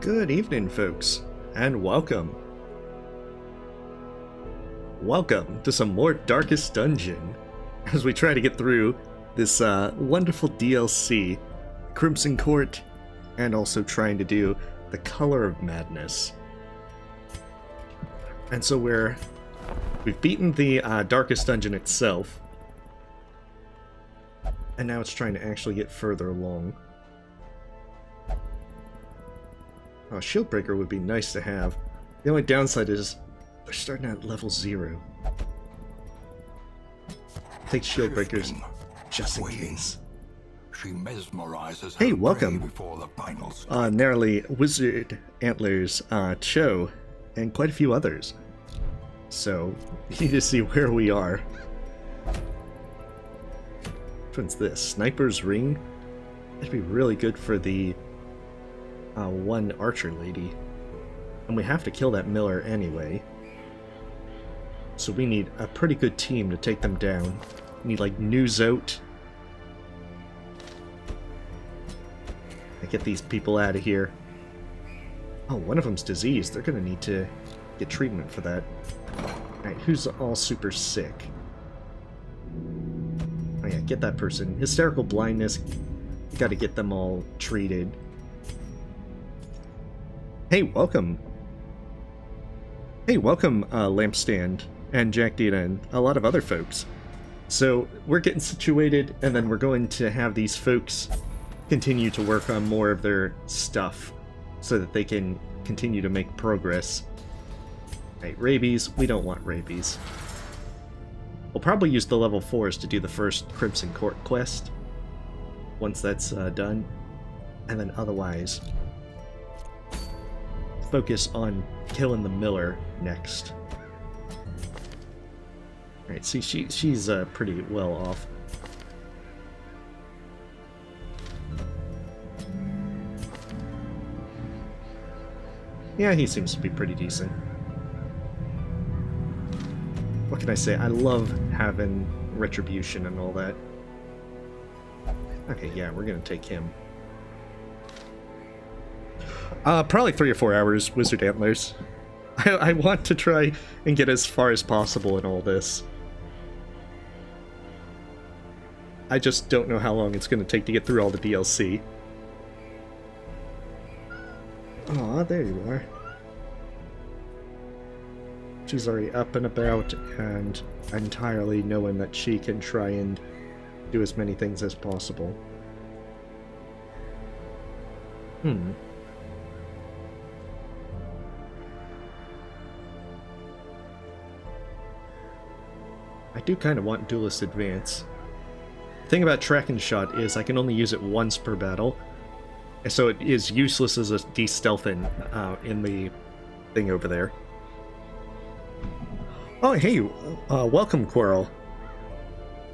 Good evening, folks, and welcome. Welcome to some more Darkest Dungeon, as we try to get through this wonderful DLC, Crimson Court, and also trying to do the Color of Madness. And so we've beaten the Darkest Dungeon itself, and now it's trying to actually get further along. Oh, Shieldbreaker would be nice to have. The only downside is they're starting at level 0. Take Shieldbreakers just in case. She mesmerizes hey, her welcome. before the final Narrowly Wizard Antlers, Cho, and quite a few others. So, you need to see where we are. Which one's this? Sniper's Ring? That'd be really good for the one archer lady. And we have to kill that miller anyway. So we need a pretty good team to take them down. We need like News Out. Get these people out of here. Oh, one of them's diseased. They're gonna need to get treatment for that. Alright, who's all super sick? Oh yeah, get that person. Hysterical blindness. Gotta get them all treated. Hey, welcome. Hey, welcome, Lampstand and Jack Dita and a lot of other folks. So, we're getting situated, and then we're going to have these folks continue to work on more of their stuff so that they can continue to make progress. Right, rabies. We don't want rabies. We'll probably use the level 4s to do the first Crimson Court quest once that's done, and then otherwise focus on killing the miller next. Alright, see, she's pretty well off. Yeah, he seems to be pretty decent. What can I say? I love having retribution and all that. Okay, yeah, we're gonna take him. Probably 3 or 4 hours, Wizard Antlers. I want to try and get as far as possible in all this. I just don't know how long it's going to take to get through all the DLC. Aw, there you are. She's already up and about and entirely knowing that she can try and do as many things as possible. I do kind of want Duelist Advance. The thing about Track and Shot is I can only use it once per battle, so it is useless as a de-stealthing in the thing over there. Oh, hey, welcome, Quarrel.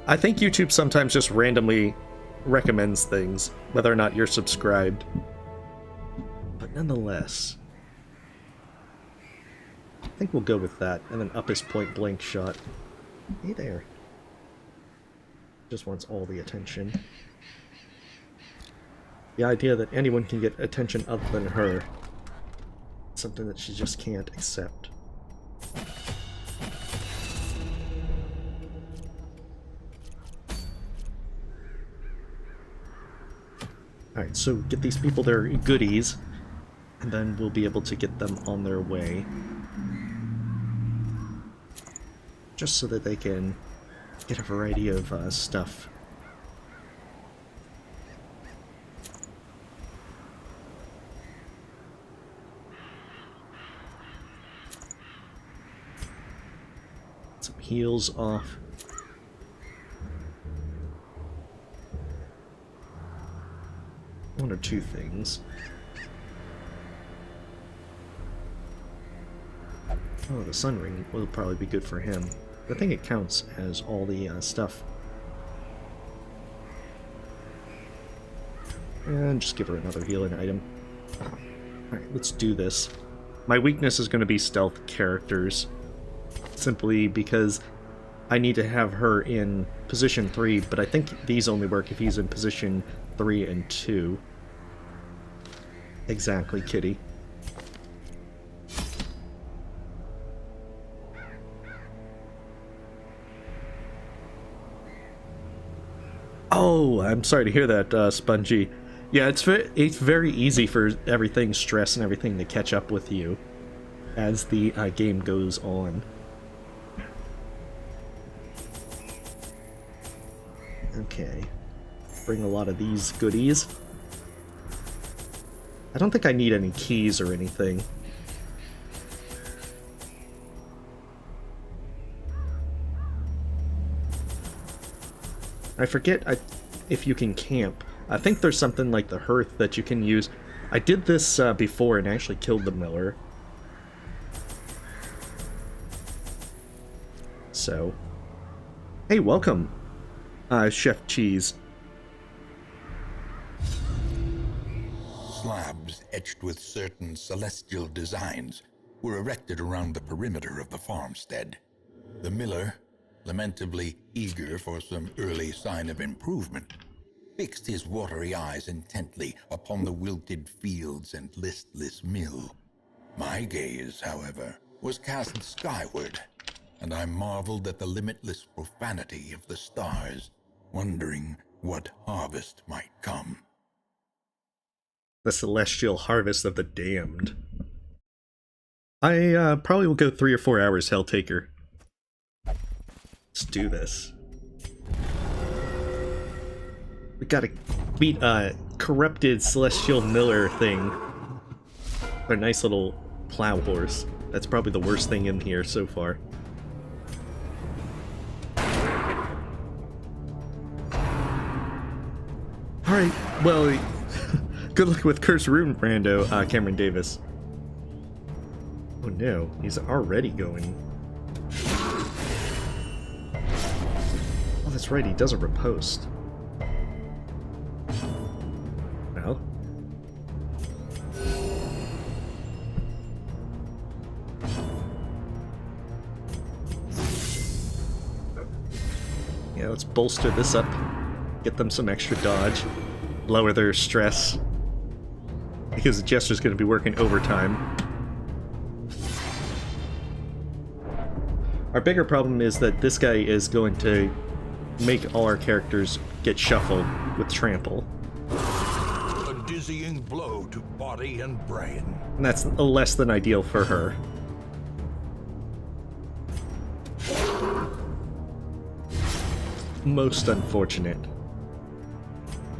I think YouTube sometimes just randomly recommends things, whether or not you're subscribed. But nonetheless, I think we'll go with that, and then up his point-blank shot. Hey there. Just wants all the attention. The idea that anyone can get attention other than her, something that she just can't accept. Alright, so get these people their goodies, and then we'll be able to get them on their way. Just so that they can get a variety of stuff. Some heals off. One or two things. Oh, the Sun Ring will probably be good for him. I think it counts as all the stuff. And just give her another healing item. Alright, let's do this. My weakness is going to be stealth characters. Simply because I need to have her in position 3, but I think these only work if he's in position 3 and 2. Exactly, kitty. Oh, I'm sorry to hear that, Spongy. Yeah, it's very easy for everything, stress and everything, to catch up with you as the game goes on. Okay. Bring a lot of these goodies. I don't think I need any keys or anything. I forget if you can camp. I think there's something like the hearth that you can use. I did this before and actually killed the miller. So, hey, welcome, Chef Cheese. Slabs etched with certain celestial designs were erected around the perimeter of the farmstead. The miller, lamentably eager for some early sign of improvement, fixed his watery eyes intently upon the wilted fields and listless mill. My gaze, however, was cast skyward, and I marveled at the limitless profanity of the stars, wondering what harvest might come. The celestial harvest of the damned. I probably will go 3 or 4 hours, Helltaker. Let's do this. We gotta beat a corrupted celestial miller thing. Our nice little plow horse. That's probably the worst thing in here so far. Alright, well, good luck with Curse Rune, Brando, Cameron Davis. Oh no, he's already going. Oh, that's right, he does a riposte. Well. Yeah, let's bolster this up. Get them some extra dodge. Lower their stress. Because the Jester's going to be working overtime. Our bigger problem is that this guy is going to make all our characters get shuffled with trample. A dizzying blow to body and brain. And that's less than ideal for her. Most unfortunate.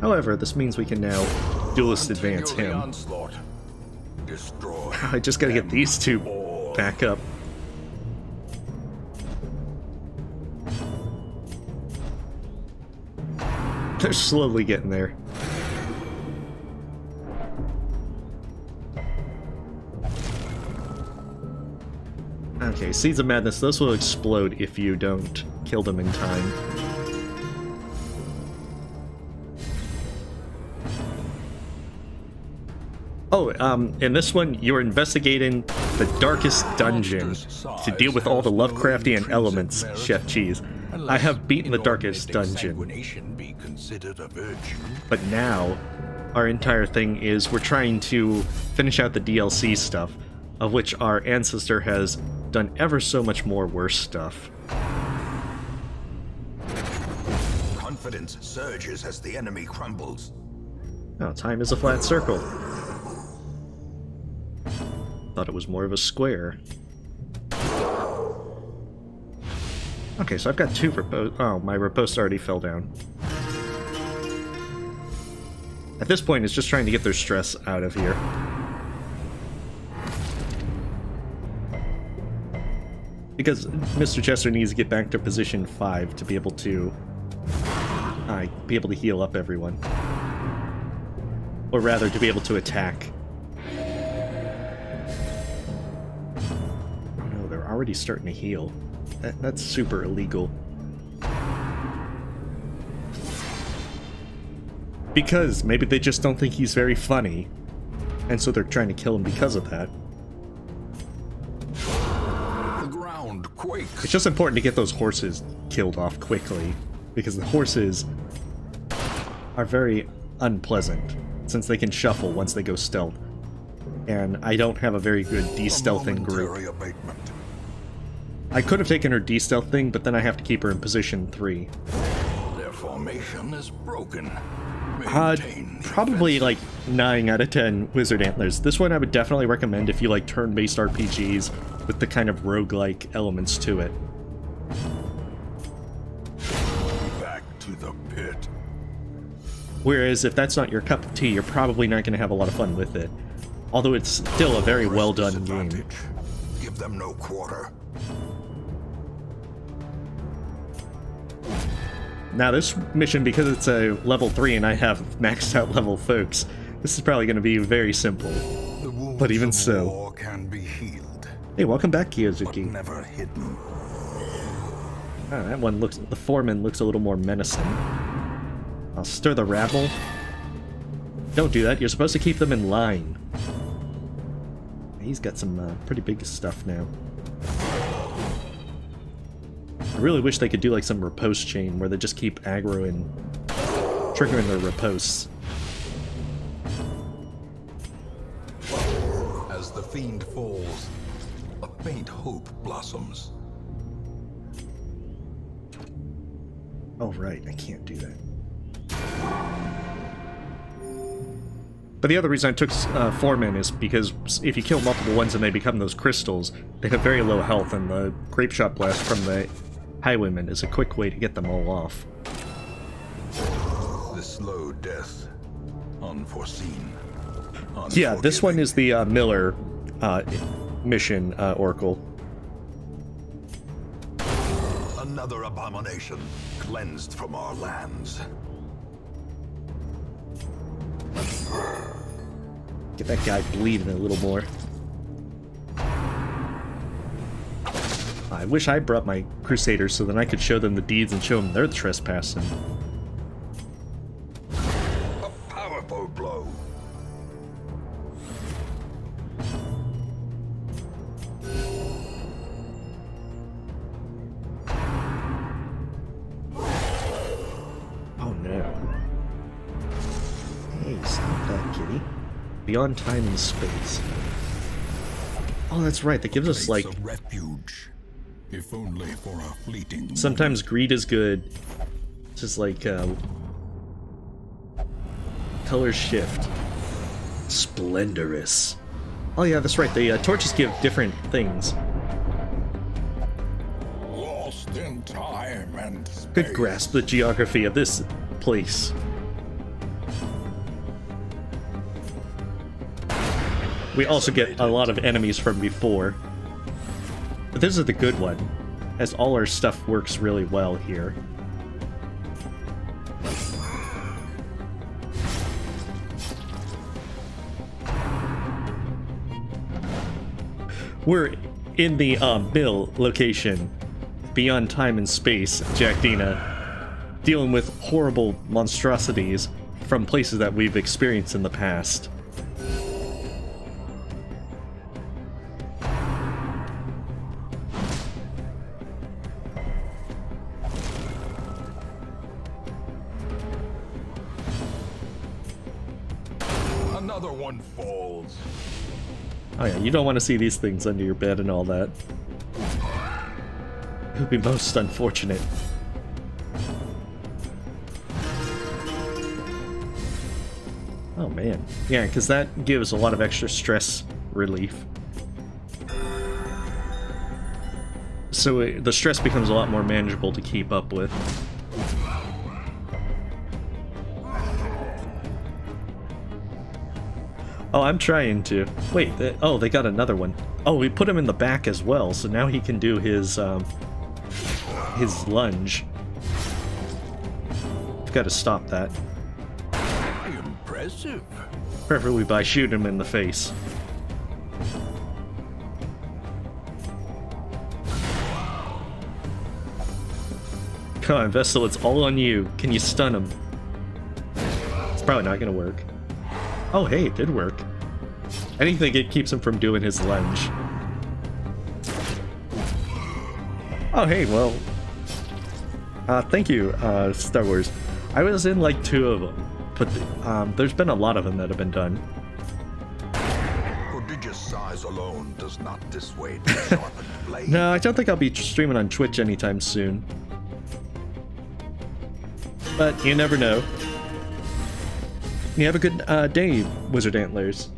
However, this means we can now duelist advance him. I just gotta get these two back up. They're slowly getting there. Okay, Seeds of Madness, those will explode if you don't kill them in time. Oh, in this one, you're investigating the darkest dungeon to deal with all the Lovecraftian elements, Chef Cheese. I have beaten the darkest dungeon. But now, our entire thing is we're trying to finish out the DLC stuff, of which our ancestor has done ever so much more worse stuff. Confidence surges as the enemy crumbles. Oh, time is a flat circle. Thought it was more of a square. Okay, so I've got 2 riposte. Oh, my riposte already fell down. At this point, it's just trying to get their stress out of here. Because Mr. Chester needs to get back to position 5 to be able to heal up everyone. Or rather, to be able to attack. Oh no, they're already starting to heal. That's super illegal. Because maybe they just don't think he's very funny, and so they're trying to kill him because of that. The ground quakes. It's just important to get those horses killed off quickly. because the horses are very unpleasant, since they can shuffle once they go stealth. And I don't have a very good de-stealthing group. I could have taken her de-stealth thing, but then I have to keep her in position 3. Their formation is broken. Probably like 9 out of 10 Wizard Antlers. This one I would definitely recommend if you like turn-based RPGs with the kind of roguelike elements to it. Back to the pit. Whereas if that's not your cup of tea, you're probably not going to have a lot of fun with it. Although it's still a very well done game. Give them no quarter. Now this mission, because it's a level 3 and I have maxed out level folks, this is probably going to be very simple. But even so. Can be healed, hey, welcome back, Kiyozuki. never hidden. That one looks, the foreman looks a little more menacing. I'll stir the rabble. Don't do that, you're supposed to keep them in line. He's got some pretty big stuff now. I really wish they could do like some riposte chain where they just keep aggroing, triggering their ripostes. As the fiend falls, a faint hope blossoms. Oh right, I can't do that. But the other reason I took Foreman is because if you kill multiple ones and they become those crystals, they have very low health, and the Grape Shot Blast from the Highwayman is a quick way to get them all off. The slow death, unforeseen. Yeah, this one is the Miller mission, Oracle. Another abomination cleansed from our lands. Get that guy bleeding a little more. I wish I brought my Crusaders so then I could show them the deeds and show them they're trespassing. A powerful blow. Oh no. Hey, stop that, kitty. Beyond time and space. Oh, that's right, that gives us, like... refuge, if only for a fleeting... Sometimes greed is good. It's just like, color shift. Splendorous. Oh yeah, that's right, the torches give different things. Lost in time and space. Good grasp the geography of this place. We also get a lot of enemies from before. But this is the good one, as all our stuff works really well here. We're in the mill location, beyond time and space, Jack Dina, dealing with horrible monstrosities from places that we've experienced in the past. Another one falls. Oh yeah, you don't want to see these things under your bed and all that. It would be most unfortunate. Oh man. Yeah, because that gives a lot of extra stress relief. So the stress becomes a lot more manageable to keep up with. Oh, I'm trying to. Wait, oh, they got another one. Oh, we put him in the back as well, so now he can do his lunge. I've got to stop that. Impressive. Preferably by shooting him in the face. Come on, Vestal, it's all on you. Can you stun him? It's probably not gonna work. Oh, hey, it did work. Anything it keeps him from doing his lunge. Oh, hey, well... Thank you, Star Wars. I was in like 2 of them, but there's been a lot of them that have been done. Prodigious size alone does not dissuade the sharpened blade. No, I don't think I'll be streaming on Twitch anytime soon. But you never know. You have a good day, Wizard Antlers.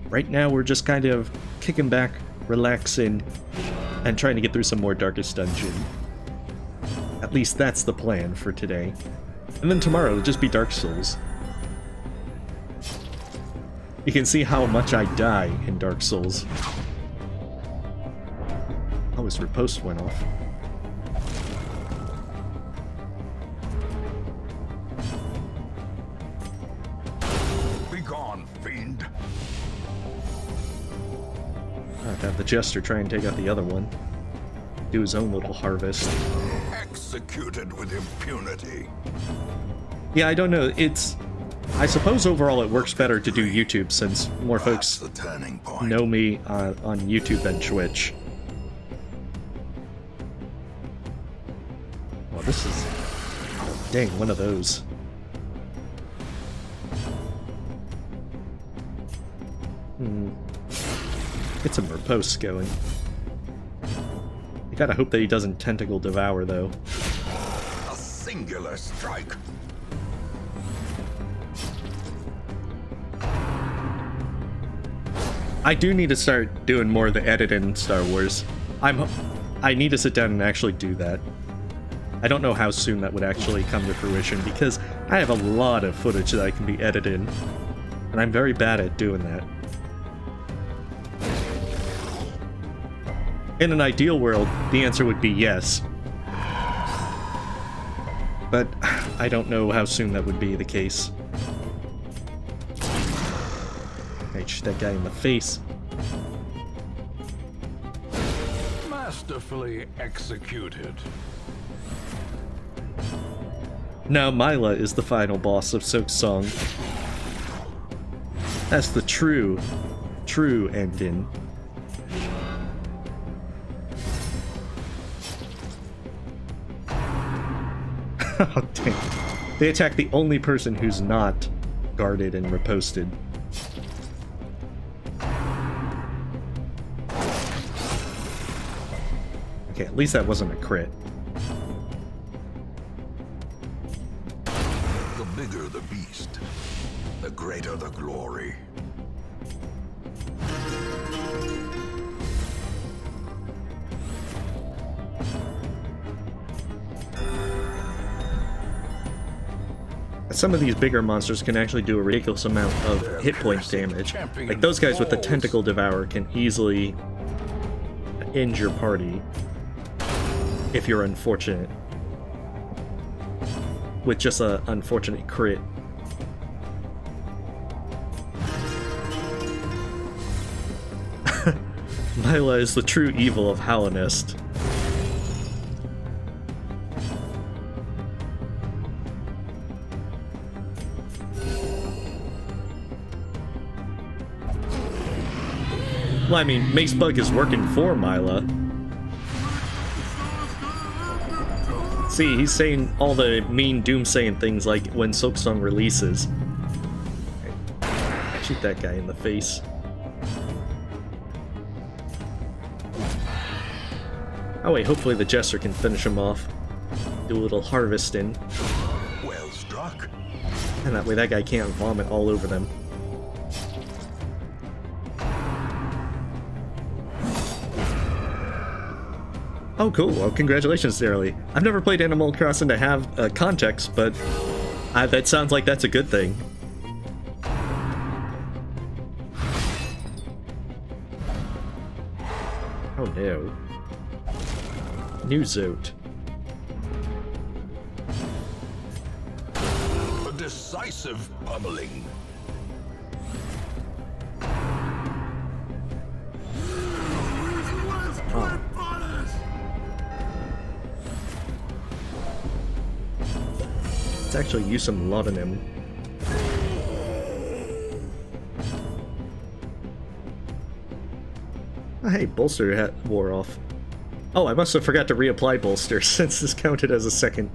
Right now, we're just kind of kicking back, relaxing, and trying to get through some more Darkest Dungeon. At least that's the plan for today. And then tomorrow, it'll just be Dark Souls. You can see how much I die in Dark Souls. Oh, his riposte went off. Begone, fiend! I'll have to have the Jester try and take out the other one. Do his own little harvest. Executed with impunity. Yeah, I don't know. I suppose overall it works better to do YouTube since more folks the turning point. know me on YouTube than Twitch. Well, this is... Dang, one of those. Get some riposte going. You gotta hope that he doesn't tentacle devour, though. A singular strike. I do need to start doing more of the edit in Star Wars. I need to sit down and actually do that. I don't know how soon that would actually come to fruition, because I have a lot of footage that I can be edited, and I'm very bad at doing that. In an ideal world, the answer would be yes. But I don't know how soon that would be the case. I shoot that guy in the face. Masterfully executed. Now Mila is the final boss of Silksong. That's the true ending. Oh, dang. They attack the only person who's not guarded and riposted. Okay, at least that wasn't a crit. The bigger the beast, the greater the glory. Some of these bigger monsters can actually do a ridiculous amount of hit point damage. Like those guys with the Tentacle Devour can easily end your party if you're unfortunate. With just an unfortunate crit. Mila is the true evil of Halonest. Well, I mean, Mace Bug is working for Mila. See, he's saying all the mean doomsaying things like when Silksong releases. Shoot that guy in the face. Oh wait, hopefully the Jester can finish him off. Do a little harvesting. Well struck. And that way that guy can't vomit all over them. Oh, cool. Well, congratulations, Sarah. I've never played Animal Crossing to have context, but that sounds like that's a good thing. Oh, no. New Zote. A decisive pummeling. Oh. Let's actually use some laudanum. Oh, hey, bolster hat wore off. Oh, I must have forgot to reapply bolster since this counted as a second.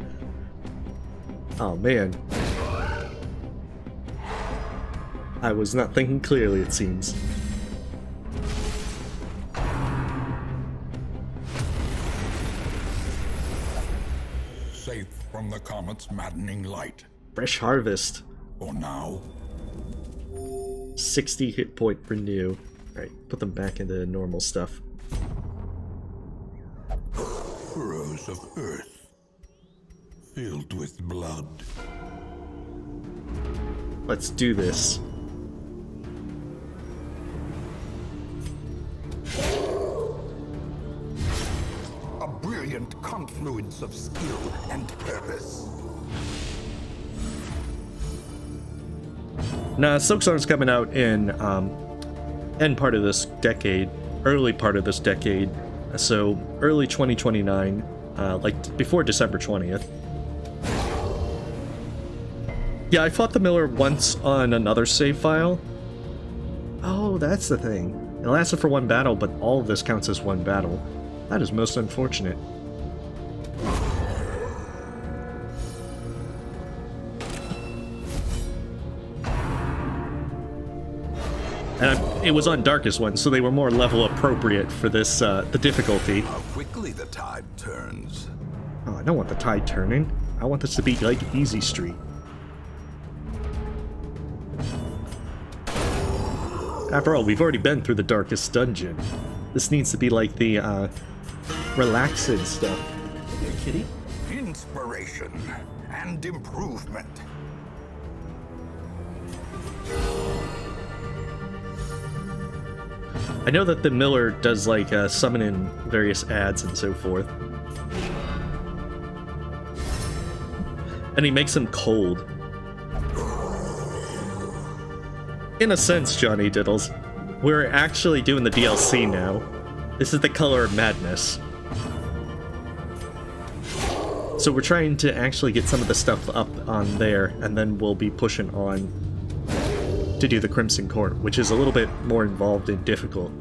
Oh, man. I was not thinking clearly, it seems. Safe from the comet's maddening light. Fresh harvest. For now. 60 hit point renew. Alright, put them back into normal stuff. Furrows of earth. Filled with blood. Let's do this. A brilliant confluence of skill and purpose. Nah, Silksong's coming out in end part of this decade, early part of this decade, so early 2029, like before December 20th. Yeah, I fought the Miller once on another save file. Oh, that's the thing. It lasted for one battle, but all of this counts as one battle. That is most unfortunate. And it was on Darkest One, so they were more level appropriate for this, the difficulty. How quickly the tide turns. Oh, I don't want the tide turning. I want this to be like Easy Street. After all, we've already been through the darkest dungeon. This needs to be like the, relaxing stuff. Hey, kitty? Inspiration and improvement. I know that the Miller does, like, summon in various ads and so forth. And he makes them cold. In a sense, Johnny Diddles, we're actually doing the DLC now. This is the Color of Madness. So we're trying to actually get some of the stuff up on there, and then we'll be pushing on to do the Crimson Court, which is a little bit more involved and difficult.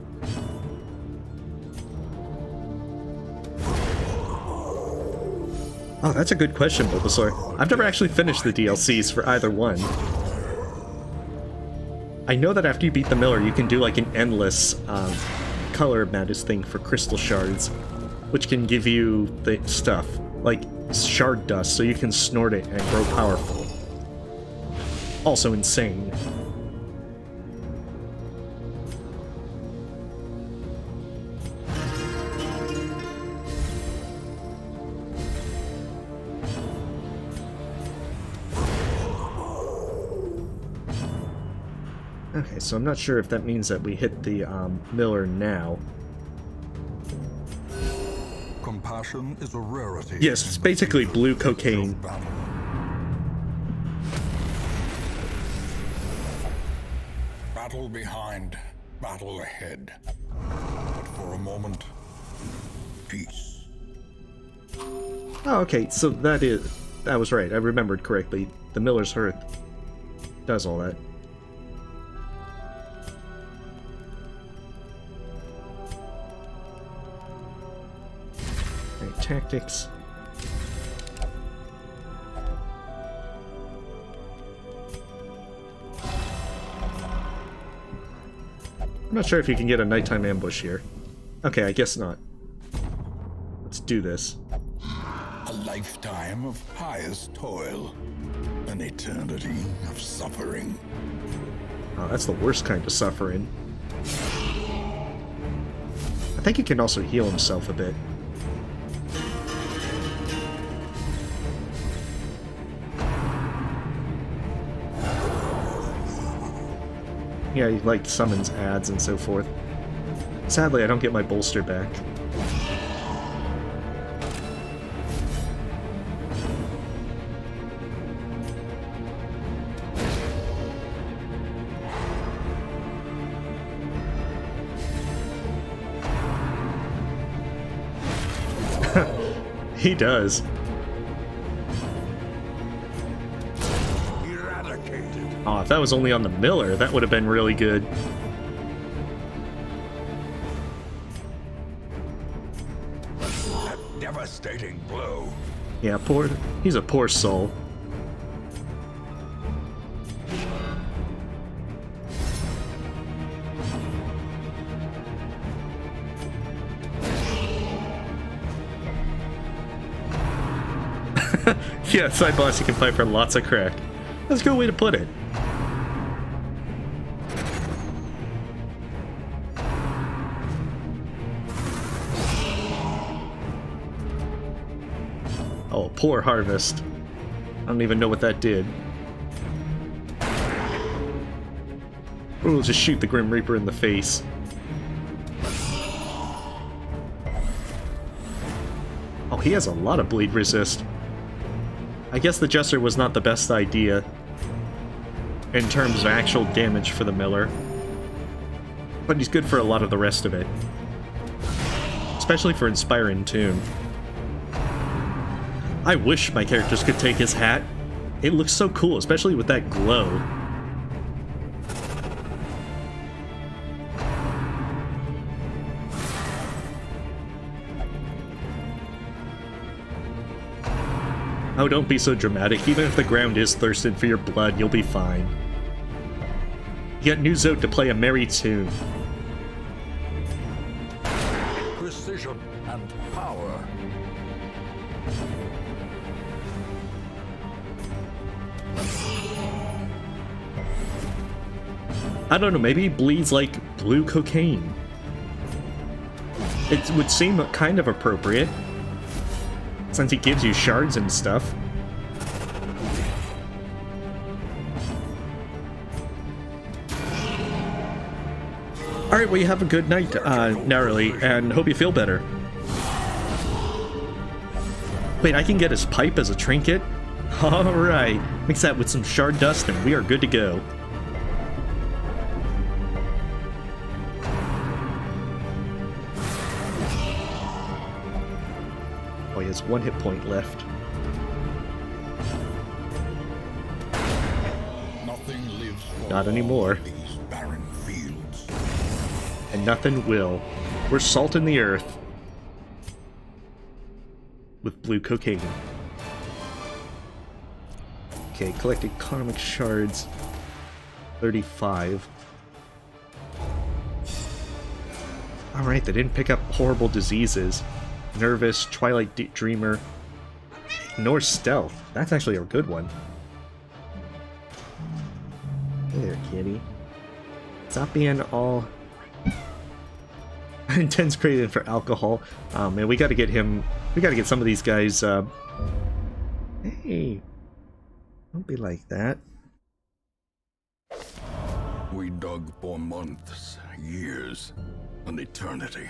Oh, that's a good question, Bulbasaur. I've never actually finished the DLCs for either one. I know that after you beat the Miller, you can do like an endless Color of Madness thing for crystal shards, which can give you the stuff, like shard dust, so you can snort it and grow powerful. Also insane. Okay, so I'm not sure if that means that we hit the Miller now. Compassion is a rarity. Yes, it's basically blue cocaine. Battle behind, battle ahead. But for a moment, peace. Oh, okay, so that was right. I remembered correctly. The Miller's Hearth does all that. Okay, tactics. I'm not sure if you can get a nighttime ambush here. Okay, I guess not. Let's do this. A lifetime of pious toil. An eternity of suffering. Oh, that's the worst kind of suffering. I think he can also heal himself a bit. Yeah, he, like, summons ads and so forth. Sadly, I don't get my bolster back. He does. Oh, if that was only on the Miller, that would have been really good. devastating blow. Yeah, he's a poor soul. Yeah, side boss you can fight for lots of crack. That's a good way to put it. Oh, poor harvest. I don't even know what that did. We'll just shoot the Grim Reaper in the face. Oh, he has a lot of bleed resist. I guess the Jester was not the best idea in terms of actual damage for the Miller. But he's good for a lot of the rest of it. Especially for Inspiring Tune. I wish my characters could take his hat. It looks so cool, especially with that glow. Oh, don't be so dramatic. Even if the ground is thirsting for your blood, you'll be fine. You get new Zote to play a merry tune. Precision and power. I don't know, maybe he bleeds like blue cocaine. It would seem kind of appropriate, since he gives you shards and stuff. Alright, well, you have a good night, Narrowly, and hope you feel better. Wait, I can get his pipe as a trinket? Alright, mix that with some shard dust and we are good to go. Oh, he has 1 hit point left. Nothing lives for Not anymore. these barren fields. And nothing will. We're salting the earth with blue cocaine. Okay, collected karmic shards. 35. Alright, they didn't pick up horrible diseases. Nervous, Twilight Dreamer. Ignore stealth. That's actually a good one. Hey there, kitty. Stop being all intense craving for alcohol. Man, we gotta get him. We gotta get some of these guys. Hey, don't be like that. We dug for months, years, an eternity,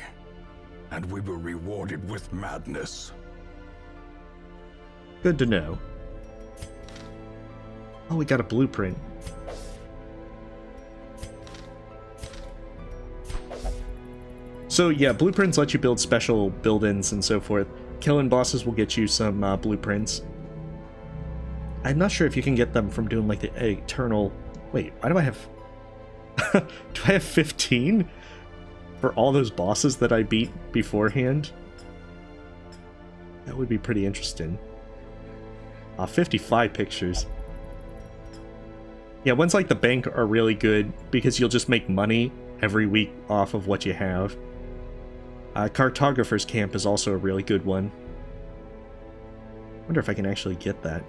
and we were rewarded with madness. Good to know. Oh, we got a blueprint. So yeah, blueprints let you build special buildings and so forth. Killing bosses will get you some blueprints. I'm not sure if you can get them from doing like the eternal... Wait, why do I have... do I have 15? For all those bosses that I beat beforehand? That would be pretty interesting. 55 pictures. Yeah, ones like the bank are really good because you'll just make money every week off of what you have. Cartographer's Camp is also a really good one. Wonder if I can actually get that.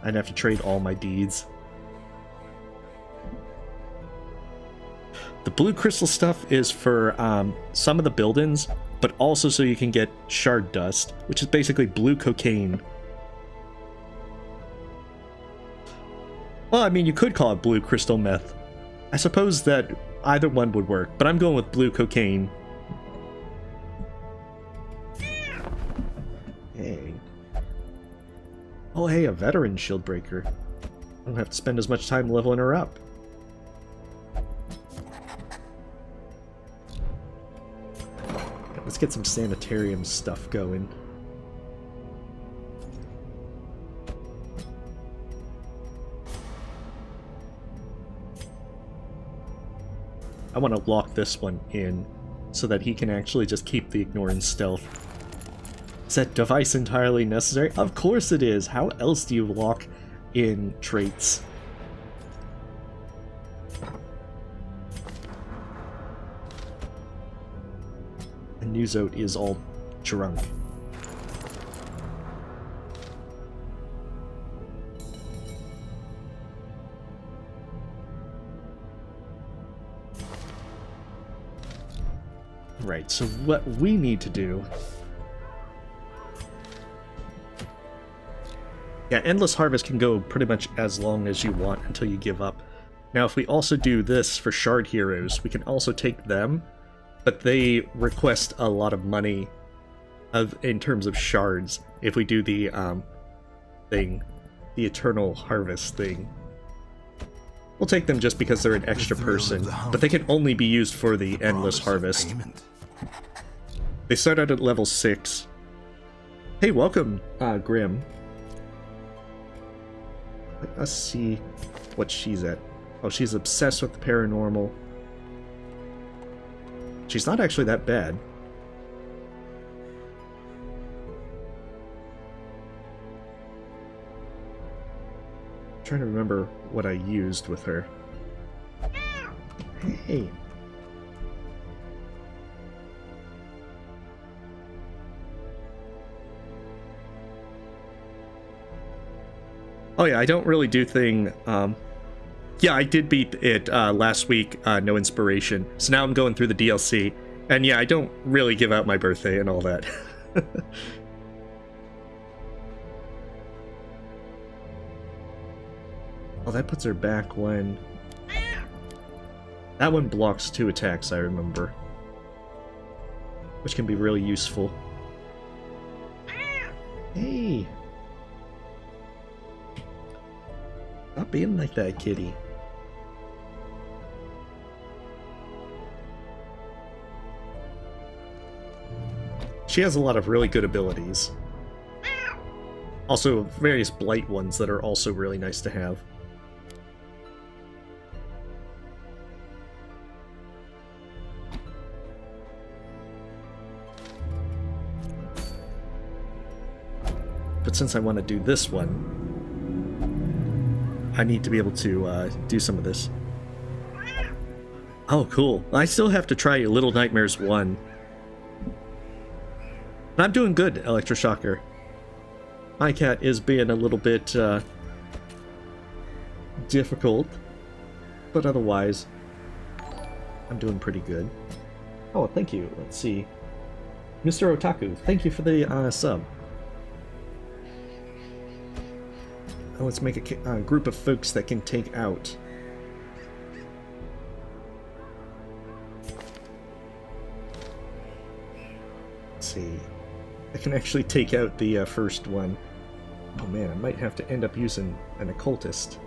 I'd have to trade all my deeds. The blue crystal stuff is for some of the buildings, but also so you can get shard dust, which is basically blue cocaine. Well, I mean, you could call it blue crystal meth. I suppose that either one would work, but I'm going with blue cocaine. Hey. Oh, hey, a veteran shield breaker. I don't have to spend as much time leveling her up. Let's get some Sanitarium stuff going. I want to lock this one in so that he can actually just keep the ignore and stealth. Is that device entirely necessary? Of course it is! How else do you lock in traits? And Newzote is all drunk. Right, so what we need to do... Yeah, Endless Harvest can go pretty much as long as you want until you give up. Now, if we also do this for Shard Heroes, we can also take them, but they request a lot of money in terms of shards if we do the thing, the Eternal Harvest thing. We'll take them just because they're an extra person, but they can only be used for the Endless Harvest. They start out at level 6. Hey, welcome, Grim. Let us see what she's at. Oh, she's obsessed with the paranormal. She's not actually that bad. I'm trying to remember what I used with her. Hey. Oh yeah, I don't really do thing. Yeah, I did beat it last week, no inspiration. So now I'm going through the DLC. And yeah, I don't really give out my birthday and all that. Oh, that puts her back when... That one blocks 2 attacks, I remember. Which can be really useful. Hey! Stop being like that, kitty. She has a lot of really good abilities. Also, various blight ones that are also really nice to have. But since I want to do this one, I need to be able to do some of this. Oh, cool. I still have to try Little Nightmares 1. And I'm doing good, Electroshocker. My cat is being a little bit difficult, but otherwise, I'm doing pretty good. Oh, thank you. Let's see. Mr. Otaku, thank you for the sub. Oh, let's make a group of folks that can take out. Let's see. I can actually take out the first one. Oh man, I might have to end up using an occultist.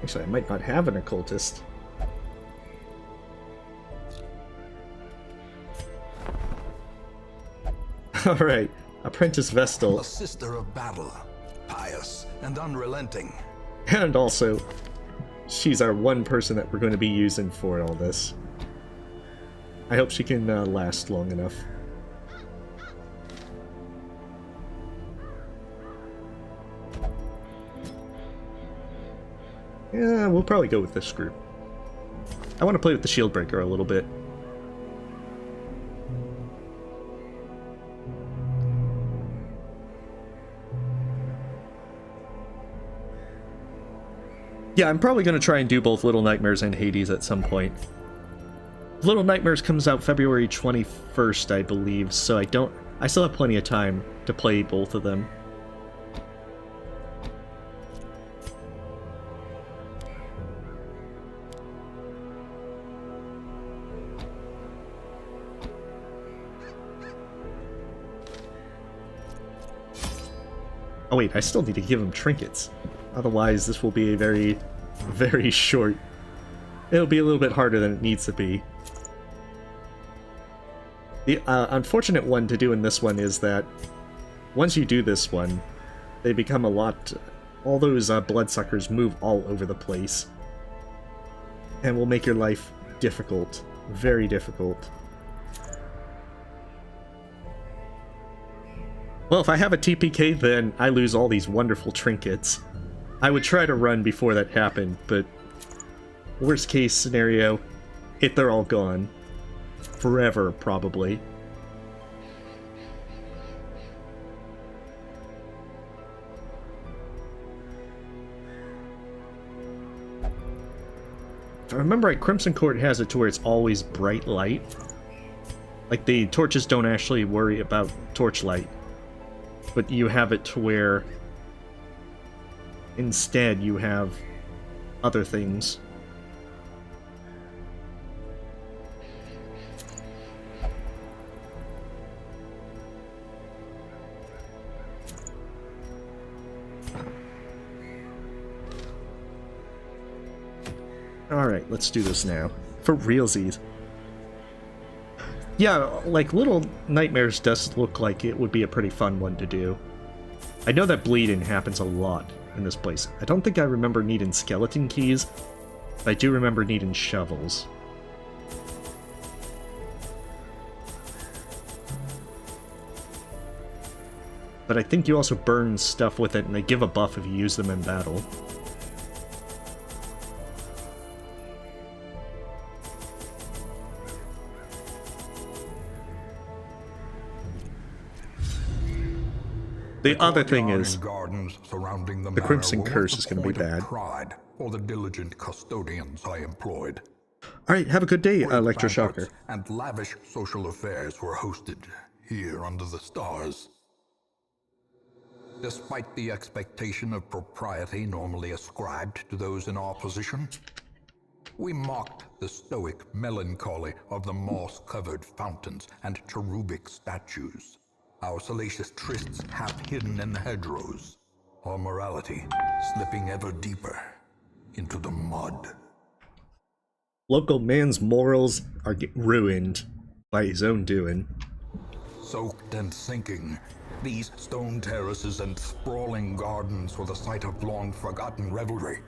Actually, I might not have an occultist. Alright, Apprentice Vestal. A sister of battle, pious and unrelenting. And also, she's our one person that we're going to be using for all this. I hope she can last long enough. Yeah, we'll probably go with this group. I want to play with the Shieldbreaker a little bit. Yeah, I'm probably going to try and do both Little Nightmares and Hades at some point. Little Nightmares comes out February 21st, I believe, so I still have plenty of time to play both of them. Oh wait, I still need to give him trinkets. Otherwise, this will be a very, very short... It'll be a little bit harder than it needs to be. The unfortunate one to do in this one is that once you do this one, they become a lot all those bloodsuckers move all over the place. And will make your life difficult. Very difficult. Well, if I have a TPK, then I lose all these wonderful trinkets. I would try to run before that happened, but worst case scenario, they're all gone. Forever, probably. If I remember right, Crimson Court has it to where it's always bright light. Like, the torches don't actually worry about torchlight. But you have it to where instead you have other things. Alright, let's do this now. For realsies. Yeah, like, Little Nightmares does look like it would be a pretty fun one to do. I know that bleeding happens a lot in this place. I don't think I remember needing skeleton keys, but I do remember needing shovels. But I think you also burn stuff with it, and they give a buff if you use them in battle. The other thing is, the Crimson Curse is going to be bad. Pride for the diligent custodians I employed. Alright, have a good day, Electroshocker. And lavish social affairs were hosted here under the stars. Despite the expectation of propriety normally ascribed to those in our position, we mocked the stoic melancholy of the moss-covered fountains and cherubic statues. Our salacious trysts half hidden in the hedgerows. Our morality slipping ever deeper into the mud. Local man's morals are ruined by his own doing. Soaked and sinking, these stone terraces and sprawling gardens were the site of long-forgotten revelry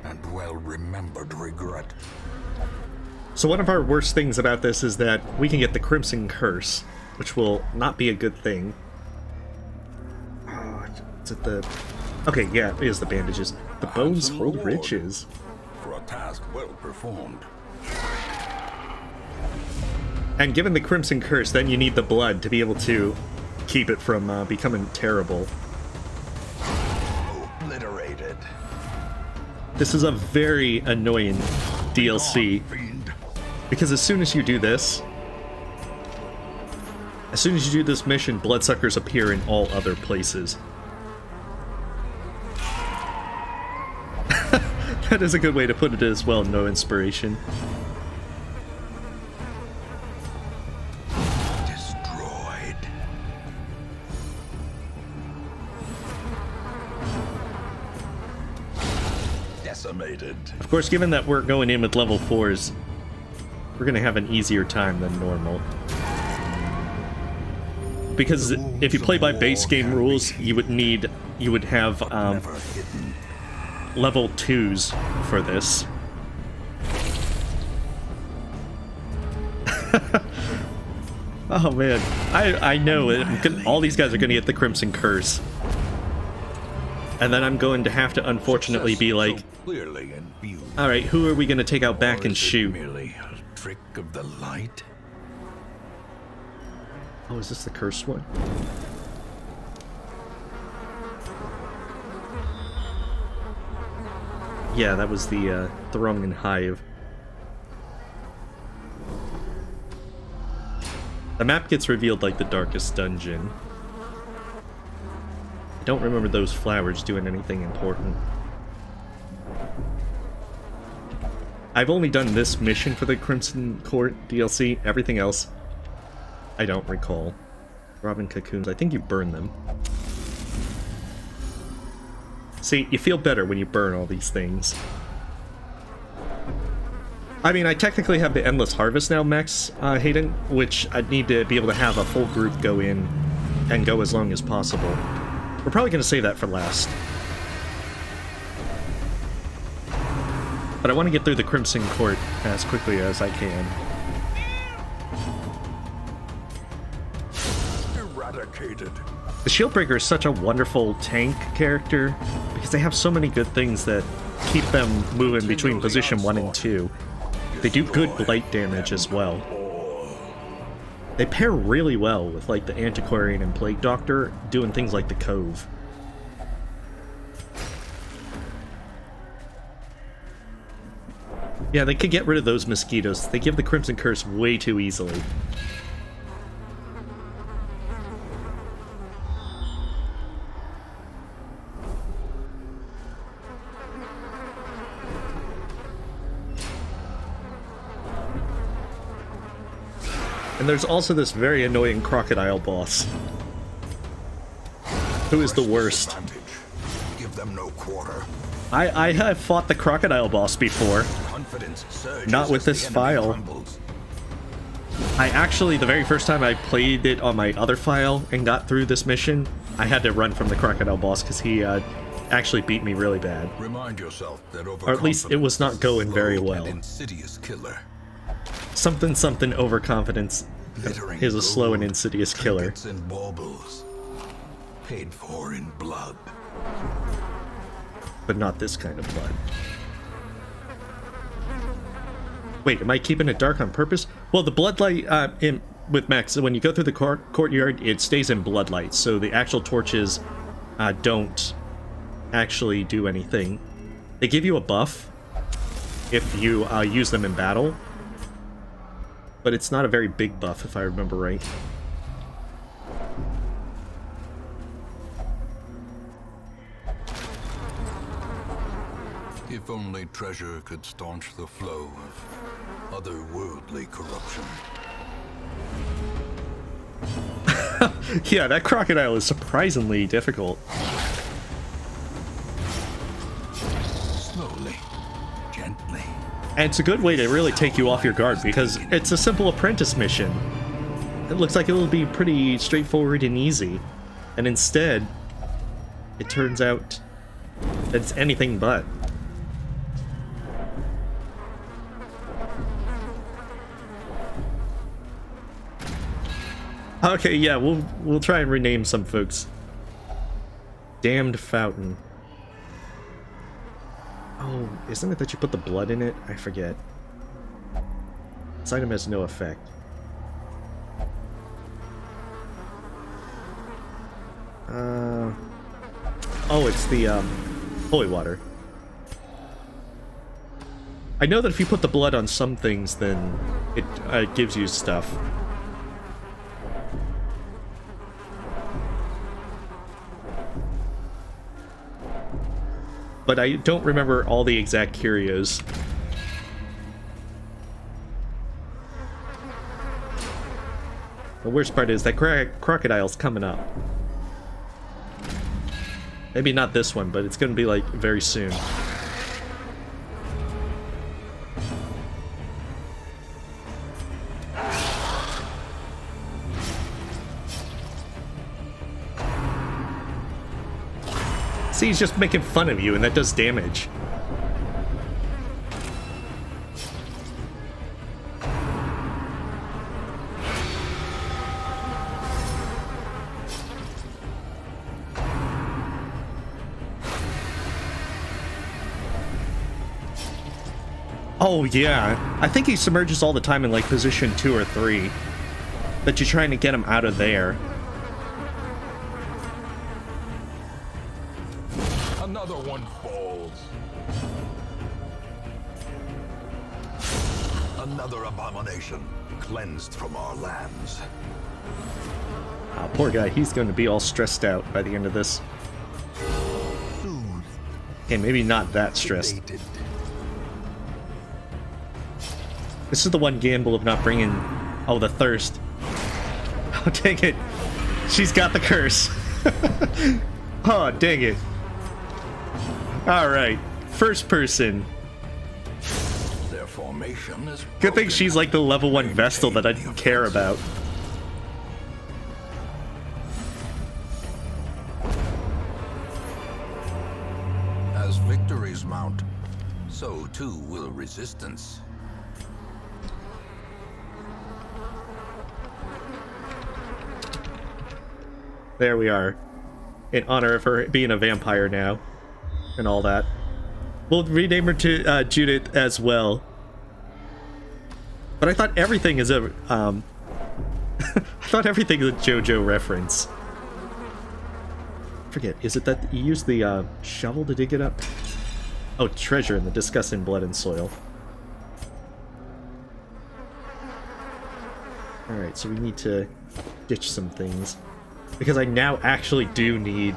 and well-remembered regret. So one of our worst things about this is that we can get the Crimson Curse, which will not be a good thing. Oh, is it the... Okay, yeah, it is the bandages. The bones hold riches. For a task well performed. And given the Crimson Curse, then you need the blood to be able to keep it from becoming terrible. Obliterated. This is a very annoying DLC. Because as soon as you do this... As soon as you do this mission, bloodsuckers appear in all other places. That is a good way to put it as well, no inspiration. Destroyed. Decimated. Of course, given that we're going in with level 4s, we're going to have an easier time than normal. Because if you play by base game rules, you would have level 2s for this. Oh man, I know it. All these guys are going to get the Crimson Curse. And then I'm going to have to unfortunately be like, alright, who are we going to take out back and shoot? Merely a trick of the light? Oh, is this the cursed one? Yeah, that was the Throng and Hive. The map gets revealed like the darkest dungeon. I don't remember those flowers doing anything important. I've only done this mission for the Crimson Court DLC. Everything else, I don't recall. Robin cocoons, I think you burn them. See, you feel better when you burn all these things. I mean, I technically have the Endless Harvest now, Max Hayden, which I'd need to be able to have a full group go in and go as long as possible. We're probably going to save that for last. But I want to get through the Crimson Court as quickly as I can. Eradicated. The Shieldbreaker is such a wonderful tank character because they have so many good things that keep them moving between position 1 and 2. They do good blight damage as well. They pair really well with like the Antiquarian and Plague Doctor doing things like the Cove. Yeah, they could get rid of those mosquitoes. They give the Crimson Curse way too easily. And there's also this very annoying Crocodile boss, who is the worst. Give them no quarter. I have fought the Crocodile boss before, not with this file. I actually, the very first time I played it on my other file and got through this mission, I had to run from the Crocodile boss because he actually beat me really bad. Remind yourself that or at least it was not going very well. Insidious killer. Something overconfidence is a slow and insidious killer. Trinkets and baubles, paid for in blood. But not this kind of blood. Wait, am I keeping it dark on purpose? Well, the bloodlight with Max, when you go through the courtyard, it stays in bloodlight, so the actual torches don't actually do anything. They give you a buff if you use them in battle, but it's not a very big buff, if I remember right. If only treasure could staunch the flow of otherworldly corruption. Yeah, that crocodile is surprisingly difficult. Slowly, gently. And it's a good way to really take you off your guard, because it's a simple apprentice mission. It looks like it will be pretty straightforward and easy. And instead, it turns out that it's anything but. Okay, yeah, we'll try and rename some folks. Damned Fountain. Oh, isn't it that you put the blood in it? I forget. This item has no effect. Oh, it's the holy water. I know that if you put the blood on some things, then it gives you stuff. But I don't remember all the exact curios. The worst part is that crocodile's coming up. Maybe not this one, but it's gonna be like very soon. See, he's just making fun of you, and that does damage. Oh, yeah. I think he submerges all the time in, like, position 2 or 3. But you're trying to get him out of there. Another one falls. Another abomination cleansed from our lands. Oh, poor guy. He's going to be all stressed out by the end of this. Okay, maybe not that stressed. This is the one gamble of not bringing... Oh, the thirst. Oh, dang it. She's got the curse. Oh, dang it. Alright. First person. Their formation is Good thing she's like the level 1 Vestal that I didn't care about. As victories mount, So too will resistance. There we are. In honor of her being a vampire now. And all that. We'll rename her to Judith as well. But I thought everything is a I thought everything is a JoJo reference. Forget, is it that you use the shovel to dig it up? Oh, treasure in the disgusting blood and soil. Alright, so we need to ditch some things. Because I now actually do need...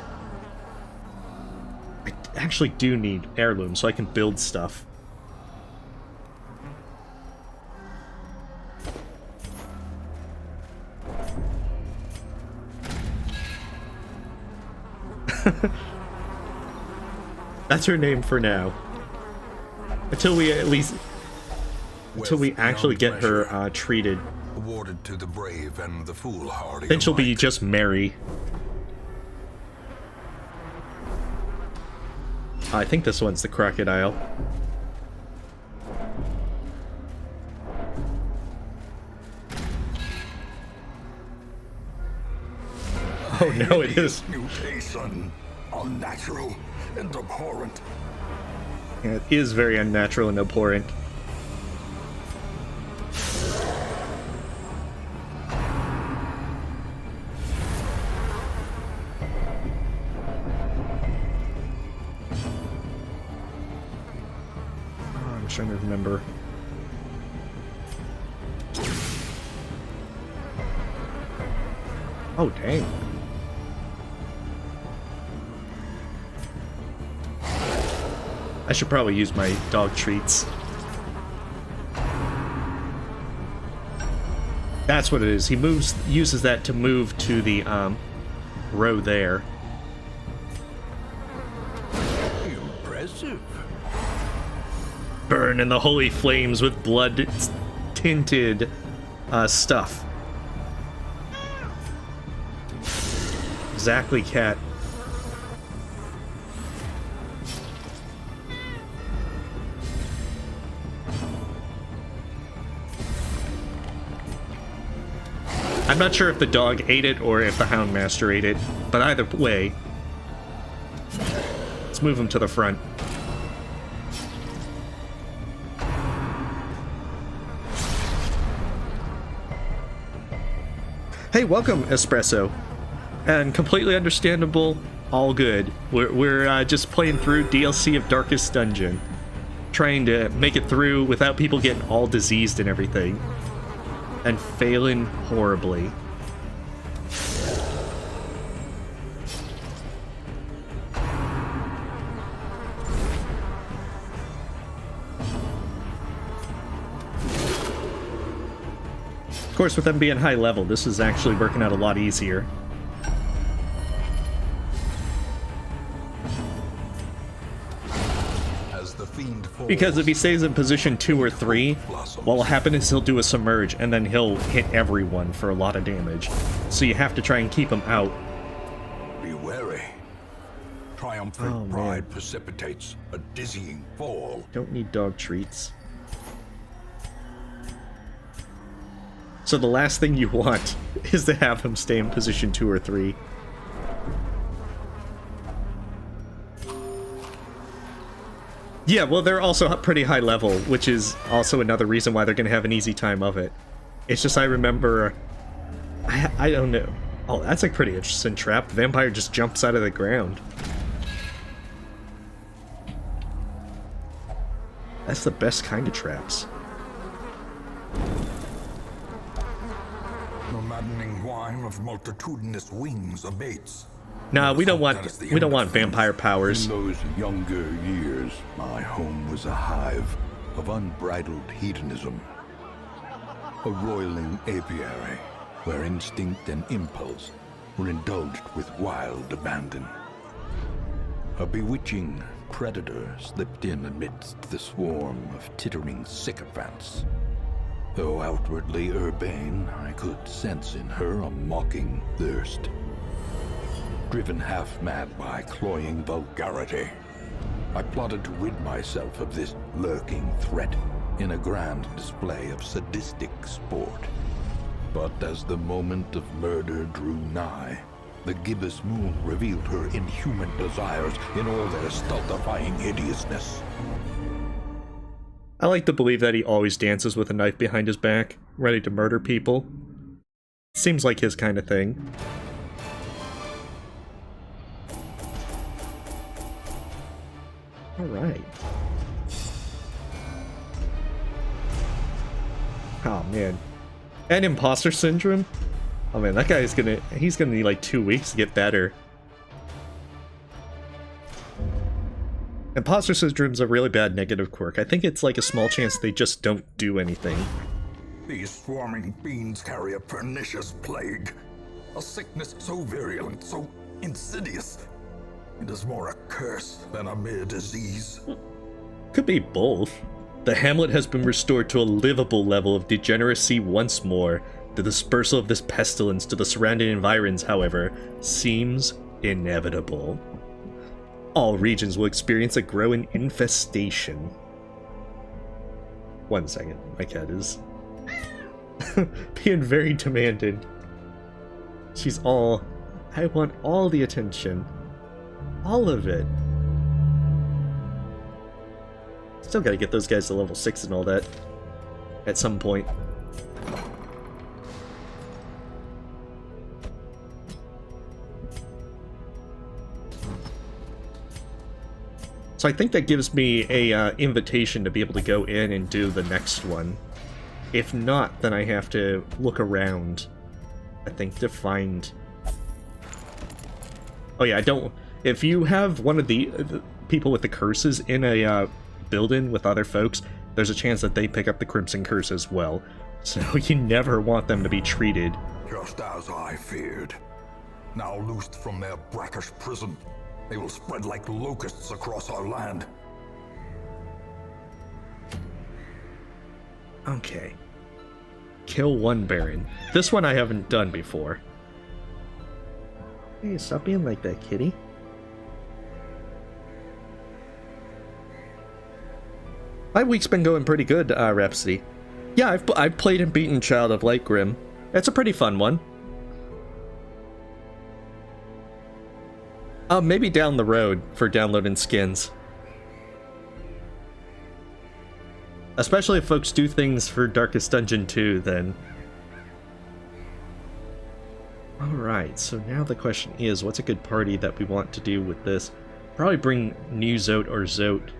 I actually do need heirlooms so I can build stuff. That's her name for now. Until we at least... Until we actually get her treated. Awarded to the brave and the foolhardy. Then she'll be just Mary. I think this one's the Crocodile. Oh no, it is. Mutation, unnatural and abhorrent. Yeah, it is very unnatural and abhorrent. I'm trying to remember. Oh, dang. I should probably use my dog treats. That's what it is. He uses that to move to the row there. Impressive. Burn in the holy flames with blood tinted stuff. Exactly, cat. I'm not sure if the dog ate it or if the Houndmaster ate it, but either way, let's move him to the front. Hey, welcome, Espresso. And completely understandable, all good. We're just playing through DLC of Darkest Dungeon. Trying to make it through without people getting all diseased and everything. And failing horribly. Of course, with them being high level, this is actually working out a lot easier. Because if he stays in position 2 or 3, what'll happen is he'll do a submerge, and then he'll hit everyone for a lot of damage. So you have to try and keep him out. Be wary. Triumphant pride precipitates a dizzying fall. Don't need dog treats. So the last thing you want is to have him stay in position 2 or 3. Yeah, well, they're also pretty high level, which is also another reason why they're going to have an easy time of it. It's just I remember... I don't know. Oh, that's a pretty interesting trap. The vampire just jumps out of the ground. That's the best kind of traps. The maddening whine of multitudinous wings abates. Nah, we don't want vampire powers. In those younger years, my home was a hive of unbridled hedonism. A roiling apiary where instinct and impulse were indulged with wild abandon. A bewitching predator slipped in amidst the swarm of tittering sycophants. Though outwardly urbane, I could sense in her a mocking thirst. Driven half-mad by cloying vulgarity, I plotted to rid myself of this lurking threat in a grand display of sadistic sport. But as the moment of murder drew nigh, the gibbous moon revealed her inhuman desires in all their stultifying hideousness. I like to believe that he always dances with a knife behind his back, ready to murder people. Seems like his kind of thing. Alright. Oh man. And imposter syndrome? Oh man, that guy's he's gonna need like 2 weeks to get better. Imposter syndrome's a really bad negative quirk. I think it's like a small chance they just don't do anything. These swarming fiends carry a pernicious plague. A sickness so virulent, so insidious. It is more a curse than a mere disease. Could be both. The Hamlet has been restored to a livable level of degeneracy once more. The dispersal of this pestilence to the surrounding environs, however, seems inevitable. All regions will experience a growing infestation. 1 second, my cat is being very demanding. She's all, I want all the attention. All of it. Still gotta get those guys to level 6 and all that. At some point. So I think that gives me a invitation to be able to go in and do the next one. If not, then I have to look around, I think, to find... Oh yeah, I don't... If you have one of the people with the curses in a building with other folks, there's a chance that they pick up the Crimson Curse as well. So you never want them to be treated. Just as I feared. Now loosed from their brackish prison, they will spread like locusts across our land. Okay. Kill one Baron. This one I haven't done before. Hey, stop being like that, kitty. My week's been going pretty good, Rhapsody. Yeah, I've played and beaten Child of Light Grim. It's a pretty fun one. Maybe down the road for downloading skins. Especially if folks do things for Darkest Dungeon 2, then. Alright, so now the question is, what's a good party that we want to do with this? Probably bring New Zote or Zote.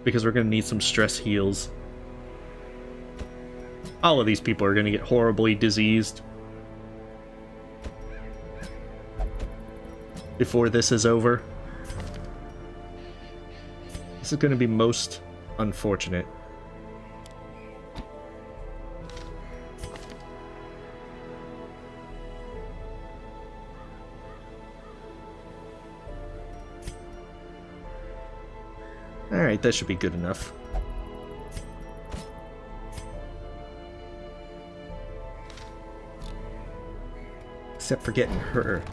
Because we're going to need some stress heals. All of these people are going to get horribly diseased before this is over. This is going to be most unfortunate. Alright, that should be good enough. Except for getting her.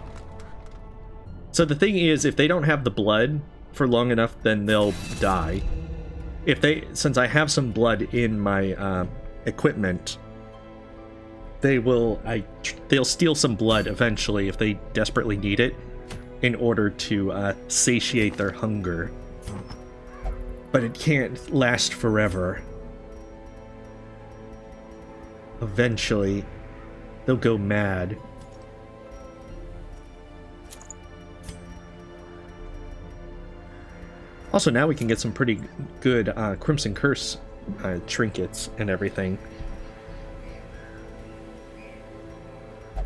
So the thing is, if they don't have the blood for long enough, then they'll die. Since I have some blood in my equipment, they'll steal some blood eventually if they desperately need it in order to satiate their hunger. But it can't last forever. Eventually, they'll go mad. Also, now we can get some pretty good Crimson Curse trinkets and everything. I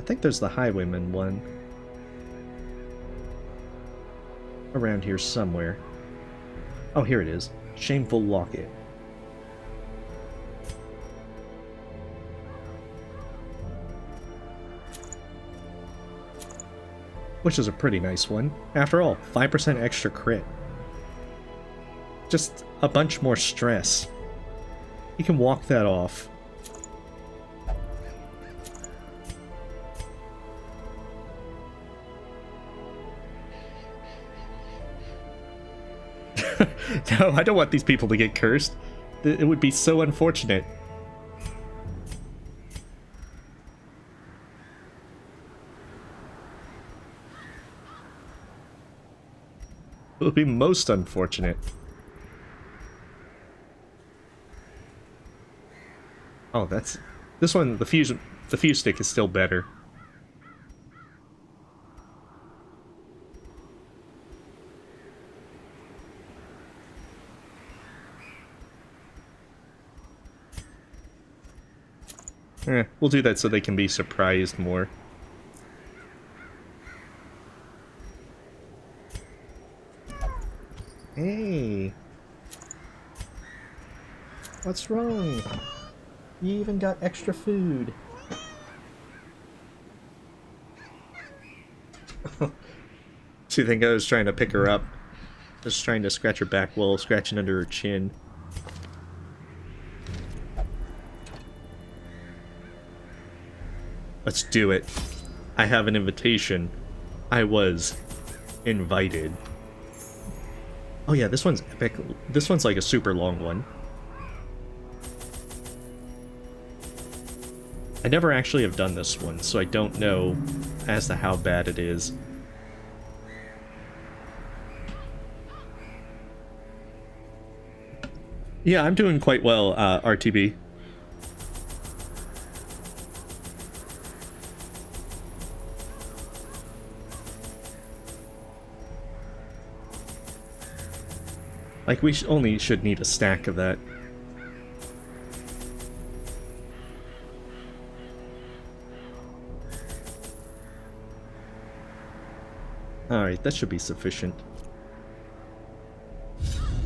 think there's the Highwayman one around here somewhere. Oh, here it is. Shameful Locket. Which is a pretty nice one. After all, 5% extra crit. Just a bunch more stress. You can walk that off. No, I don't want these people to get cursed. It would be so unfortunate. It would be most unfortunate. Oh, that's... This one, the fuse stick is still better. We'll do that so they can be surprised more. Hey! What's wrong? You even got extra food. Do you think I was trying to pick her up? Just trying to scratch her back while scratching under her chin. Let's do it. I have an invitation. I was invited. Oh yeah, this one's epic. This one's like a super long one. I never actually have done this one, so I don't know as to how bad it is. Yeah, I'm doing quite well, RTB. Like, we only should need a stack of that. Alright, that should be sufficient.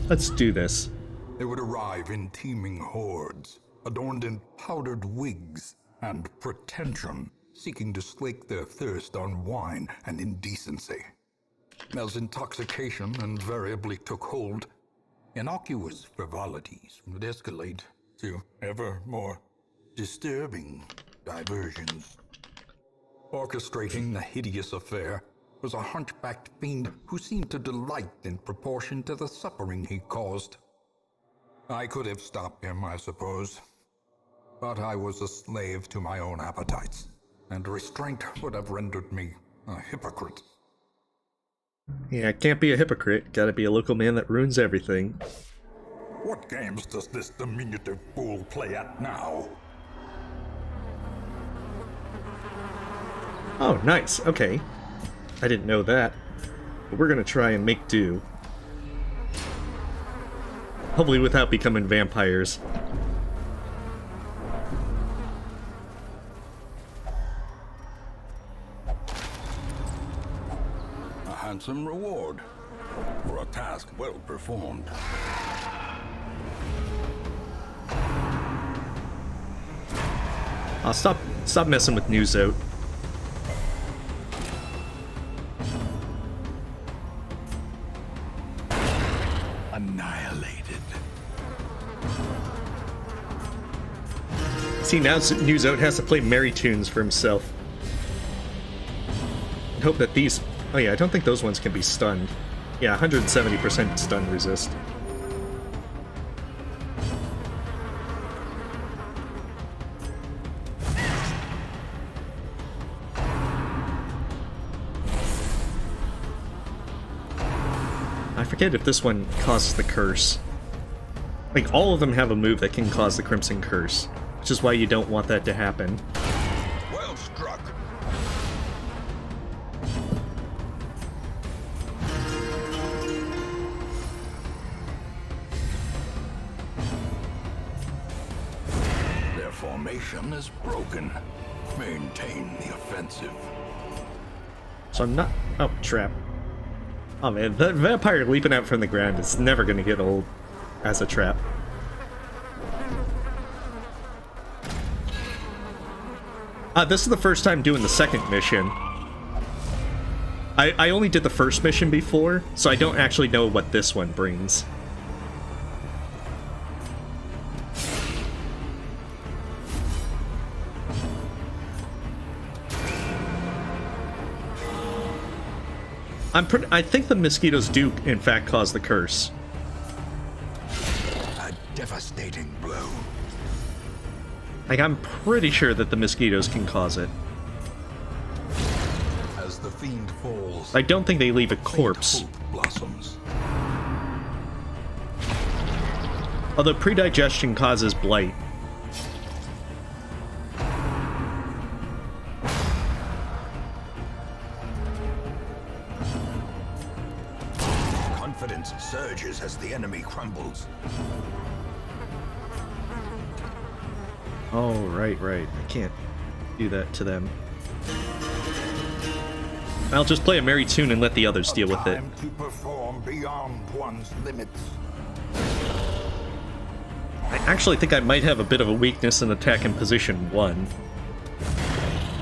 Let's do this. They would arrive in teeming hordes, adorned in powdered wigs and pretension, seeking to slake their thirst on wine and indecency. As intoxication invariably took hold, innocuous frivolities would escalate to ever more disturbing diversions. Orchestrating the hideous affair was a hunchbacked fiend who seemed to delight in proportion to the suffering he caused. I could have stopped him, I suppose, but I was a slave to my own appetites, and restraint would have rendered me a hypocrite. Yeah, can't be a hypocrite. Gotta be a local man that ruins everything. What games does this diminutive fool play at now? Oh, nice. Okay. I didn't know that. But we're gonna try and make do. Hopefully without becoming vampires. A handsome reward for a task well performed. I'll stop messing with Newzote. Annihilated. See, now Newzote has to play merry tunes for himself. And hope that these... Oh yeah, I don't think those ones can be stunned. Yeah, 170% stun resist. I forget if this one causes the curse. Like, all of them have a move that can cause the Crimson Curse, which is why you don't want that to happen. Well struck. Their formation is broken. Maintain the offensive. So I'm not... Oh, trap. Oh man, that vampire leaping out from the ground is never gonna get old as a trap. This is the first time doing the second mission. I only did the first mission before, so I don't actually know what this one brings. I think the mosquitoes do, in fact, cause the curse. devastating blow. Like, I'm pretty sure that the mosquitoes can cause it. As the fiend falls, I don't think they leave a corpse. hope blossoms. Although predigestion causes blight. Confidence surges as the enemy crumbles. Oh, right. I can't do that to them. I'll just play a merry tune and let the others deal with it. Time to perform beyond one's limits. I actually think I might have a bit of a weakness in attack in position 1.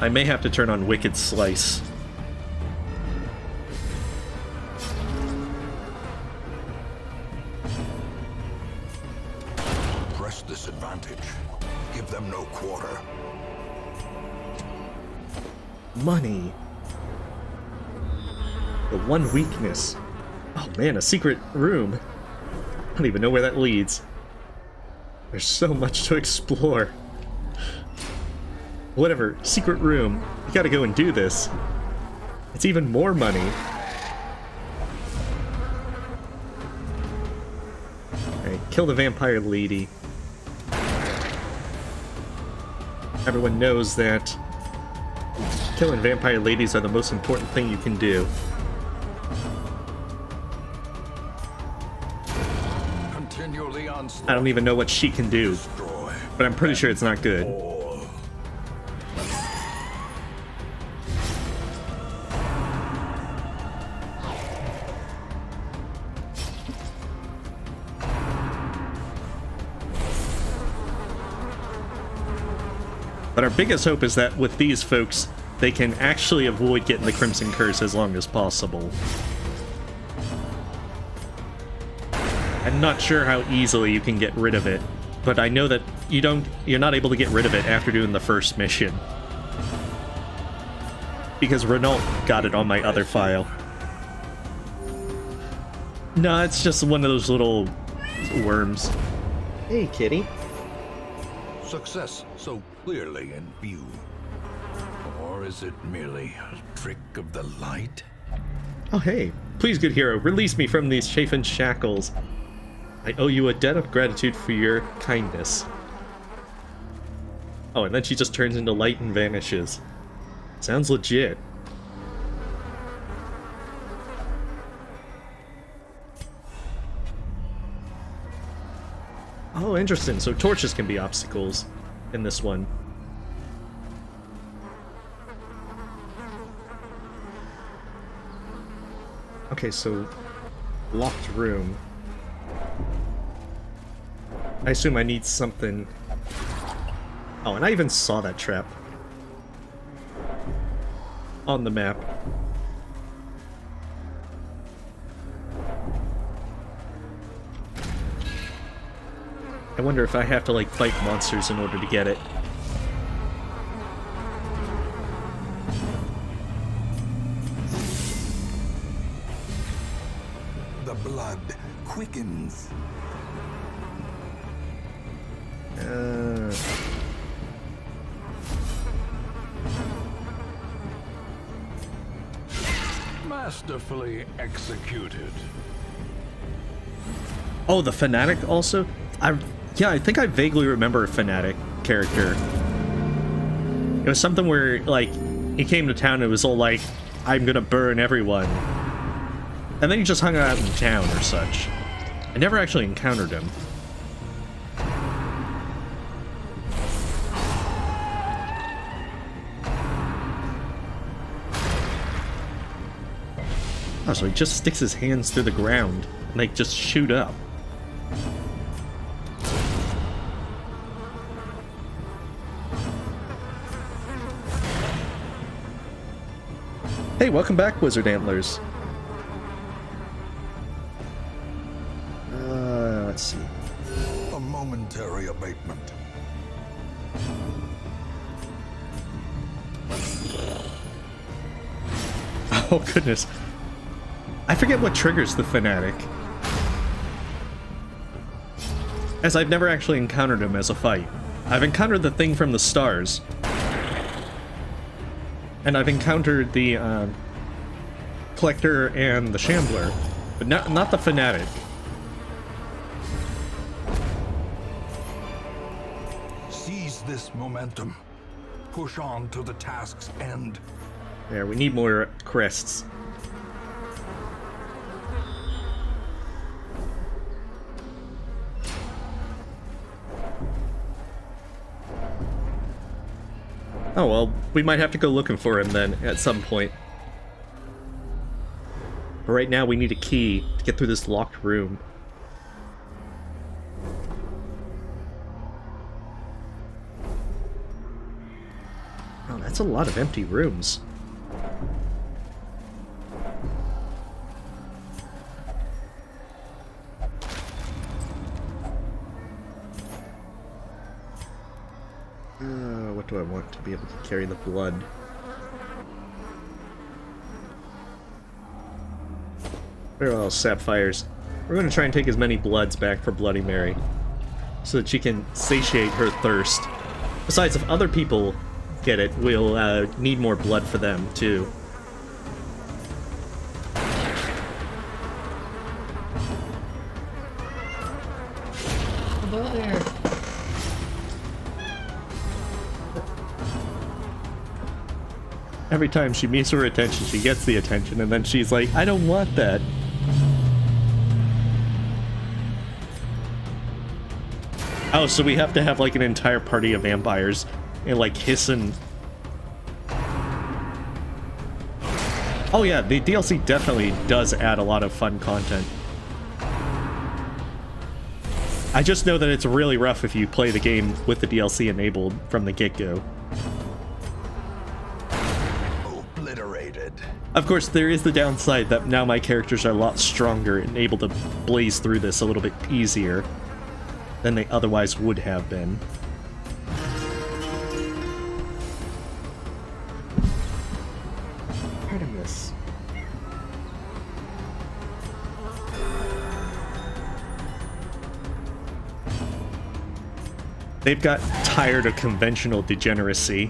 I may have to turn on Wicked Slice. Press this advantage. Give them no quarter. Money. The one weakness. Oh man, a secret room. I don't even know where that leads. There's so much to explore. Whatever, secret room. You gotta go and do this. It's even more money. Alright, kill the vampire lady. Everyone knows that killing vampire ladies are the most important thing you can do. Continually onslaught. I don't even know what she can do, Destroy. but I'm pretty sure it's not good. But our biggest hope is that with these folks, they can actually avoid getting the Crimson Curse as long as possible. I'm not sure how easily you can get rid of it, but I know that you're not able to get rid of it after doing the first mission. Because Renault got it on my other file. No, it's just one of those little worms. Hey, kitty. Success so clearly in view. Or is it merely a trick of the light? Oh, hey. Please, good hero, release me from these chafing shackles. I owe you a debt of gratitude for your kindness. Oh, and then she just turns into light and vanishes. Sounds legit. Oh, interesting. So torches can be obstacles in this one. Okay, so locked room. I assume I need something. Oh, and I even saw that trap on the map. I wonder if I have to, like, fight monsters in order to get it. The blood quickens. Masterfully executed. Oh, the Fanatic also? Yeah, I think I vaguely remember a Fanatic character. It was something where, like, he came to town and it was all like, I'm gonna burn everyone. And then he just hung out in town or such. I never actually encountered him. Oh, so he just sticks his hands through the ground and they just shoot up. Hey, welcome back, Wizard Antlers. Let's see. A momentary abatement. Oh, goodness. I forget what triggers the Fanatic. as I've never actually encountered him as a fight. I've encountered the thing from the stars, and I've encountered the collector and the shambler, but not the fanatic. Seize this momentum. Push on to the task's end. There, we need more crests. Oh well, we might have to go looking for him then at some point. But right now we need a key to get through this locked room. Oh, that's a lot of empty rooms. What do I want to be able to carry the blood? Very well, sapphires. We're going to try and take as many bloods back for Bloody Mary, so that she can satiate her thirst. Besides, if other people get it, we'll need more blood for them, too. Hello there. Every time she meets her attention, she gets the attention, and then she's like, I don't want that. Oh, so we have to have, like, an entire party of vampires and, like, hiss and... Oh yeah, the DLC definitely does add a lot of fun content. I just know that it's really rough if you play the game with the DLC enabled from the get-go. Obliterated. Of course, there is the downside that now my characters are a lot stronger and able to blaze through this a little bit easier than they otherwise would have been. Artemis. They've got tired of conventional degeneracy.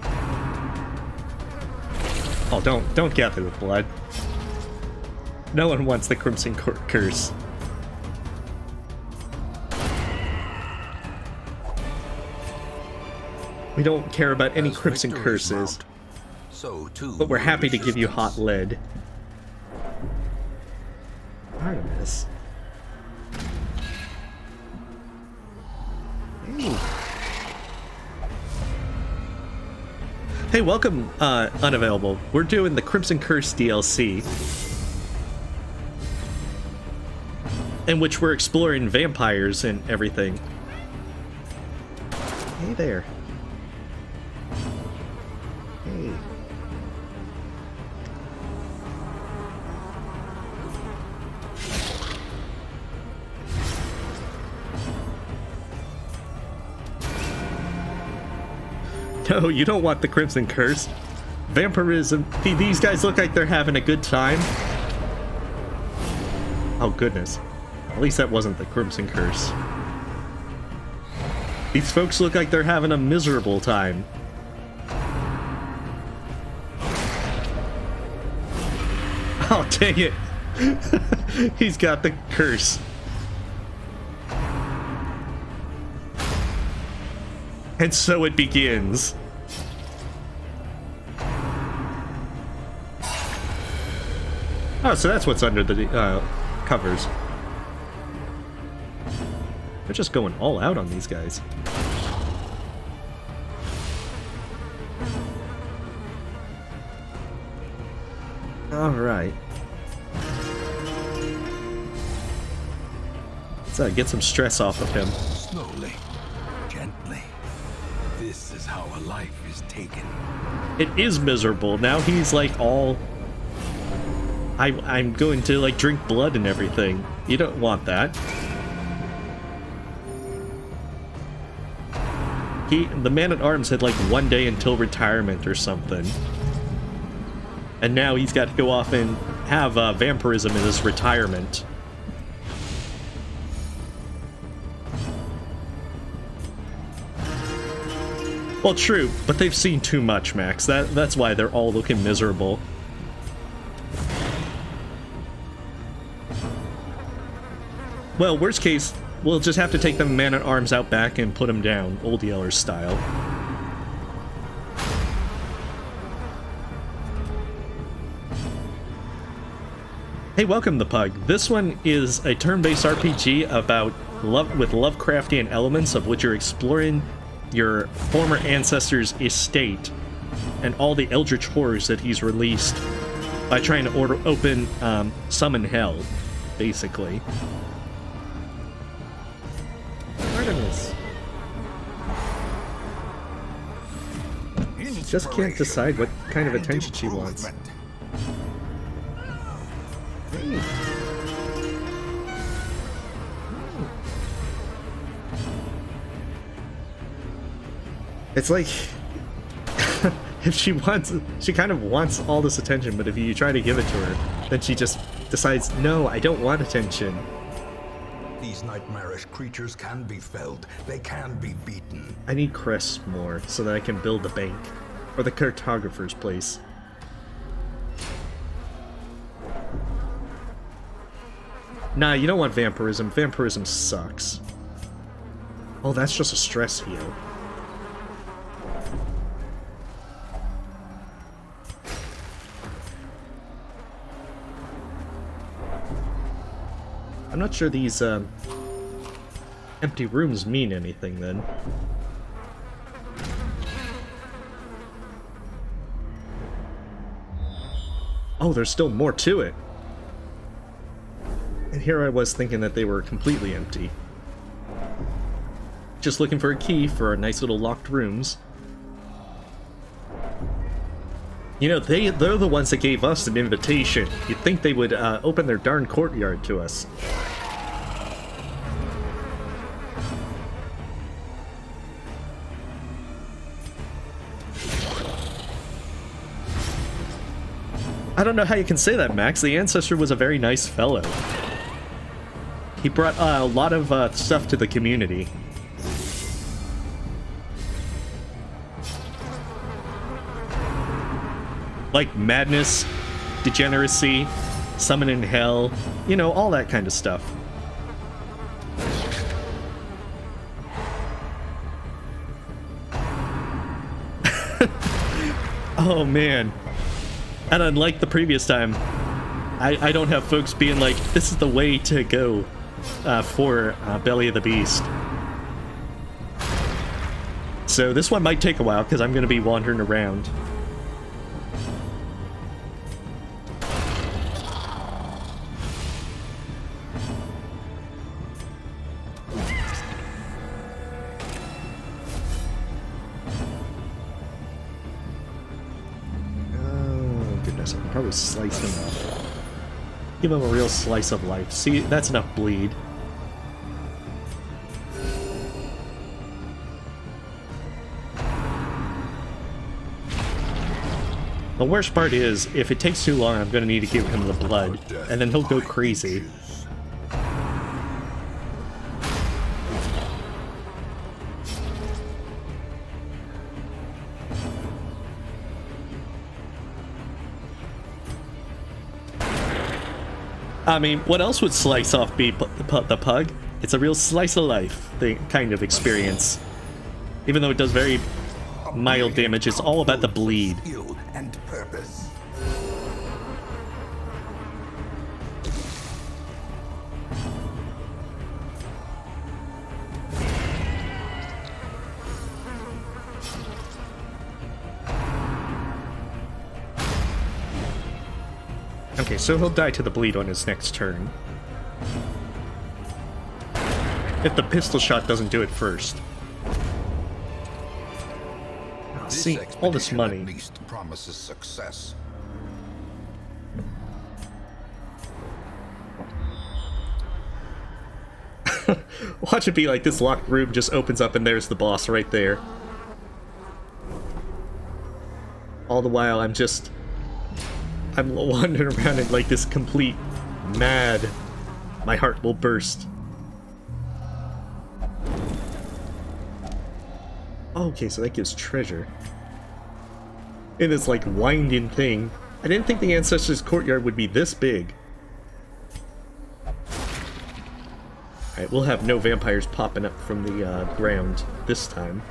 Oh, don't gather the blood. No one wants the Crimson Curse. We don't care about any Crimson Curses, so too but we're happy to give you resistance. hot lead. Artemis. Hey. Hey, welcome, Unavailable. We're doing the Crimson Curse DLC, in which we're exploring vampires and everything. Hey there. Hey. No, you don't want the Crimson Curse. Vampirism. These guys look like they're having a good time. Oh, goodness. At least that wasn't the Crimson Curse. These folks look like they're having a miserable time. Oh, dang it. He's got the curse. And so it begins. Oh, so that's what's under the covers. They're just going all out on these guys. Alright. Let's get some stress off of him. Slowly, gently. This is how a life is taken. It is miserable. Now he's like all... I'm going to like drink blood and everything. You don't want that. The man-at-arms had like 1 day until retirement or something. And now he's got to go off and have vampirism in his retirement. Well, true, but they've seen too much, Max. That's why they're all looking miserable. Well, worst case, we'll just have to take the man-at-arms out back and put them down, Old Yeller style. Hey, welcome, the Pug. This one is a turn-based RPG about with Lovecraftian elements of which you're exploring your former ancestor's estate and all the eldritch horrors that he's released by trying to open summon hell, basically. Artemis. Just can't decide what kind of attention she wants. Hey. It's like, if she kind of wants all this attention, but if you try to give it to her, then she just decides, no, I don't want attention. These nightmarish creatures can be felled. They can be beaten. I need crests more so that I can build the bank, or the cartographer's place. Nah, you don't want vampirism. Vampirism sucks. Oh, that's just a stress heal. I'm not sure these empty rooms mean anything then. Oh, there's still more to it. And here I was thinking that they were completely empty. Just looking for a key for our nice little locked rooms. You know, they're the ones that gave us an invitation. You'd think they would open their darn courtyard to us. I don't know how you can say that, Max. The ancestor was a very nice fellow. He brought a lot of stuff to the community. Like madness, degeneracy, summoning hell, you know, all that kind of stuff. Oh man. And unlike the previous time, I don't have folks being like, this is the way to go for Belly of the Beast. So this one might take a while because I'm going to be wandering around. Probably slice him up. Give him a real slice of life. See, that's enough bleed. The worst part is, if it takes too long, I'm going to need to give him the blood, and then he'll go crazy. I mean, what else would slice off be the pug? It's a real slice of life kind of experience. Even though it does very mild damage, it's all about the bleed. And purpose. Okay, so he'll die to the bleed on his next turn. If the pistol shot doesn't do it first. See, all this money. At least promises success. Watch it be like this locked room just opens up and there's the boss right there. All the while I'm wandering around in like this complete mad. My heart will burst. Oh, okay, so that gives treasure. In this, like, winding thing. I didn't think the Ancestor's Courtyard would be this big. Alright, we'll have no vampires popping up from the ground this time.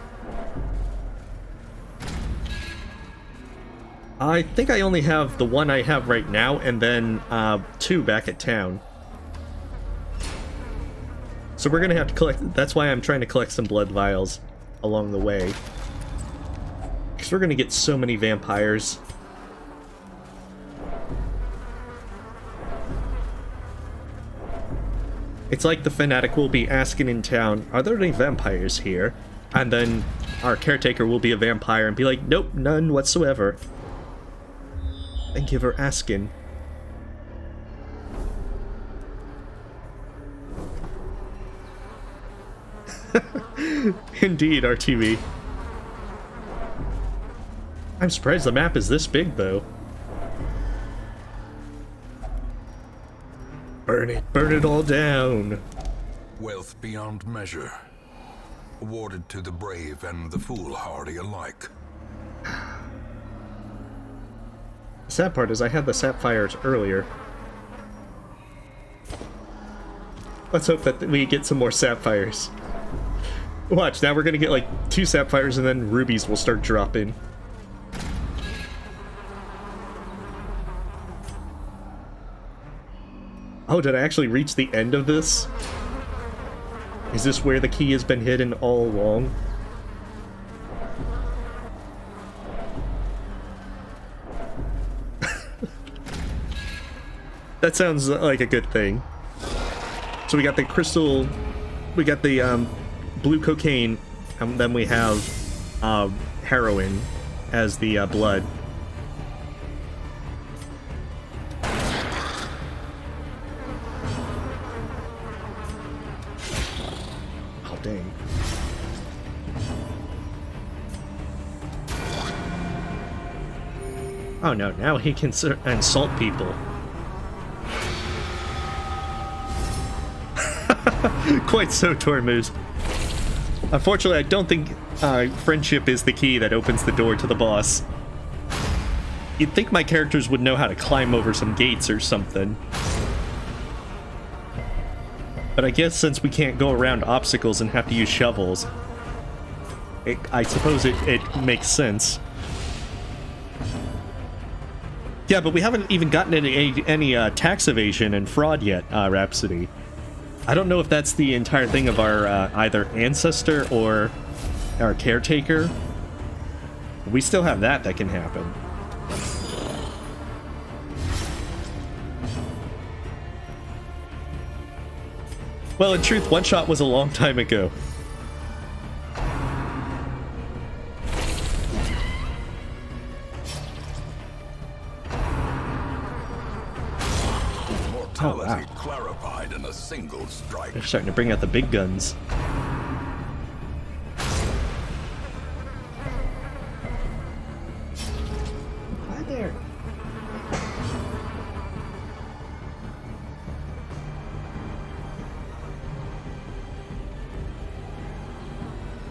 I think I only have the one I have right now, and then 2 back at town. So we're gonna have to collect... That's why I'm trying to collect some blood vials along the way. Because we're gonna get so many vampires. It's like the fanatic will be asking in town, are there any vampires here? And then our caretaker will be a vampire and be like, nope, none whatsoever. And give her asking. Indeed, RTV. I'm surprised the map is this big, though. Burn it all down. Wealth beyond measure, awarded to the brave and the foolhardy alike. The sad part is I had the sapphires earlier. Let's hope that we get some more sapphires. Watch, now we're gonna get like 2 sapphires and then rubies will start dropping. Oh, did I actually reach the end of this? Is this where the key has been hidden all along? That sounds like a good thing. So we got the crystal, we got the blue cocaine, and then we have heroin as the blood. Oh, dang. Oh no, now he can insult people. Quite so, Tormuz. Unfortunately, I don't think friendship is the key that opens the door to the boss. You'd think my characters would know how to climb over some gates or something. But I guess since we can't go around obstacles and have to use shovels, I suppose it makes sense. Yeah, but we haven't even gotten any tax evasion and fraud yet, Rhapsody. I don't know if that's the entire thing of our either ancestor or our caretaker. We still have that can happen. Well, in truth, one shot was a long time ago. Mortality clarified in a single strike. They're starting to bring out the big guns. Hi there.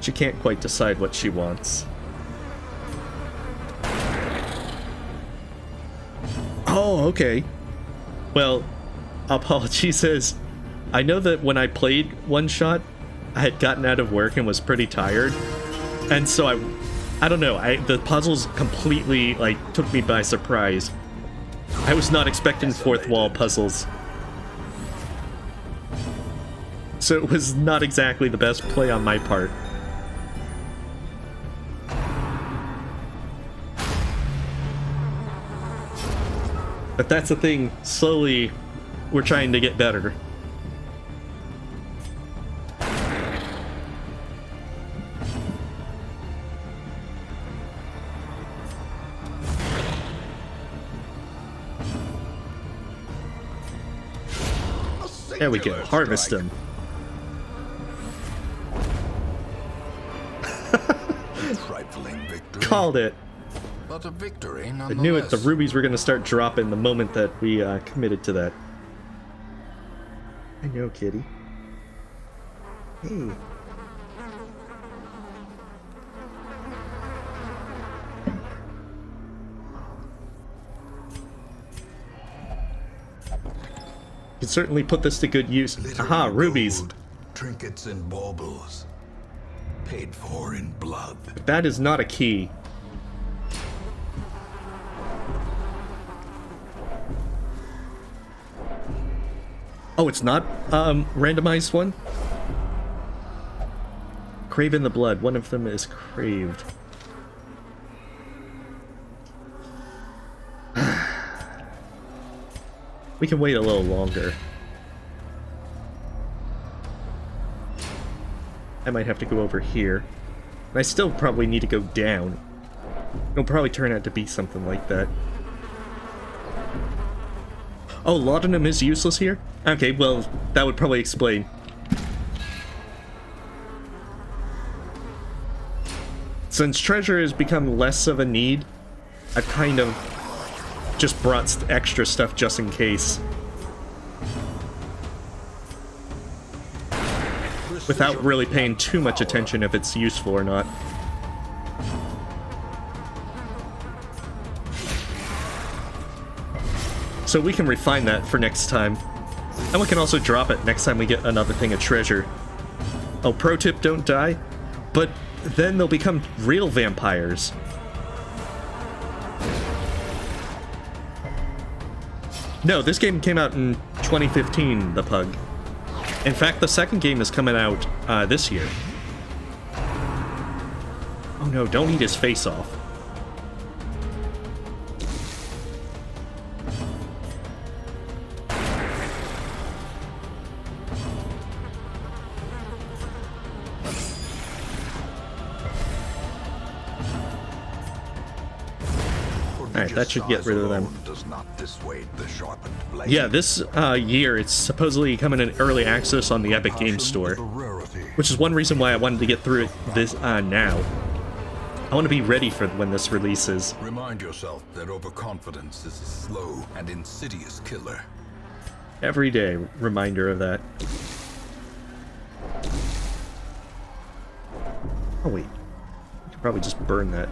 She can't quite decide what she wants. Oh, okay. Well, Apology says, I know that when I played One Shot, I had gotten out of work and was pretty tired. And so I don't know, the puzzles completely, like, took me by surprise. I was not expecting fourth wall puzzles. So it was not exactly the best play on my part. But that's the thing, slowly we're trying to get better. There we go, harvest them. Trifling victory. Called it. But a victory I nonetheless. knew it, the rubies were going to start dropping the moment that we committed to that. I know, kitty. Hey. Can certainly put this to good use. Glittering Aha, rubies. gold, trinkets and baubles, paid for in blood. That is not a key. Oh, it's not randomized one? Craven the blood. One of them is craved. We can wait a little longer. I might have to go over here. And I still probably need to go down. It'll probably turn out to be something like that. Oh, laudanum is useless here? Okay, well, that would probably explain. Since treasure has become less of a need, I've kind of just brought extra stuff just in case. Without really paying too much attention if it's useful or not. So we can refine that for next time. And we can also drop it next time we get another thing of treasure. Oh, pro tip, don't die. But then they'll become real vampires. No, this game came out in 2015, the Pug. In fact, the second game is coming out this year. Oh no, don't eat his face off. Alright, that should get rid of them. Does not dissuade the sharpened blade. Yeah, this year it's supposedly coming in early access on the Epic Games Store, which is one reason why I wanted to get through it this now. I want to be ready for when this releases. Remind yourself that overconfidence is a slow and insidious killer. Every day, reminder of that. Oh wait, I could probably just burn that.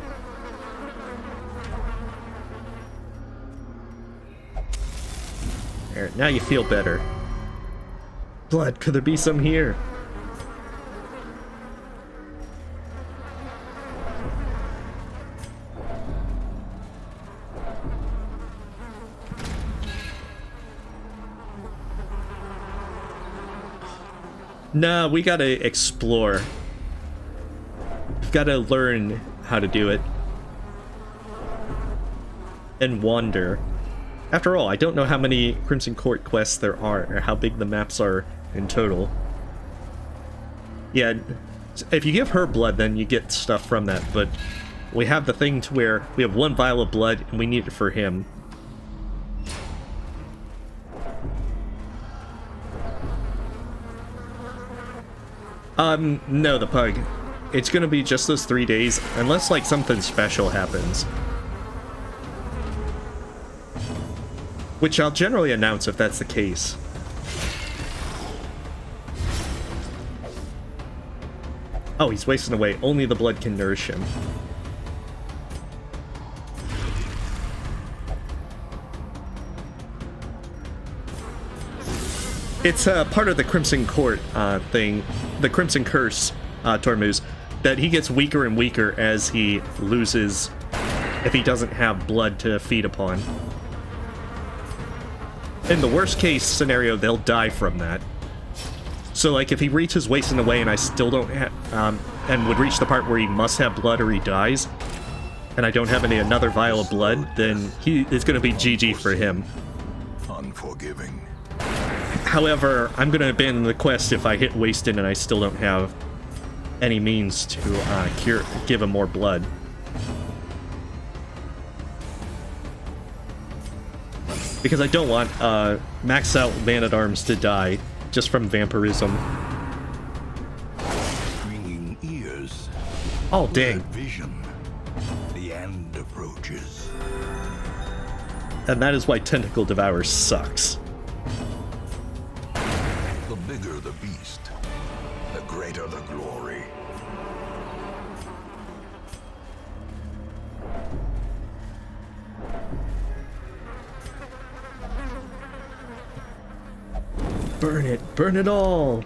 There, now you feel better. Blood, could there be some here? Nah, we gotta explore. We've gotta learn how to do it. And wander. After all, I don't know how many Crimson Court quests there are, or how big the maps are in total. Yeah, if you give her blood, then you get stuff from that, but we have the thing to where we have one vial of blood, and we need it for him. No, the Pug. It's gonna be just those 3 days, unless, like, something special happens. Which I'll generally announce if that's the case. Oh, he's wasting away. Only the blood can nourish him. It's part of the Crimson Court thing, the Crimson Curse, Tormuz, that he gets weaker and weaker as he loses, if he doesn't have blood to feed upon. In the worst case scenario, they'll die from that. So, like, if he reaches wasting away and I still don't have, and would reach the part where he must have blood or he dies, and I don't have another vial of blood, then it's gonna be GG for him. Unforgiving. However, I'm gonna abandon the quest if I hit wasted and I still don't have any means to give him more blood. Because I don't want maxed out man-at-arms to die just from vampirism. Ringing ears. Oh, dang. Vision. The end approaches. And that is why Tentacle Devourer sucks. The bigger the beast, the greater the glory. Burn it! Burn it all!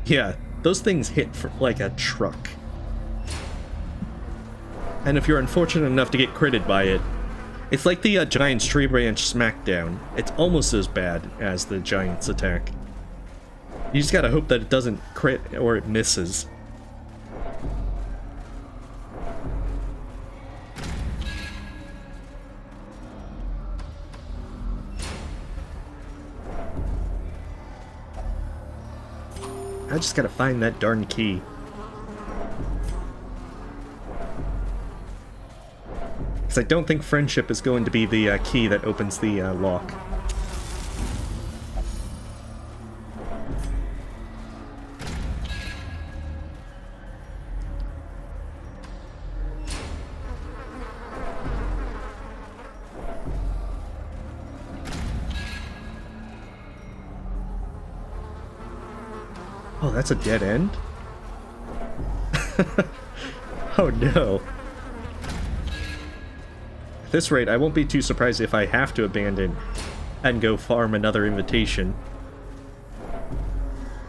Yeah, those things hit for, like a truck. And if you're unfortunate enough to get critted by it, it's like the Giant's Tree Branch Smackdown. It's almost as bad as the Giant's attack. You just gotta hope that it doesn't crit or it misses. I just gotta find that darn key. Because I don't think friendship is going to be the key that opens the lock. Oh, that's a dead end? Oh no. At this rate, I won't be too surprised if I have to abandon and go farm another invitation.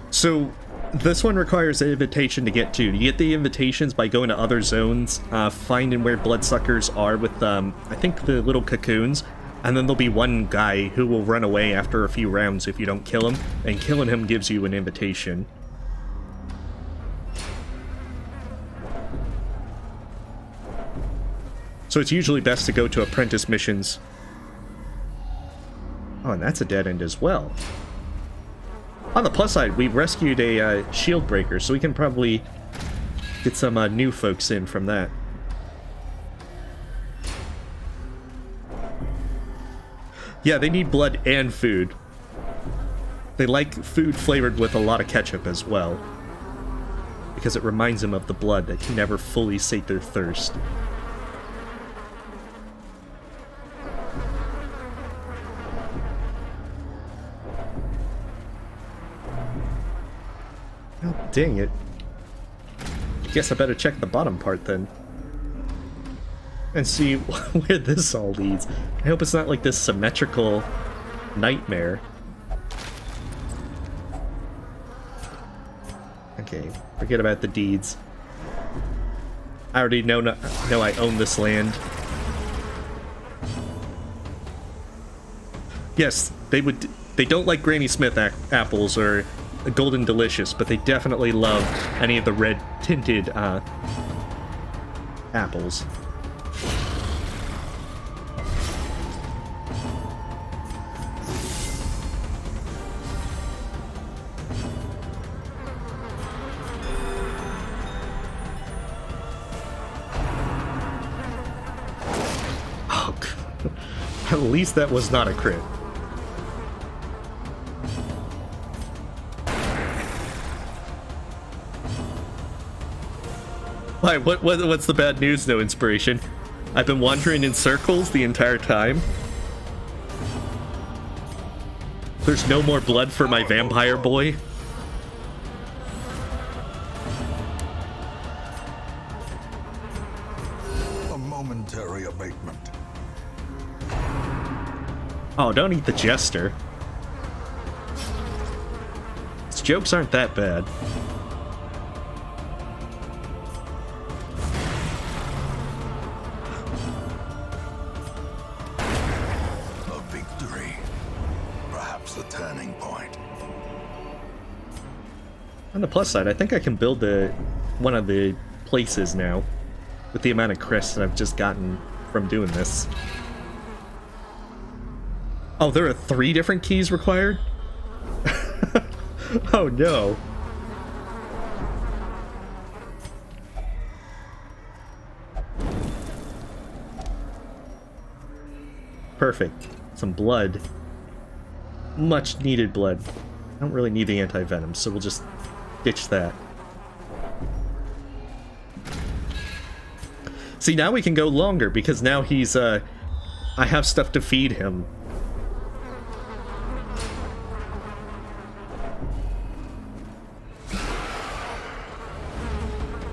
So, this one requires an invitation to get to. You get the invitations by going to other zones, finding where bloodsuckers are with, I think, the little cocoons, and then there'll be one guy who will run away after a few rounds if you don't kill him, and killing him gives you an invitation. So it's usually best to go to apprentice missions. Oh, and that's a dead end as well. On the plus side, we rescued a shield breaker, so we can probably get some new folks in from that. Yeah, they need blood and food. They like food flavored with a lot of ketchup as well, because it reminds them of the blood that can never fully sate their thirst. Oh, dang it. Guess I better check the bottom part then. And see where this all leads. I hope it's not like this symmetrical nightmare. Okay, forget about the deeds. I already know I own this land. Yes, they don't like Granny Smith apples or Golden Delicious, but they definitely love any of the red tinted apples. Oh, at least that was not a crit. Why, what's the bad news, no inspiration? I've been wandering in circles the entire time. There's no more blood for my vampire boy. A momentary abatement. Oh, don't eat the jester. His jokes aren't that bad. On the plus side, I think I can build one of the places now with the amount of crests that I've just gotten from doing this. Oh, there are 3 different keys required? Oh no. Perfect. Some blood. Much needed blood. I don't really need the anti-venom, so we'll just ditch that. See, now we can go longer, because now he's, I have stuff to feed him.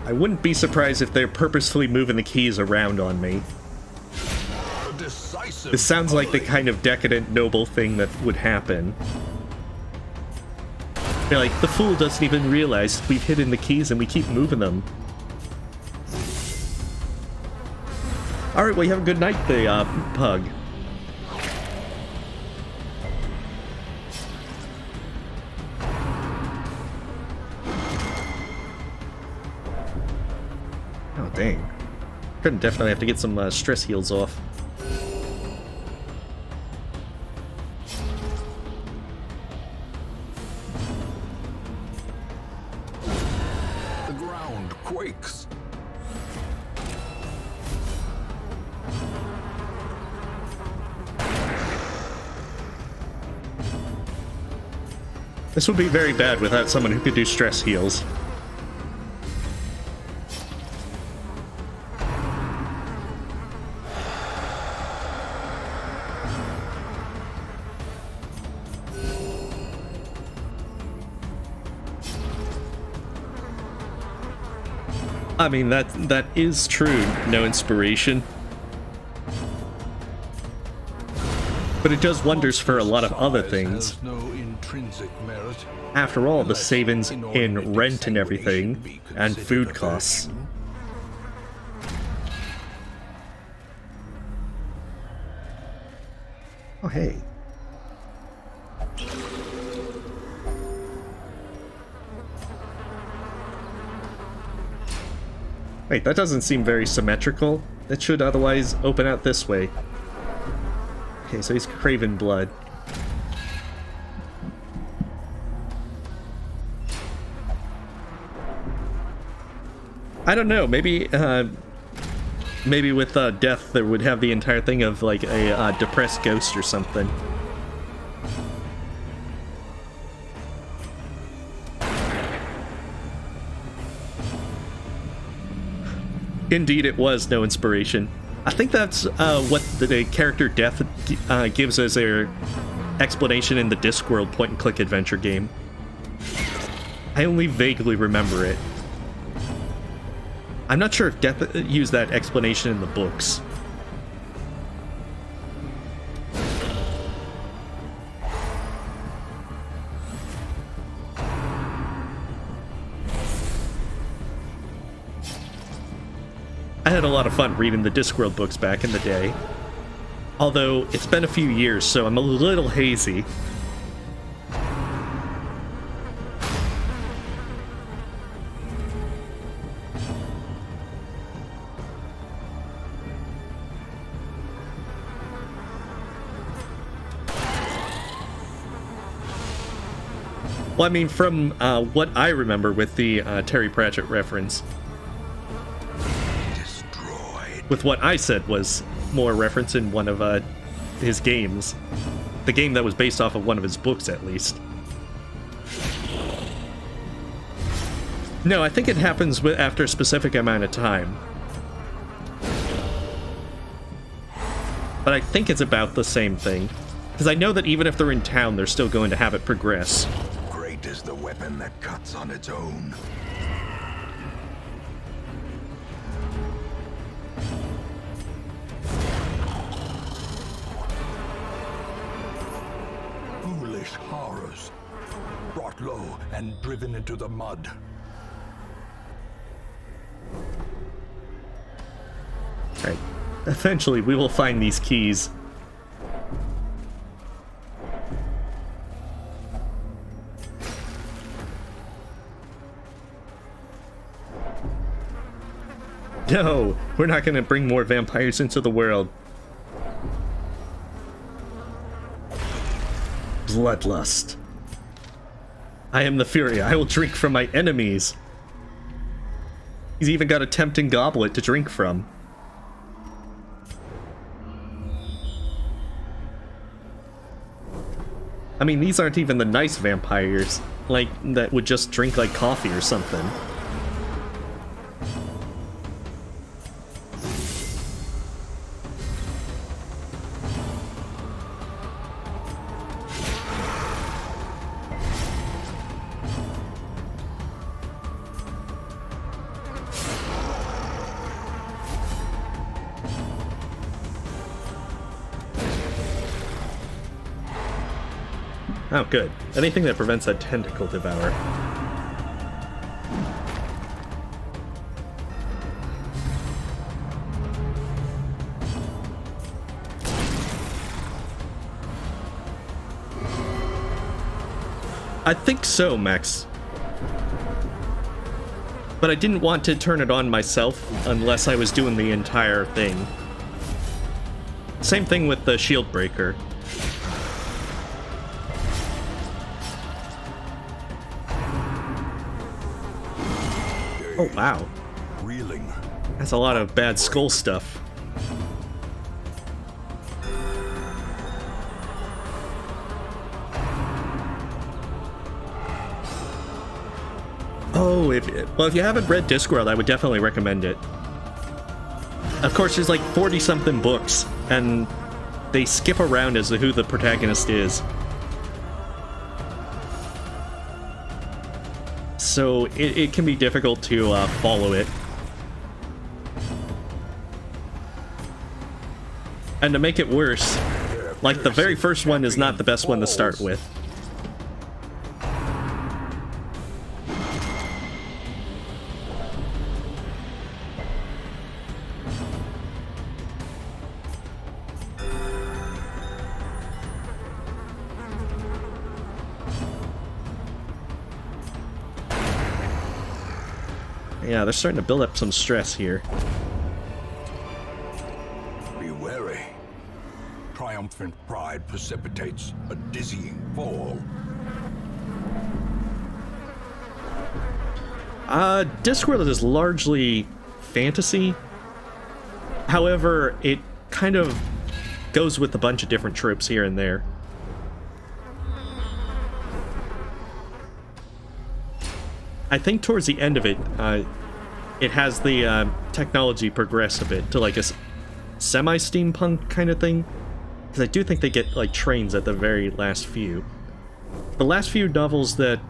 I wouldn't be surprised if they're purposefully moving the keys around on me. This sounds like the kind of decadent, noble thing that would happen. They're like, the fool doesn't even realize we've hidden the keys and we keep moving them. Alright, well, you have a good night, the pug. Oh, dang. Gonna definitely have to get some stress heals off. The ground quakes. This would be very bad without someone who could do stress heals. I mean, that is true, no inspiration. But it does wonders for a lot of other things. After all, the savings in rent and everything, and food costs. Oh, hey. Wait, that doesn't seem very symmetrical. That should otherwise open out this way. Okay, so he's craving blood. I don't know, maybe maybe with death there would have the entire thing of like a depressed ghost or something. Indeed, it was no inspiration. I think that's what the character death gives as their explanation in the Discworld point-and-click adventure game. I only vaguely remember it. I'm not sure if death used that explanation in the books. I had a lot of fun reading the Discworld books back in the day. Although, it's been a few years, so I'm a little hazy. Well, I mean, from what I remember with the Terry Pratchett reference. With what I said was more reference in one of his games. The game that was based off of one of his books, at least. No, I think it happens after a specific amount of time. But I think it's about the same thing. Because I know that even if they're in town, they're still going to have it progress. Great is the weapon that cuts on its own. Foolish horrors, brought low and driven into the mud. Right. Eventually, we will find these keys. No, we're not going to bring more vampires into the world. Bloodlust. I am the Fury. I will drink from my enemies. He's even got a tempting goblet to drink from. I mean, these aren't even the nice vampires, like, that would just drink like coffee or something. Oh, good. Anything that prevents a tentacle devour. I think so, Max. But I didn't want to turn it on myself unless I was doing the entire thing. Same thing with the shield breaker. Oh, wow. Reeling. That's a lot of bad skull stuff. Oh, if you haven't read Discworld, I would definitely recommend it. Of course, there's like 40-something books, and they skip around as to who the protagonist is. So it can be difficult to follow it. And to make it worse, like the very first one is not the best one to start with. Yeah, they're starting to build up some stress here. Be wary. Triumphant pride precipitates a dizzying fall. Discworld is largely fantasy. However, it kind of goes with a bunch of different tropes here and there. I think towards the end of it, it has the technology progress a bit to like a semi-steampunk kind of thing. Because I do think they get like trains at the very last few. The last few novels that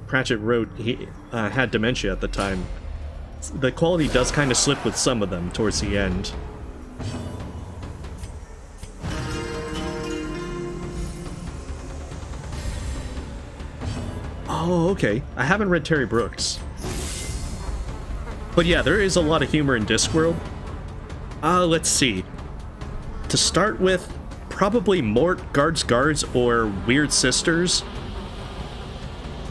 Pratchett wrote, he had dementia at the time. The quality does kind of slip with some of them towards the end. Oh, okay. I haven't read Terry Brooks. But yeah, there is a lot of humor in Discworld. Let's see. To start with, probably Mort, Guards, or Weird Sisters.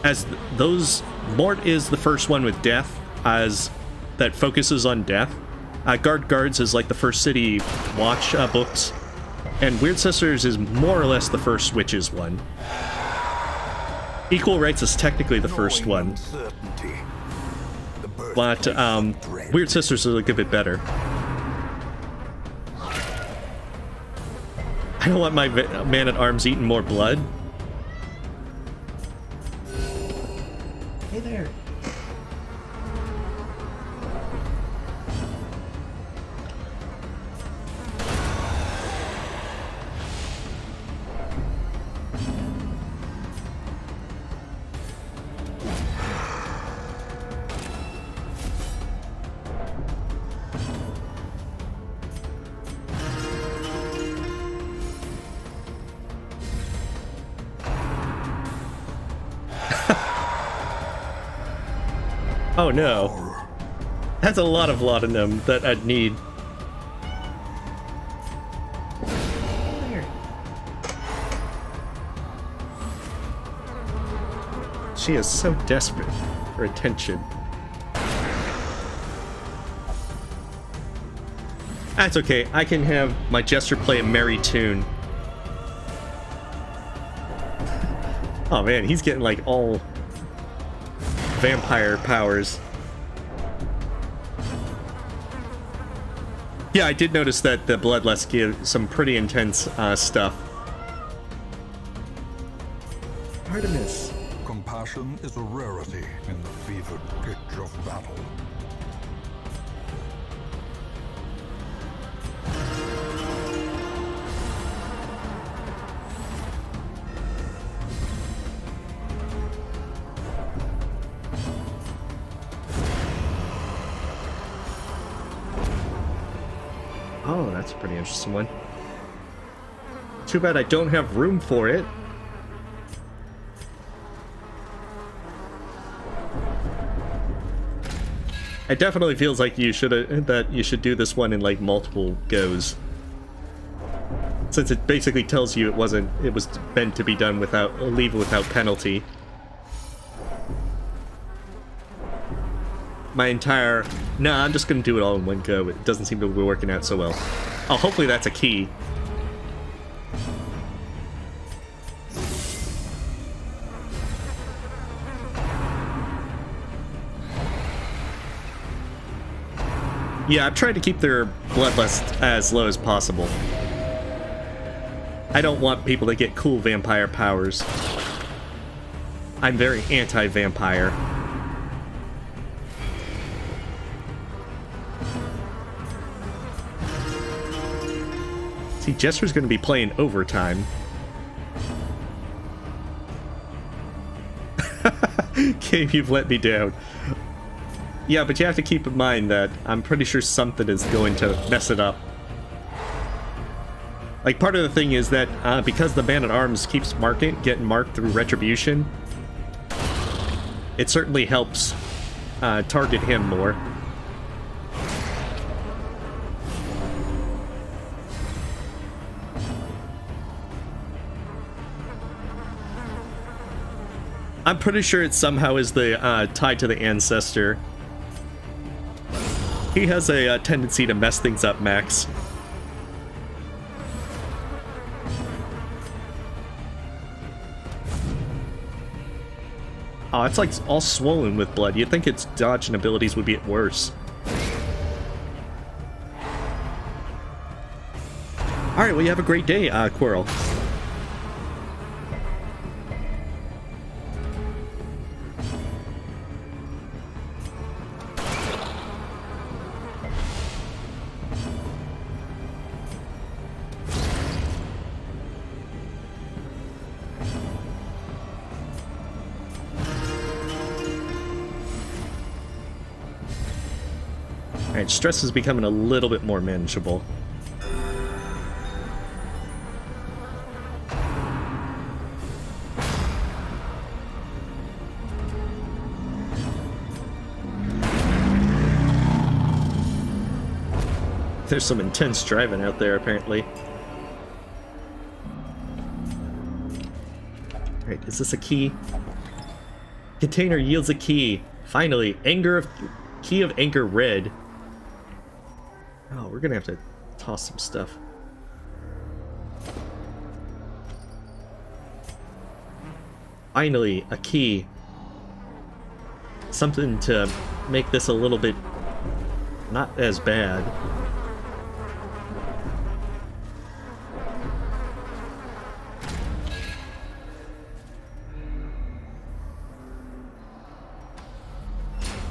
As those... Mort is the first one with death, as that focuses on death. Guards is like the first City Watch books. And Weird Sisters is more or less the first Witches one. Equal Rights is technically the first one, but Weird Sisters is a good bit better. I don't want my man-at-arms eating more blood. Hey there. Oh no. That's a lot of laudanum that I'd need. There. She is so desperate for attention. That's okay, I can have my jester play a merry tune. Oh man, he's getting like all vampire powers. Yeah, I did notice that the Bloodlust give some pretty intense stuff. Artemis. Compassion is a rarity in the fevered pitch of battle. Oh, that's a pretty interesting one. Too bad I don't have room for it. It definitely feels like you should do this one in like multiple goes, since it basically tells you it was meant to be done without leave without penalty. Nah, I'm just gonna do it all in one go. It doesn't seem to be working out so well. Oh, hopefully that's a key. Yeah, I've tried to keep their bloodlust as low as possible. I don't want people to get cool vampire powers. I'm very anti-vampire. See, Jester's gonna be playing overtime. Game, you've let me down. Yeah, but you have to keep in mind that I'm pretty sure something is going to mess it up. Like, part of the thing is that because the Man-at-Arms keeps getting marked through Retribution, it certainly helps target him more. I'm pretty sure it somehow is tied to the ancestor. He has a tendency to mess things up, Max. Oh, it's like all swollen with blood. You'd think its dodging abilities would be worse. Alright, well, you have a great day, Quirrell. Alright, stress is becoming a little bit more manageable. There's some intense driving out there, apparently. Alright, is this a key? Container yields a key. Finally, key of anger red. Oh, we're gonna have to toss some stuff. Finally, a key. Something to make this a little bit not as bad.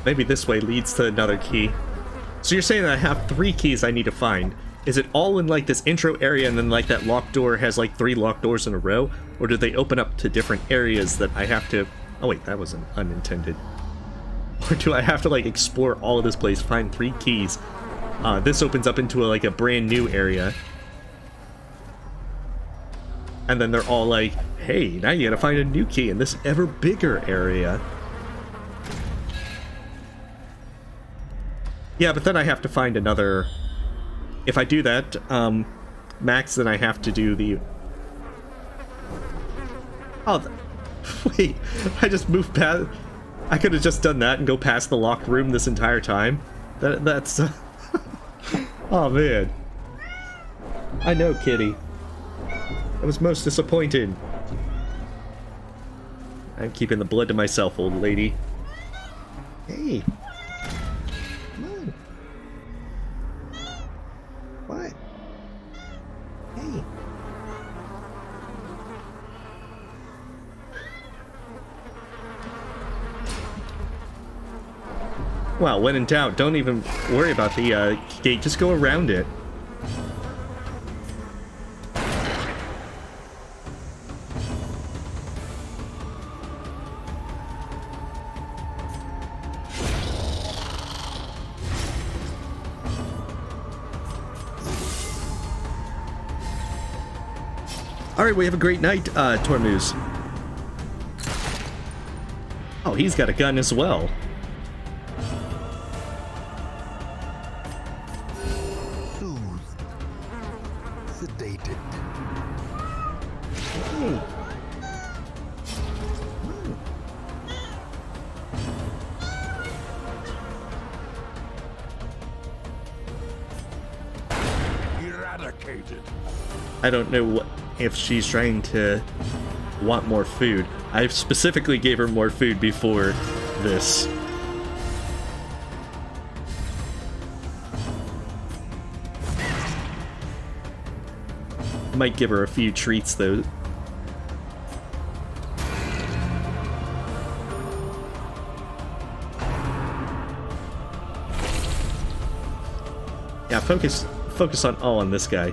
Maybe this way leads to another key. So you're saying that I have 3 keys I need to find. Is it all in like this intro area and then like that locked door has like 3 locked doors in a row? Or do they open up to different areas that I have to... Oh wait, that was unintended. Or do I have to like explore all of this place, find 3 keys? This opens up into like a brand new area. And then they're all like, hey, now you gotta find a new key in this ever bigger area. Yeah, but then I have to find another... If I do that, Max, then I have to do the... Oh, wait, I just moved past... I could have just done that and go past the locked room this entire time. That's... Oh, man. I know, kitty. I was most disappointed. I'm keeping the blood to myself, old lady. Hey. What? Hey. Well, when in doubt, don't even worry about the gate. Just go around it. Alright, we have a great night, Tormuz. Oh, he's got a gun as well. sedated. Hey. Eradicated. I don't know if she's trying to want more food. I specifically gave her more food before this. Might give her a few treats though. Yeah, focus on all on this guy.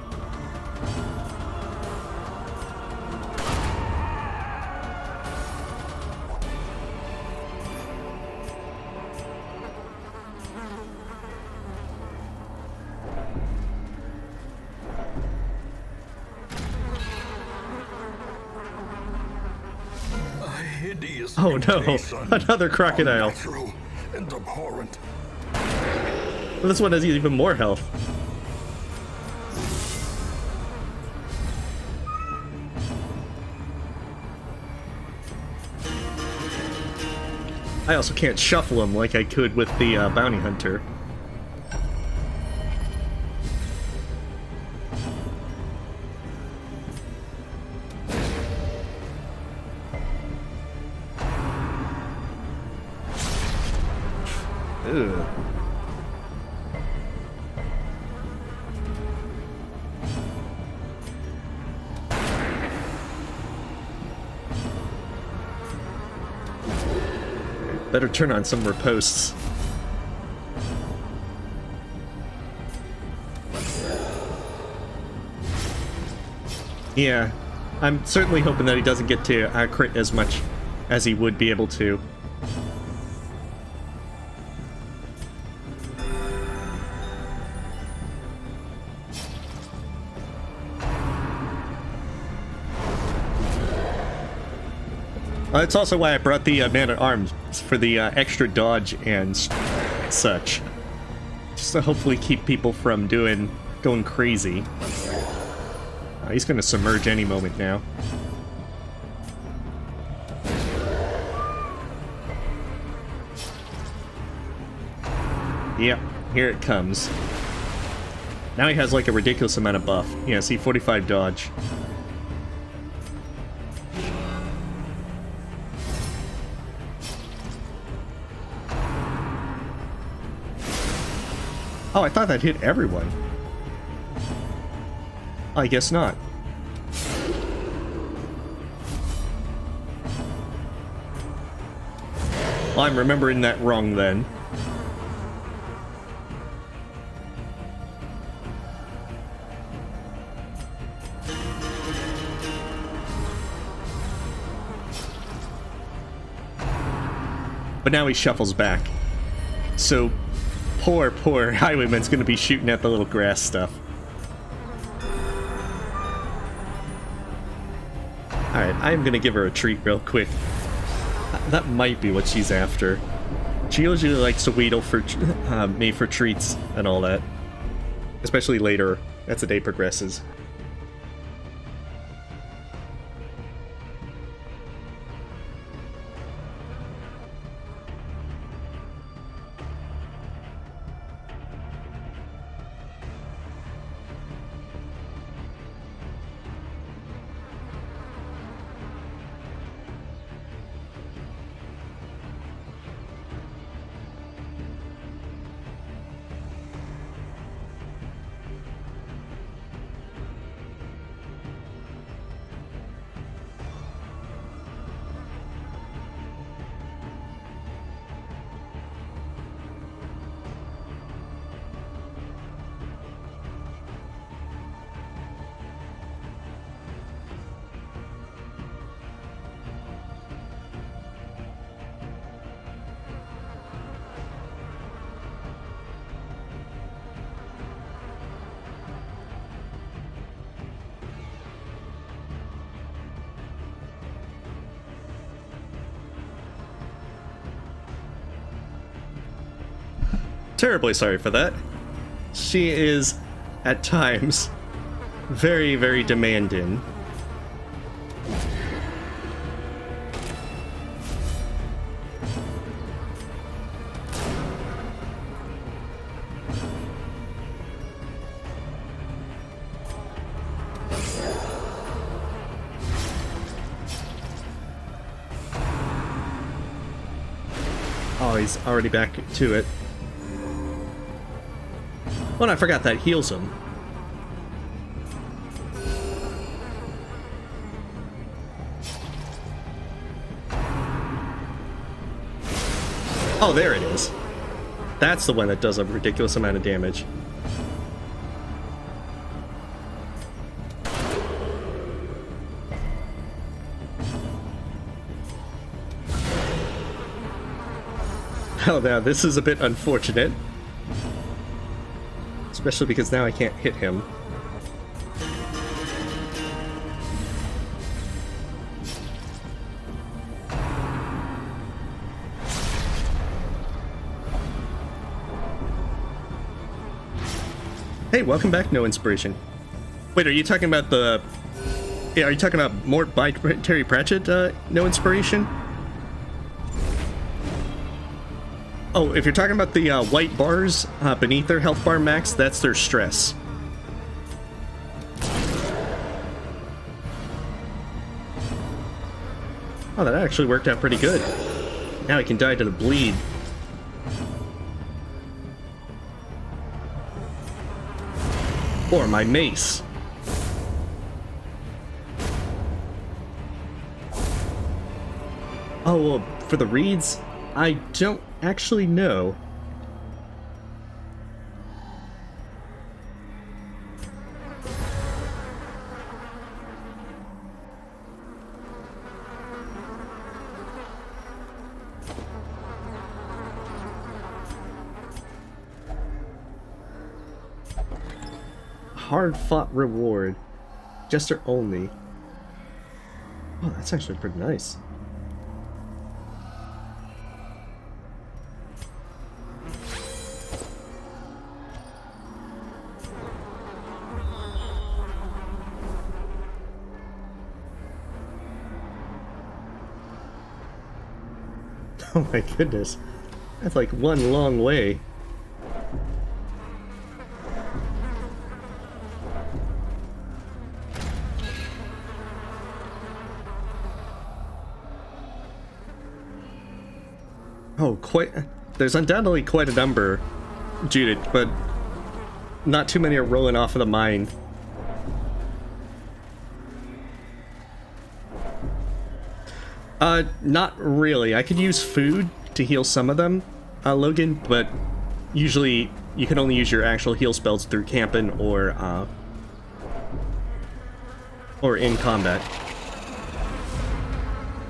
A hideous Oh no, mutation. another crocodile. Unnatural and abhorrent. Well, this one has even more health. I also can't shuffle him like I could with the bounty hunter. Ugh. Better turn on some riposts. Yeah, I'm certainly hoping that he doesn't get to crit as much as he would be able to. That's also why I brought the man-at-arms, for the extra dodge and such. Just to hopefully keep people from going crazy. He's gonna submerge any moment now. Yep, here it comes. Now he has like a ridiculous amount of buff. Yeah, see, 45 dodge. Oh, I thought that hit everyone. I guess not. Well, I'm remembering that wrong then. But now he shuffles back. So poor highwayman's gonna be shooting at the little grass stuff. Alright, I'm gonna give her a treat real quick. That might be what she's after. She usually likes to wheedle for me for treats and all that. Especially later, as the day progresses. Terribly sorry for that. She is, at times, very, very demanding. Oh, he's already back to it. Oh, and I forgot that heals him. Oh, there it is. That's the one that does a ridiculous amount of damage. Oh, now this is a bit unfortunate. Especially because now I can't hit him. Hey, welcome back, No Inspiration. Wait, are you talking about the... Yeah, are you talking about more by Terry Pratchett, No Inspiration? Oh, if you're talking about the white bars beneath their health bar max, that's their stress. Oh, that actually worked out pretty good. Now he can die to the bleed. Or my mace. Oh, well, for the reeds, I don't actually know. Hard-fought reward. Jester only. Oh, that's actually pretty nice. Oh my goodness. That's like one long way. Oh, quite... There's undoubtedly quite a number, Judith, but not too many are rolling off of the mine. Not really. I could use food to heal some of them, Logan, but usually you can only use your actual heal spells through camping or in combat.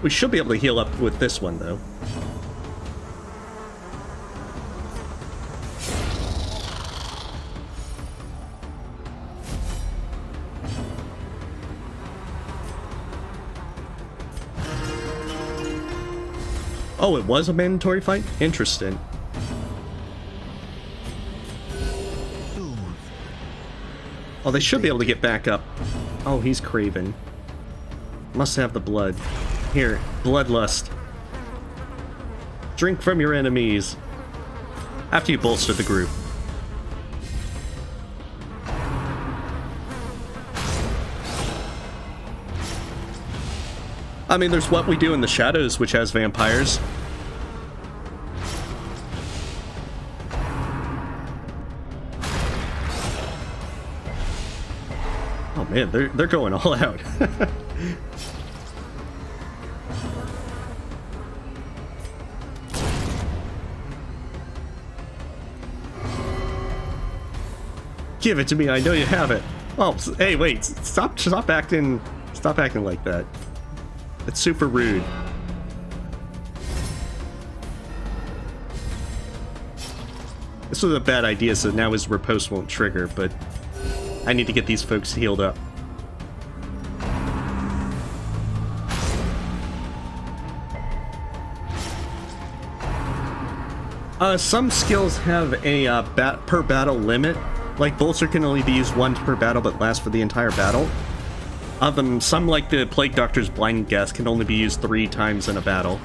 We should be able to heal up with this one, though. Oh, it was a mandatory fight? Interesting. Oh, they should be able to get back up. Oh, he's craven. Must have the blood. Here, bloodlust. Drink from your enemies. After you bolster the group. I mean, there's What We Do in the Shadows, which has vampires. Oh man, they're going all out. Give it to me, I know you have it. Oh, hey, wait, stop acting like that. It's super rude. This was a bad idea, so now his riposte won't trigger, but I need to get these folks healed up. Some skills have a per battle limit, Like, Bolster can only be used once per battle but last for the entire battle. Some, like the Plague Doctor's Blind Gas, can only be used 3 times in a battle.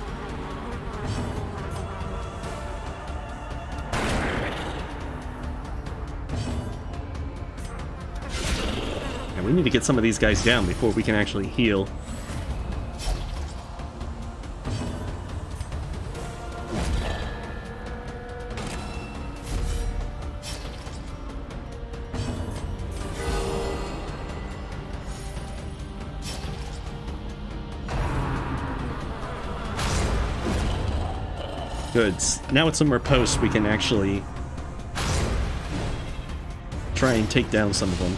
And we need to get some of these guys down before we can actually heal. Good. Now with some more posts, we can actually try and take down some of them.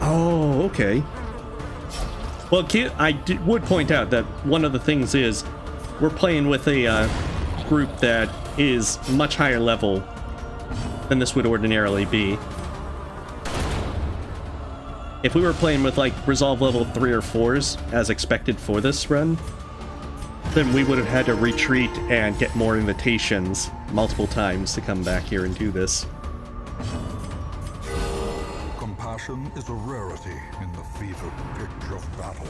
Oh, okay. Well, I would point out that one of the things is we're playing with a group that is much higher level than this would ordinarily be. If we were playing with, like, Resolve level 3 or 4s, as expected for this run, then we would have had to retreat and get more invitations multiple times to come back here and do this. Compassion is a rarity in the fevered pitch of battle.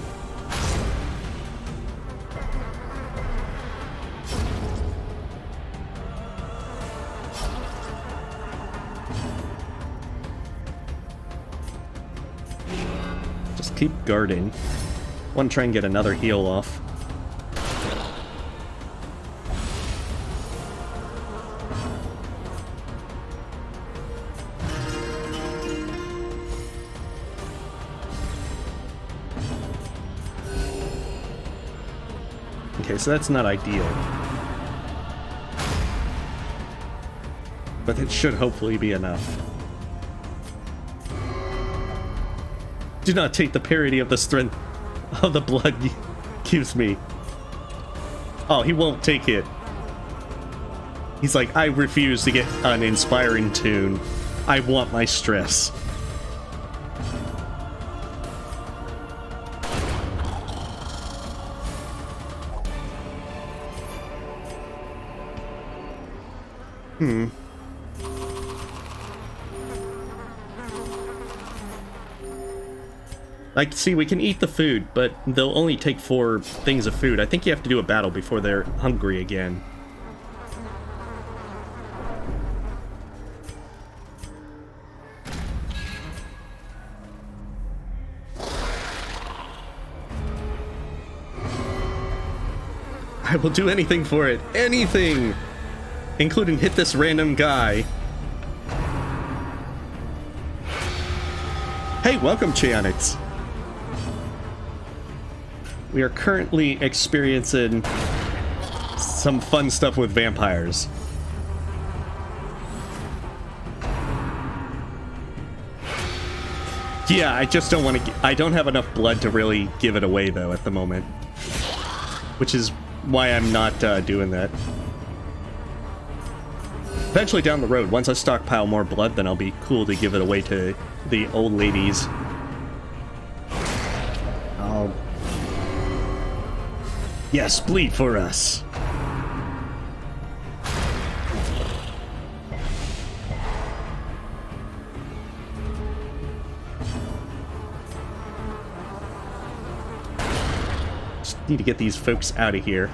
Just keep guarding. Want to try and get another heal off. Okay, so that's not ideal. But it should hopefully be enough. Do not take the parity of the strength of the blood gives me. Oh, he won't take it. He's like, I refuse to get an inspiring tune. I want my stress. Like, see, we can eat the food, but they'll only take 4 things of food. I think you have to do a battle before they're hungry again. I will do anything for it. Anything! Including hit this random guy. Hey, welcome, Chianix. We are currently experiencing some fun stuff with vampires. Yeah, I just don't want to... I don't have enough blood to really give it away, though, at the moment. Which is why I'm not doing that. Eventually down the road, once I stockpile more blood, then I'll be cool to give it away to the old ladies. I'll... Yes, bleed for us. Just need to get these folks out of here.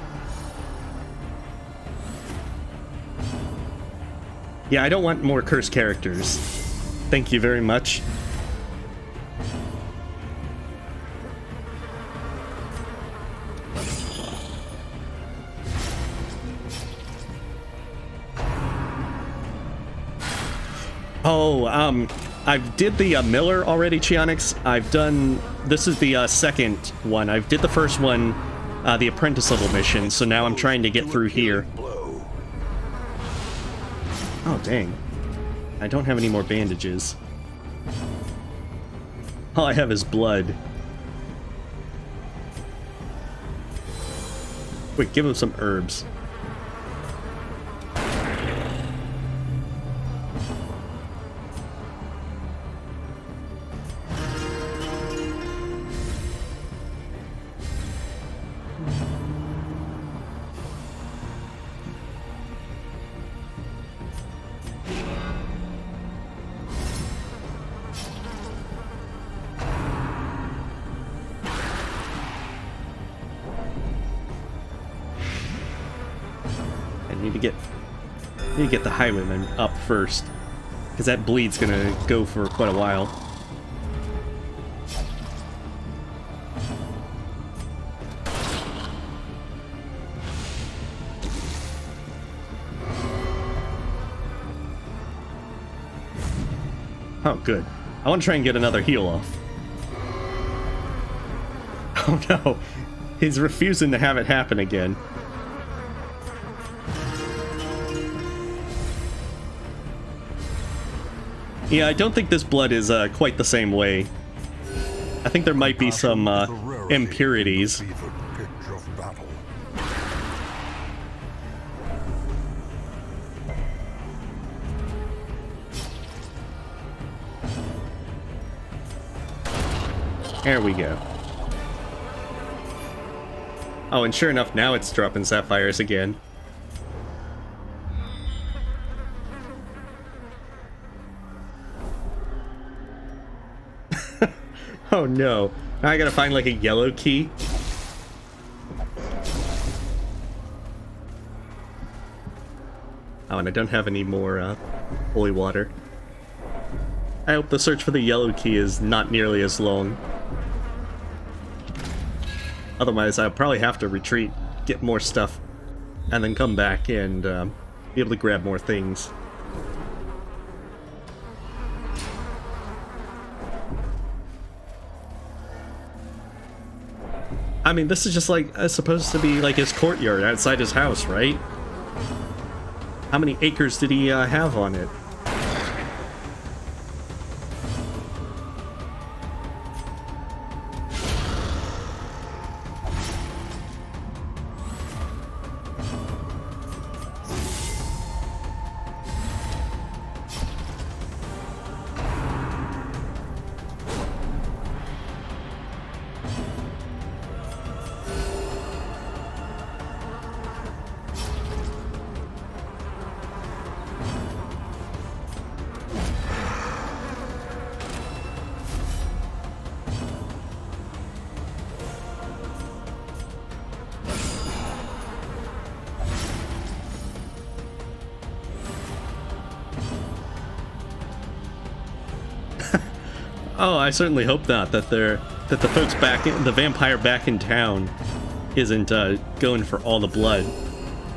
Yeah, I don't want more cursed characters. Thank you very much. Oh, I did the Miller already, Chianix. I've done... This is the second one. I did the first one, the apprentice level mission, so now I'm trying to get through here. Oh, dang. I don't have any more bandages. All I have is blood. Wait, give him some herbs. Need to get the highwayman up first, because that bleed's gonna go for quite a while. Oh, good. I want to try and get another heal off. Oh no, he's refusing to have it happen again. Yeah, I don't think this blood is quite the same way. I think there might be some impurities. There we go. Oh, and sure enough, now it's dropping sapphires again. Oh no. Now I gotta find like a yellow key. Oh, and I don't have any more holy water. I hope the search for the yellow key is not nearly as long. Otherwise, I'll probably have to retreat, get more stuff, and then come back and be able to grab more things. I mean, this is just like supposed to be like his courtyard outside his house, right? How many acres did he have on it? Oh, I certainly hope not. That the folks back in, the vampire back in town isn't going for all the blood.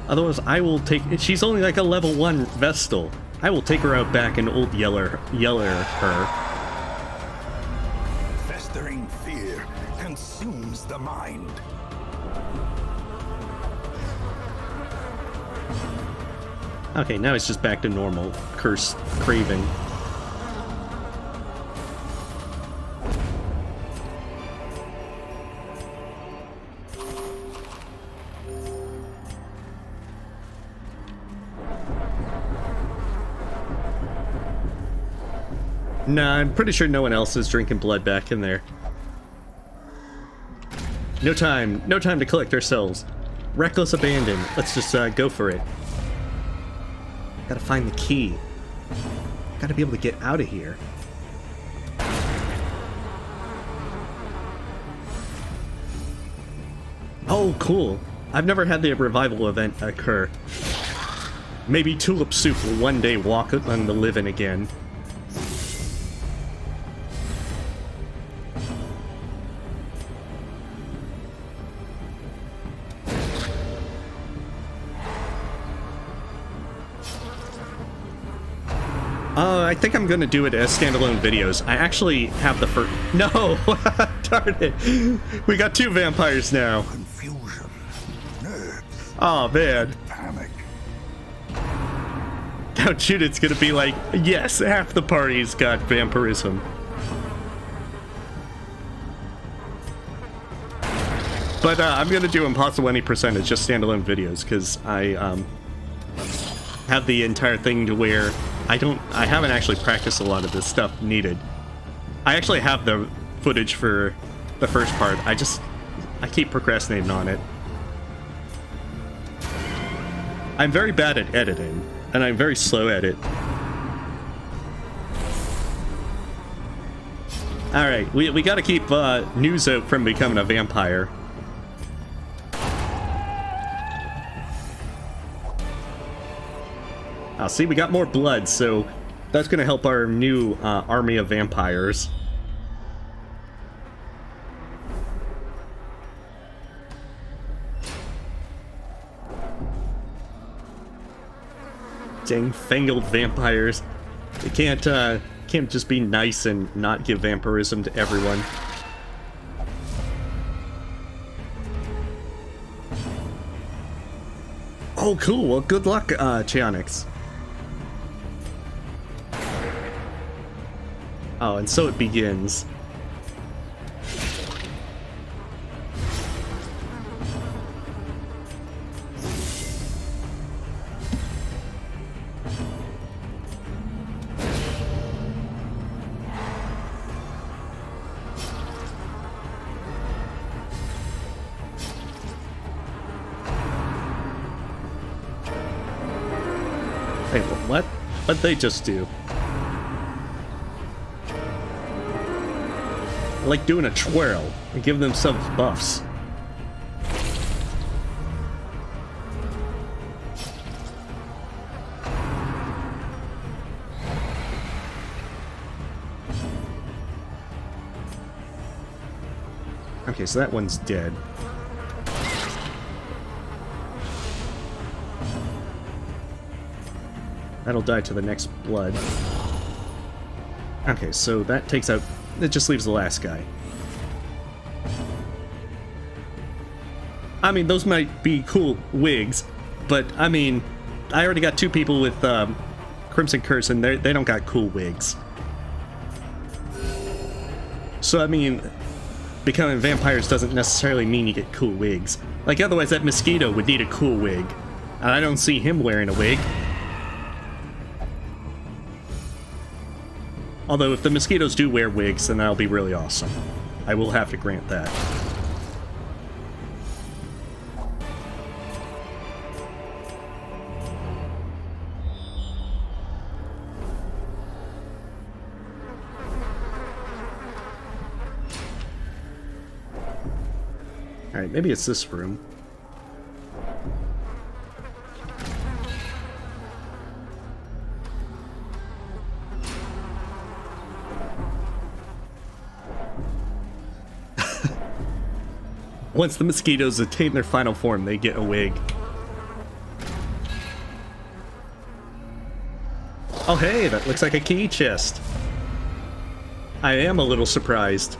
Otherwise, I will take. She's only like a level 1 Vestal. I will take her out back and old yeller her. Festering fear consumes the mind. Okay, now it's just back to normal. Curse craving. Nah, I'm pretty sure no one else is drinking blood back in there. No time to collect ourselves. Reckless abandon. Let's just go for it. Gotta find the key. Gotta be able to get out of here. Oh, cool. I've never had the revival event occur. Maybe Tulip Soup will one day walk among the living again. I think I'm gonna do it as standalone videos. I actually have the first. No! Darn it! We got 2 vampires now. Confusion, nerves, Oh man. panic. Now Judith's gonna be like, yes, half the party's got vampirism. But I'm gonna do impossible any percentage, just standalone videos, because I have the entire thing to where I haven't actually practiced a lot of this stuff needed. I actually have the footage for the first part. I keep procrastinating on it. I'm very bad at editing, and I'm very slow at it. Alright, we gotta keep Nuzo from becoming a vampire. See, we got more blood, so that's gonna help our new army of vampires. Dang, fangled vampires. They can't just be nice and not give vampirism to everyone. Oh, cool. Well, good luck, Chionyx. Oh, and so it begins. Hey, what? What'd they just do? Like doing a twirl and giving themselves buffs. Okay, so that one's dead. That'll die to the next blood. Okay, so that takes out... It just leaves the last guy. I mean, those might be cool wigs, but, I mean, I already got 2 people with Crimson Curse, and they don't got cool wigs. So, I mean, becoming vampires doesn't necessarily mean you get cool wigs. Like, otherwise that mosquito would need a cool wig. And I don't see him wearing a wig. Although, if the mosquitoes do wear wigs, then that'll be really awesome. I will have to grant that. Alright, maybe it's this room. Once the mosquitoes attain their final form, they get a wig. Oh hey, that looks like a key chest. I am a little surprised.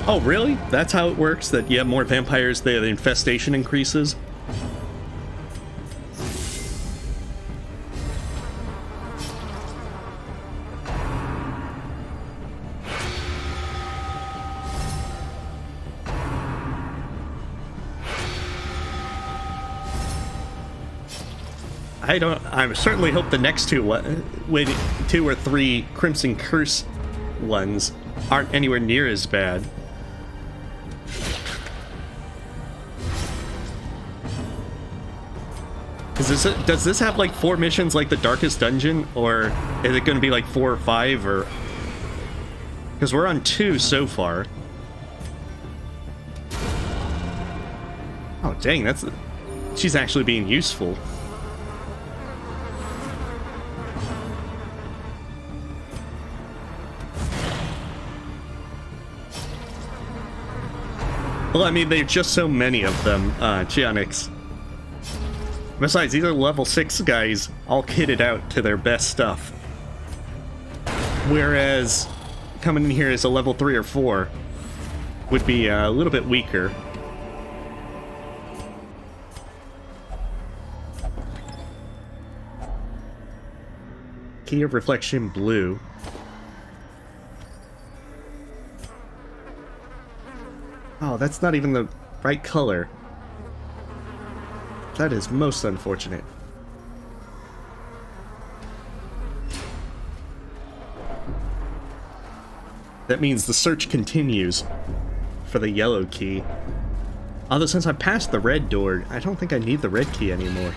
Oh, really? That's how it works? That you have more vampires, the infestation increases? I certainly hope the next 2 or 3 Crimson Curse ones aren't anywhere near as bad. Does this have like 4 missions like the Darkest Dungeon, or is it going to be like 4 or 5, or... Because we're on 2 so far. Oh dang, she's actually being useful. Well, I mean, there's just so many of them, Chionyx. Besides, these are level 6 guys, all kitted out to their best stuff. Whereas, coming in here as a level 3 or 4 would be a little bit weaker. Key of Reflection Blue. Oh, that's not even the right color. That is most unfortunate. That means the search continues for the yellow key. Although since I passed the red door, I don't think I need the red key anymore.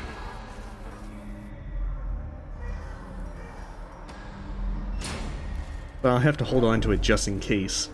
But I'll have to hold on to it just in case.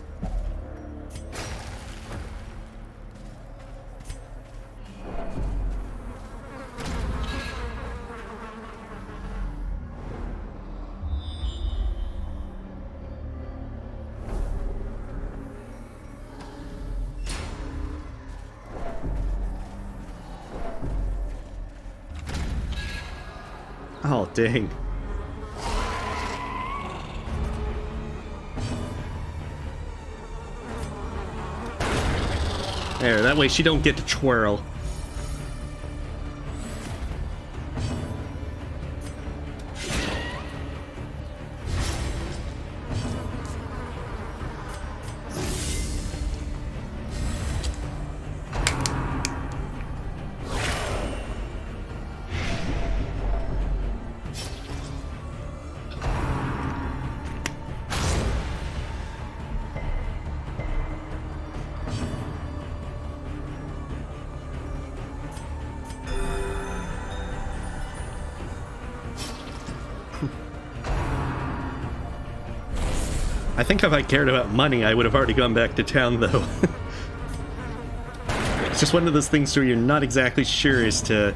Oh, dang. There, that way she don't get to twirl. I think if I cared about money, I would have already gone back to town, though. It's just one of those things where you're not exactly sure as to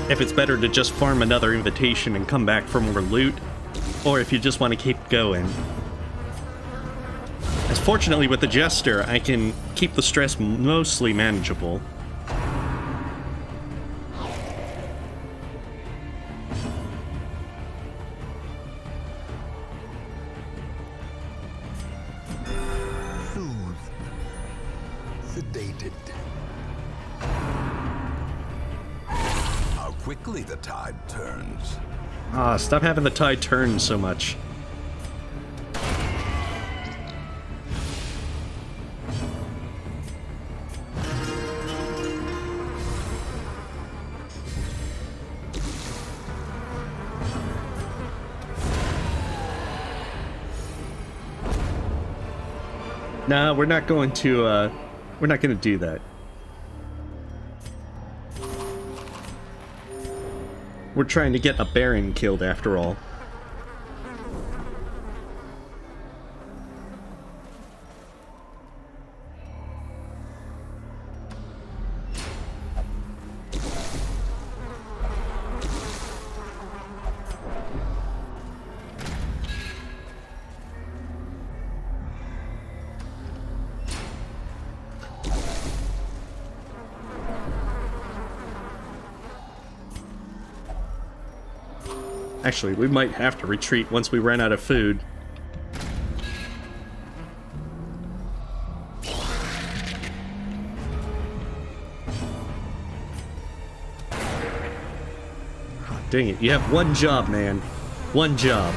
if it's better to just farm another invitation and come back for more loot, or if you just want to keep going. As fortunately with the Jester, I can keep the stress mostly manageable. Sedated. How quickly the tide turns. Ah, stop having the tide turn so much. Nah, we're not going to do that. We're trying to get a Baron killed after all. Actually, we might have to retreat once we run out of food. Oh, dang it, you have one job, man. One job.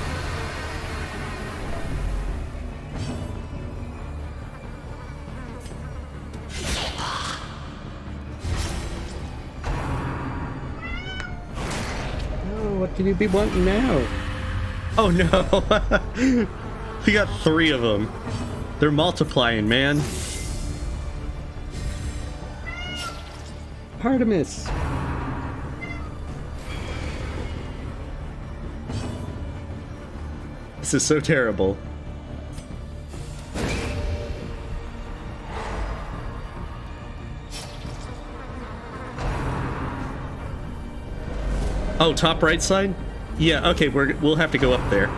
What can you be wanting now? Oh no! We got 3 of them. They're multiplying, man. Artemis! This is so terrible. Oh, top right side? Yeah, okay, we'll have to go up there.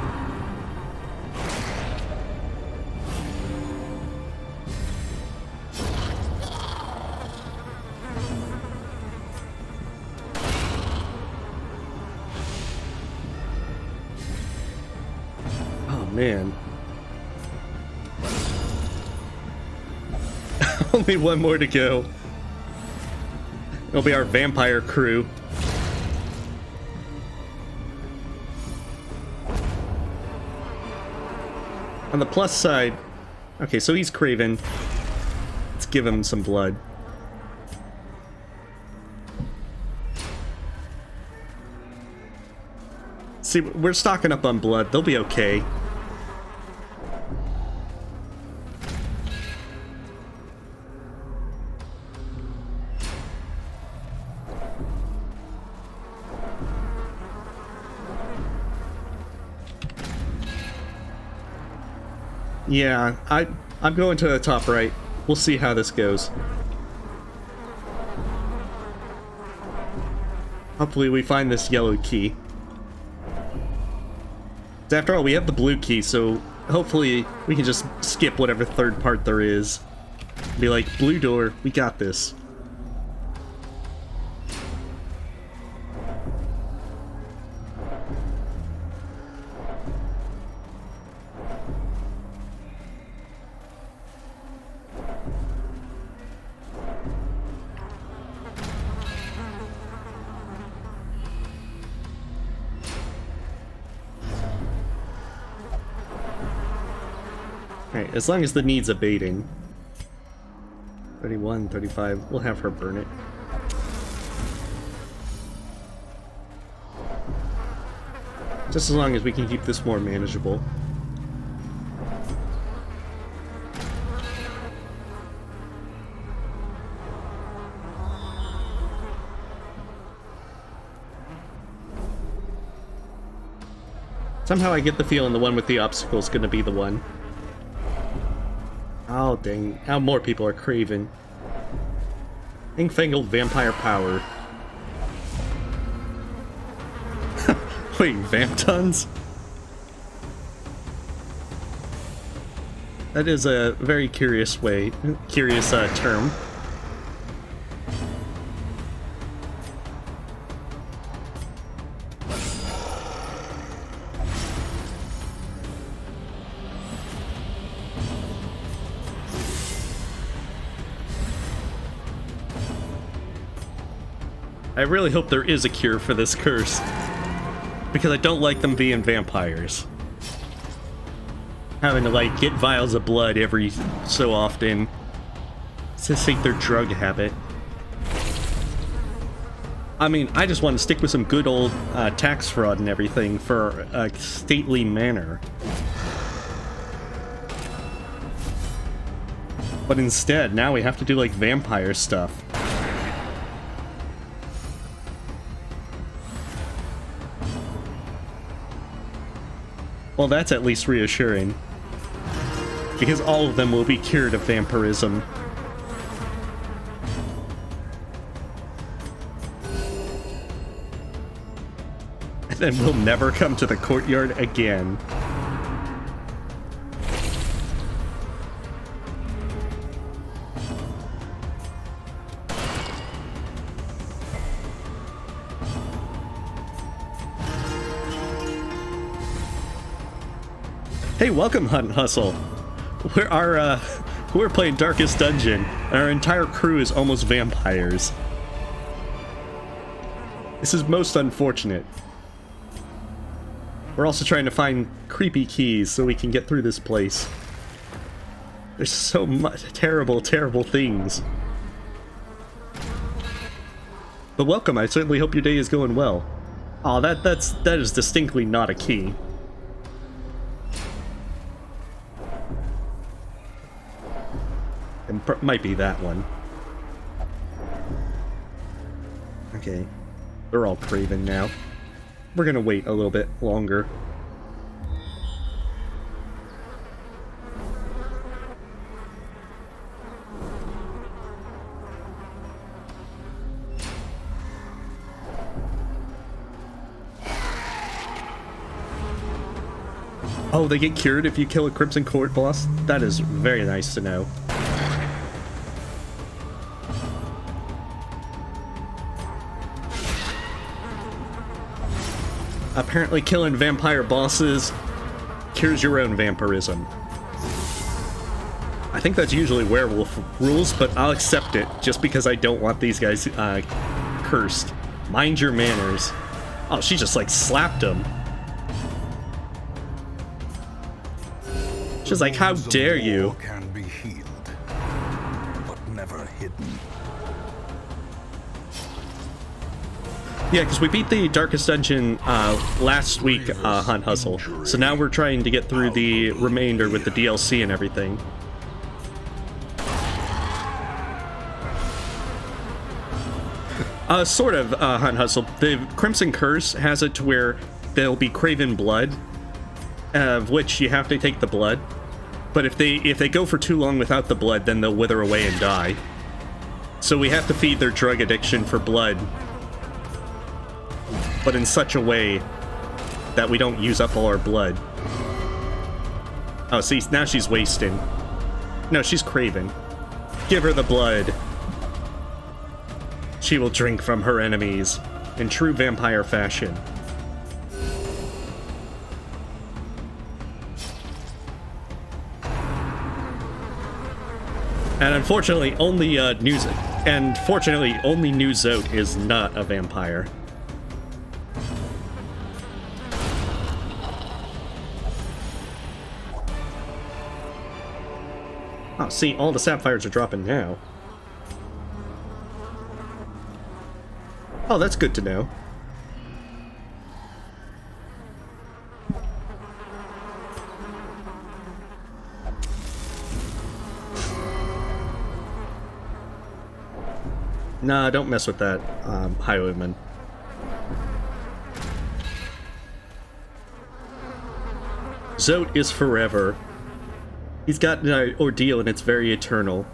Oh, man. Only one more to go. It'll be our vampire crew. On the plus side, okay, so he's craven. Let's give him some blood. See, we're stocking up on blood. They'll be okay. Yeah, I'm going to the top right. We'll see how this goes. Hopefully we find this yellow key. After all, we have the blue key, so hopefully we can just skip whatever third part there is. Be like, blue door, we got this. Alright, as long as the need's abating. 31, 35, we'll have her burn it. Just as long as we can keep this more manageable. Somehow I get the feeling the one with the obstacle is going to be the one. Oh dang, now more people are craving. Ink-fangled vampire power. Wait, vamp tons? That is a very curious term. I really hope there is a cure for this curse, because I don't like them being vampires. Having to, like, get vials of blood every so often. It's just like their drug habit. I mean, I just want to stick with some good old tax fraud and everything for a stately manner. But instead, now we have to do, like, vampire stuff. Well, that's at least reassuring. Because all of them will be cured of vampirism. And then we'll never come to the courtyard again. Hey, welcome, Hunt and Hustle. We're playing Darkest Dungeon, and our entire crew is almost vampires. This is most unfortunate. We're also trying to find creepy keys so we can get through this place. There's so much terrible, terrible things. But welcome, I certainly hope your day is going well. Aw, that is distinctly not a key. It might be that one. Okay. They're all craven now. We're gonna wait a little bit longer. Oh, they get cured if you kill a Crimson Court boss? That is very nice to know. Apparently killing vampire bosses cures your own vampirism. I think that's usually werewolf rules, but I'll accept it just because I don't want these guys cursed. Mind your manners. Oh, she just like slapped him. She's like, how dare you? Can be healed, but never hidden. Yeah, because we beat the Darkest Dungeon last week, Hunt Hustle. So now we're trying to get through the remainder with the DLC and everything. Sort of, Hunt Hustle. The Crimson Curse has it to where there'll be craven blood, of which you have to take the blood. But if they go for too long without the blood, then they'll wither away and die. So we have to feed their drug addiction for blood, but in such a way that we don't use up all our blood. Oh, see, now she's wasting. No, she's craving. Give her the blood. She will drink from her enemies in true vampire fashion. And unfortunately, only New Zote is not a vampire. Oh, see, all the sapphires are dropping now. Oh, that's good to know. Nah, don't mess with that, highwayman. Zote is forever. He's got an ordeal and it's very eternal.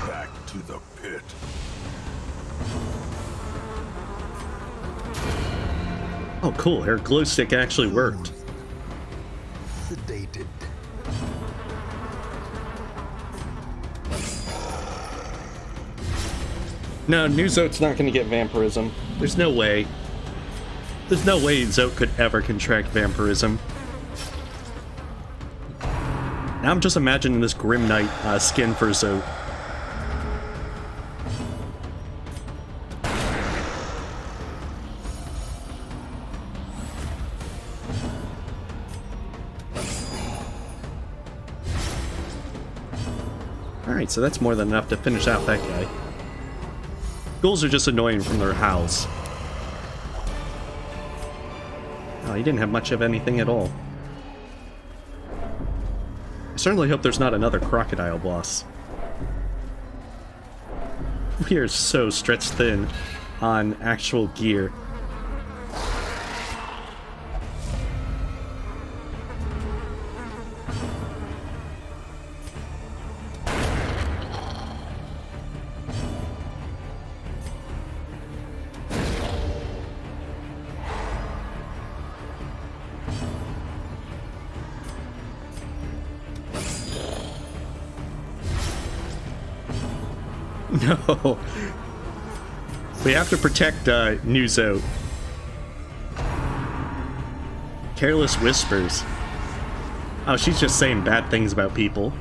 Back to the pit. Oh, cool. Her glow stick actually worked. Sedated. No, New Zote's not going to get vampirism. There's no way. There's no way Zote could ever contract vampirism. Now I'm just imagining this Grim Knight skin for Zote. Alright, so that's more than enough to finish out that guy. Ghouls are just annoying from their howls. Oh, he didn't have much of anything at all. I certainly hope there's not another crocodile boss. We are so stretched thin on actual gear. No. We have to protect New Zote. Careless whispers. Oh, she's just saying bad things about people.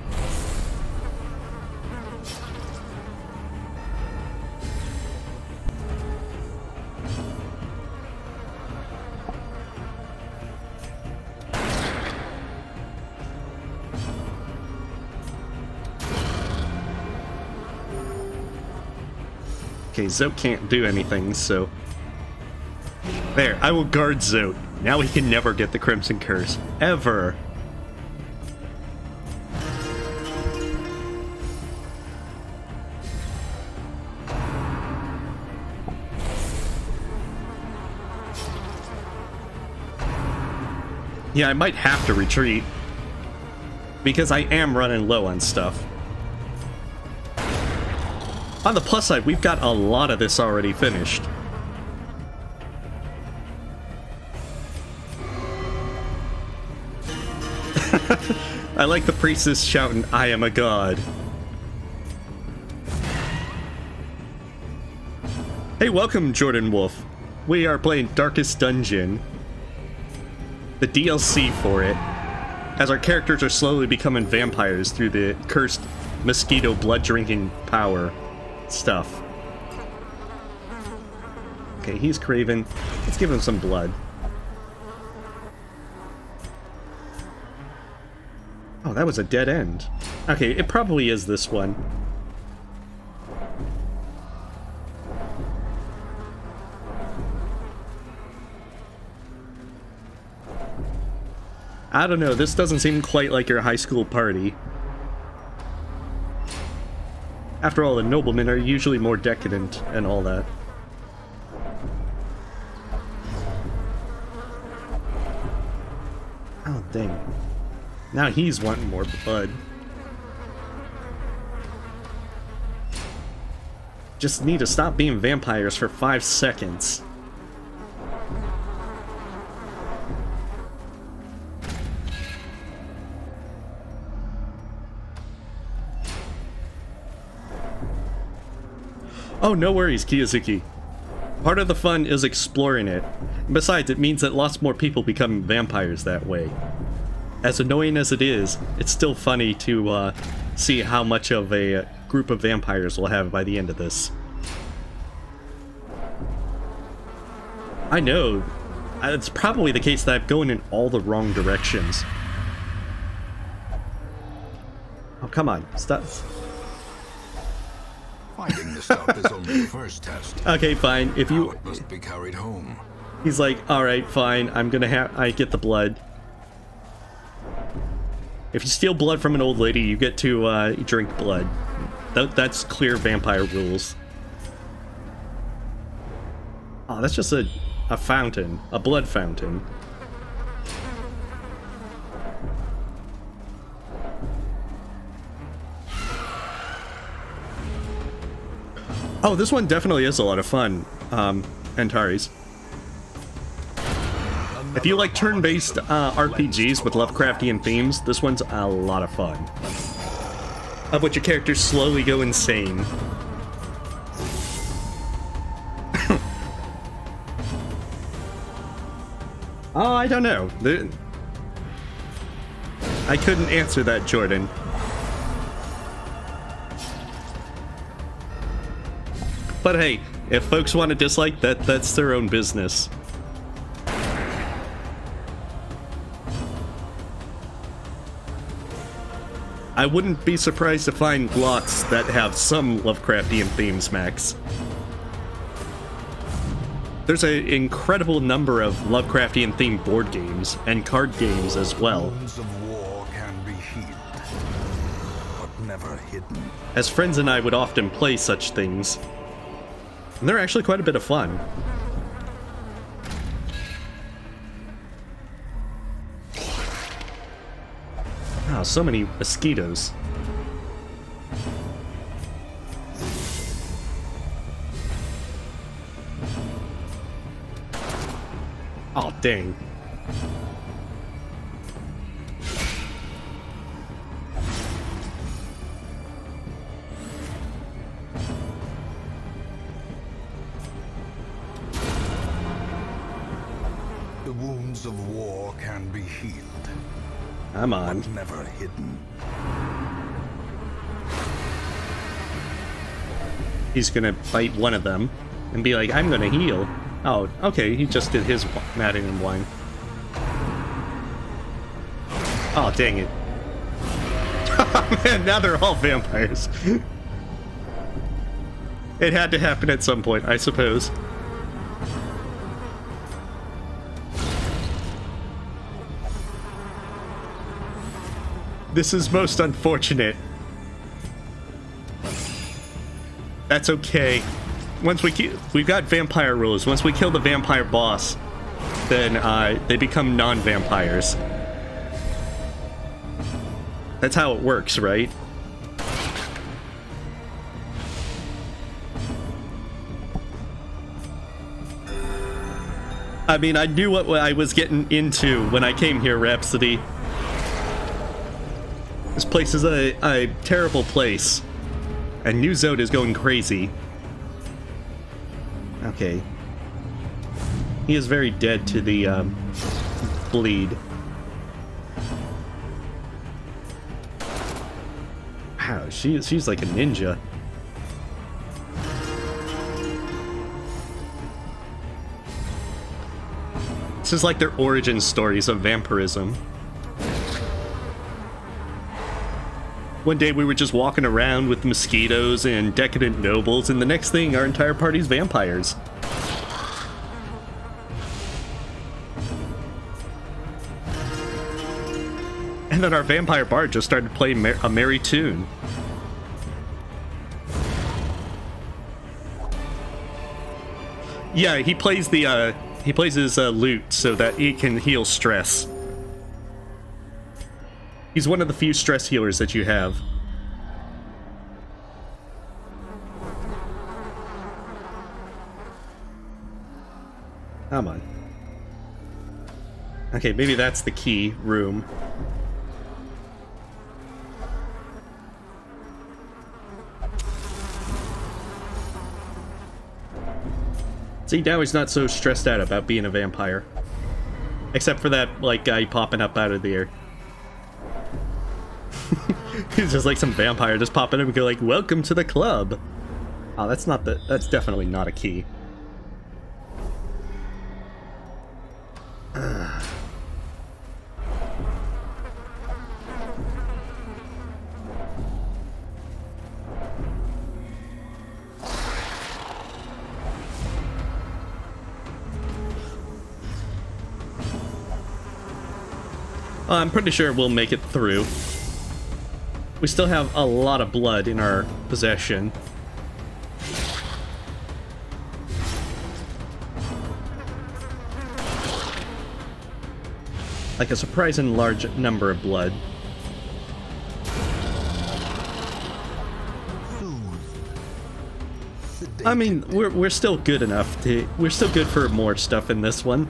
Okay, Zote can't do anything, so... There, I will guard Zote. Now he can never get the Crimson Curse. Ever. Yeah, I might have to retreat. Because I am running low on stuff. On the plus side, we've got a lot of this already finished. I like the priestess shouting, "I am a god." Hey, welcome, Jordan Wolf. We are playing Darkest Dungeon. The DLC for it. As our characters are slowly becoming vampires through the cursed mosquito blood-drinking power stuff. Okay, he's craving. Let's give him some blood. Oh, that was a dead end. Okay, it probably is this one. I don't know, this doesn't seem quite like your high school party. After all, the noblemen are usually more decadent and all that. Now he's wanting more blood. Just need to stop being vampires for 5 seconds. Oh, no worries, Kiyozuki. Part of the fun is exploring it. Besides, it means that lots more people become vampires that way. As annoying as it is, it's still funny to see how much of a group of vampires we'll have by the end of this. I know, it's probably the case that I'm going in all the wrong directions. Oh, come on, stop. Finding the stuff is only the first test. Okay, fine. If Now you, it must be carried home. he's like, all right, fine. I'm gonna have. I get the blood. If you steal blood from an old lady, you get to drink blood. That's clear vampire rules. Oh, that's just a fountain, a blood fountain. Oh, this one definitely is a lot of fun, Antares. If you like turn-based RPGs with Lovecraftian themes, this one's a lot of fun. Of which your characters slowly go insane. Oh, I don't know. I couldn't answer that, Jordan. But hey, if folks want to dislike that, that's their own business. I wouldn't be surprised to find lots that have some Lovecraftian themes, Max. There's an incredible number of Lovecraftian themed board games and card games as well. Wounds of war can be healed, but never hidden. As friends and I would often play such things. And they're actually quite a bit of fun. Wow, so many mosquitoes. Oh, dang. The wounds of war can be healed, I'm on. but never hidden. He's gonna bite one of them and be like, I'm gonna heal. Oh, okay, he just did his matting and wine. Oh, dang it. Man, now they're all vampires. It had to happen at some point, I suppose. This is most unfortunate. That's okay. Once we've got vampire rules. Once we kill the vampire boss, then they become non-vampires. That's how it works, right? I mean, I knew what I was getting into when I came here, Rhapsody. This place is a terrible place. And New Zode is going crazy. Okay. He is very dead to the bleed. Wow, she's like a ninja. This is like their origin stories of vampirism. One day we were just walking around with mosquitoes and decadent nobles, and the next thing, our entire party's vampires. And then our vampire bard just started playing a merry tune. Yeah, he plays his lute so that he can heal stress. He's one of the few stress healers that you have. Come on. Okay, maybe that's the key room. See, now he's not so stressed out about being a vampire. Except for that, like, guy popping up out of the air. He's just like some vampire just popping up and go like, welcome to the club. Oh, that's not the... That's definitely not a key. I'm pretty sure we'll make it through. We still have a lot of blood in our possession. Like a surprising large number of blood. I mean, we're still good enough to... We're still good for more stuff in this one.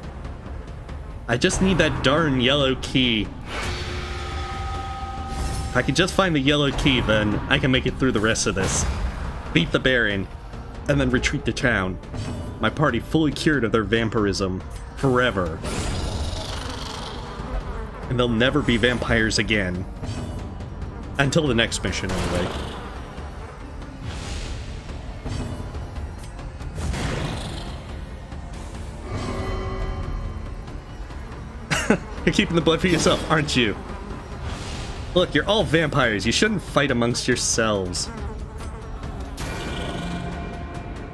I just need that darn yellow key. If I can just find the yellow key, then I can make it through the rest of this. Beat the Baron, and then retreat to town. My party fully cured of their vampirism. Forever. And they'll never be vampires again. Until the next mission, anyway. You're keeping the blood for yourself, aren't you? Look, you're all vampires. You shouldn't fight amongst yourselves.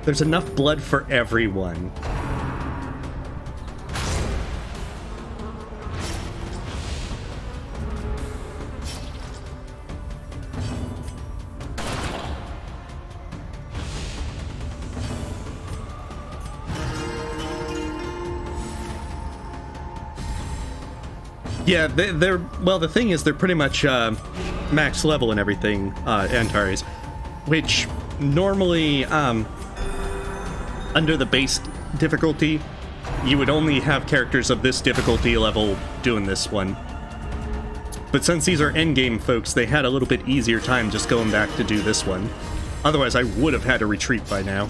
There's enough blood for everyone. Yeah, they're well, the thing is, they're pretty much max level and everything, Antares, which normally, under the base difficulty, you would only have characters of this difficulty level doing this one. But since these are endgame folks, they had a little bit easier time just going back to do this one. Otherwise, I would have had to retreat by now.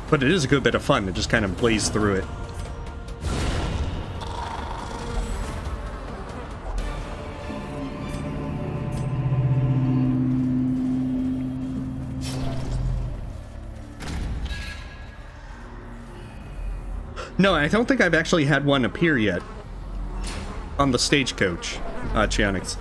But it is a good bit of fun to just kind of blaze through it. No, I don't think I've actually had one appear yet. On the stagecoach, Chionyx.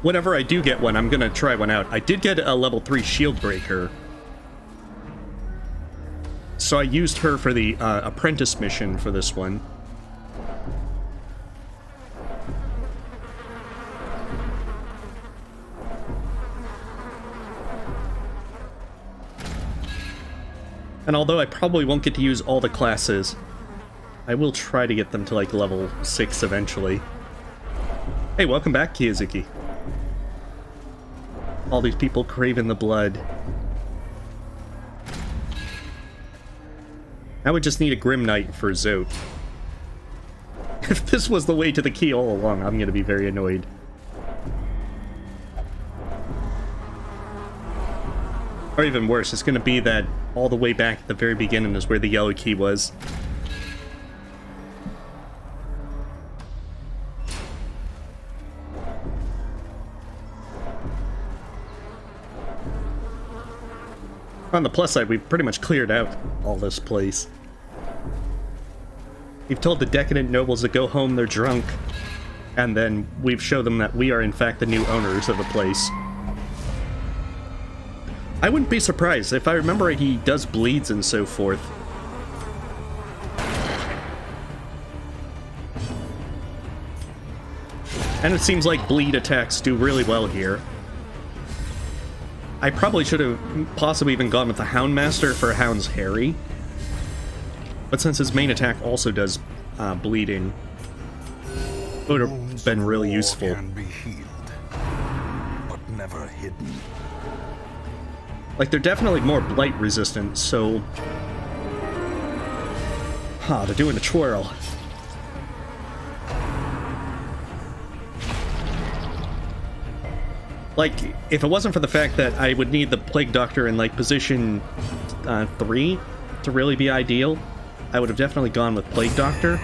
Whenever I do get one, I'm gonna try one out. I did get a level 3 shield breaker. So I used her for the apprentice mission for this one. And although I probably won't get to use all the classes, I will try to get them to like level 6 eventually. Hey, welcome back, Kiyozuki. All these people craving the blood. I would just need a Grim Knight for Zote. If this was the way to the key all along, I'm gonna be very annoyed. Or even worse, it's gonna be that all the way back at the very beginning is where the yellow key was. On the plus side, we've pretty much cleared out all this place. We've told the decadent nobles to go home, they're drunk. And then we've shown them that we are in fact the new owners of the place. I wouldn't be surprised. If I remember right, he does bleeds and so forth. And it seems like bleed attacks do really well here. I probably should have possibly even gone with the Houndmaster for Hound's Harry. But since his main attack also does bleeding, it would have been really useful. Can be healed, but never hidden. Like, they're definitely more blight resistant, so... they're doing the twirl. Like, if it wasn't for the fact that I would need the Plague Doctor in, like, position 3 to really be ideal, I would have definitely gone with Plague Doctor.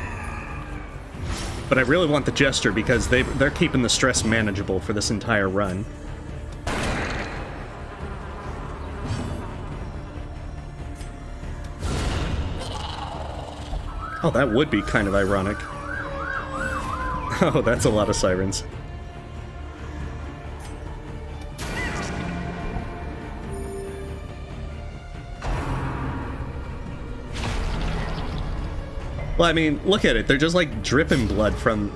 But I really want the Jester because they're keeping the stress manageable for this entire run. Oh, that would be kind of ironic. Oh, that's a lot of sirens. Well, I mean, look at it. They're just like dripping blood from...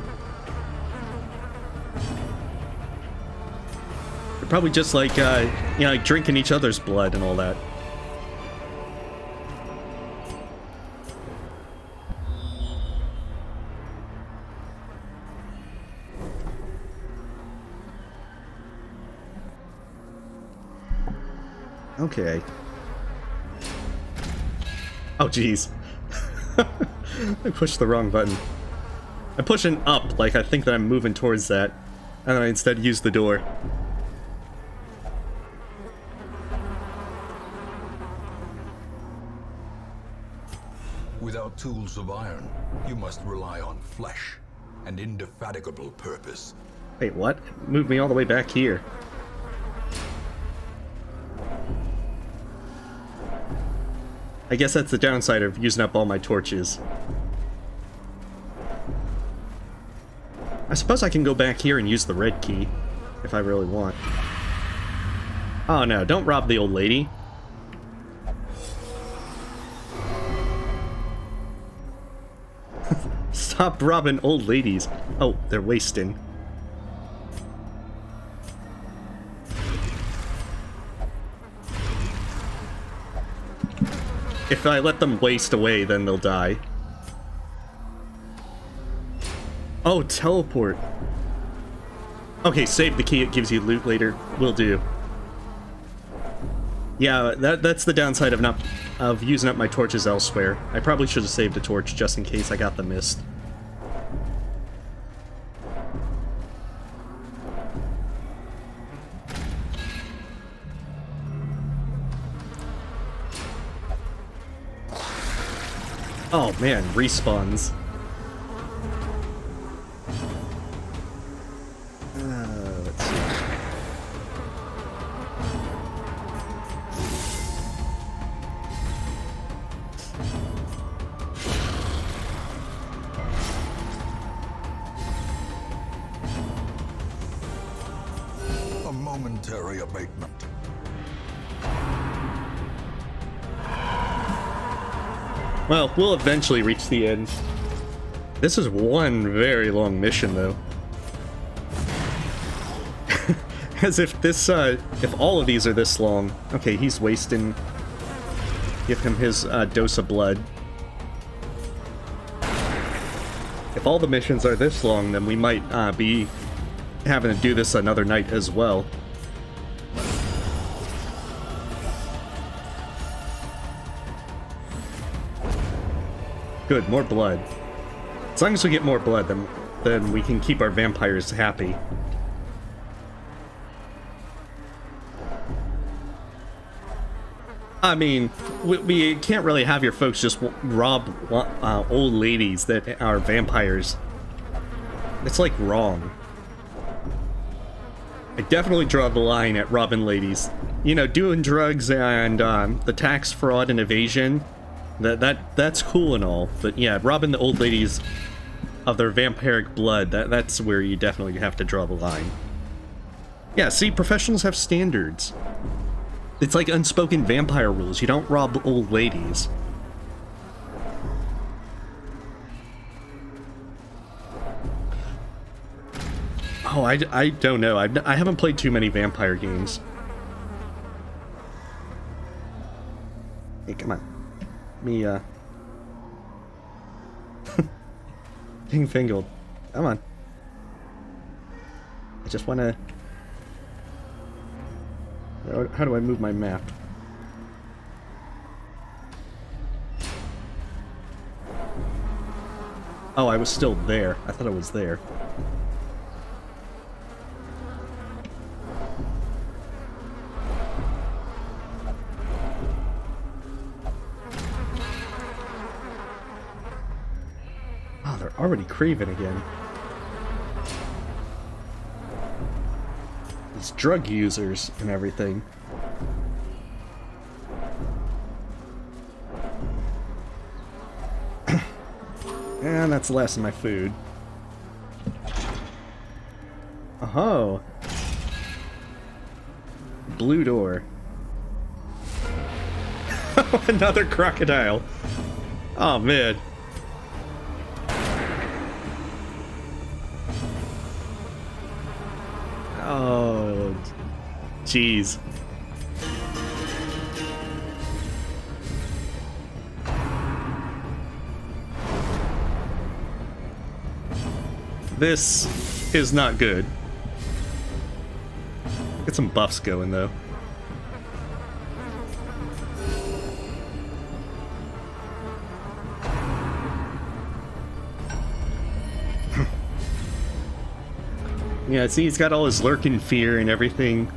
They're probably just like, you know, like drinking each other's blood and all that. Okay. Oh, jeez. I pushed the wrong button. I'm pushing up, like I think that I'm moving towards that, and then I instead use the door. Without tools of iron, you must rely on flesh and indefatigable purpose. Wait, what? Moved me all the way back here. I guess that's the downside of using up all my torches. I suppose I can go back here and use the red key, if I really want. Oh no, don't rob the old lady. Stop robbing old ladies. Oh, they're wasting. If I let them waste away, then they'll die. Oh, teleport. Okay, save the key, it gives you loot later. Will do. Yeah, that's the downside of using up my torches elsewhere. I probably should have saved a torch just in case I got the mist. Oh man, respawns. Let's see. A momentary abatement. Well, we'll eventually reach the end. This is one very long mission, though. As if this, if all of these are this long... Okay, he's wasting... Give him his, dose of blood. If all the missions are this long, then we might, be having to do this another night as well. Good, more blood. As long as we get more blood, then we can keep our vampires happy. I mean, we can't really have your folks just rob old ladies that are vampires. It's like wrong. I definitely draw the line at robbing ladies. You know, doing drugs and the tax fraud and evasion. That's cool and all, but yeah, robbing the old ladies of their vampiric blood, that's where you definitely have to draw the line. Yeah, see, professionals have standards. It's like unspoken vampire rules. You don't rob old ladies. Oh, I don't know. I haven't played too many vampire games. Hey, come on. Me, Being fingled. Come on. I just wanna... How do I move my map? Oh, I was still there. I thought I was there. Oh, they're already craving again. These drug users and everything. And that's the last of my food. Oh. Blue door. Another crocodile. Oh man. Oh, jeez. This is not good. Get some buffs going though. Yeah, see, he's got all his lurking fear and everything.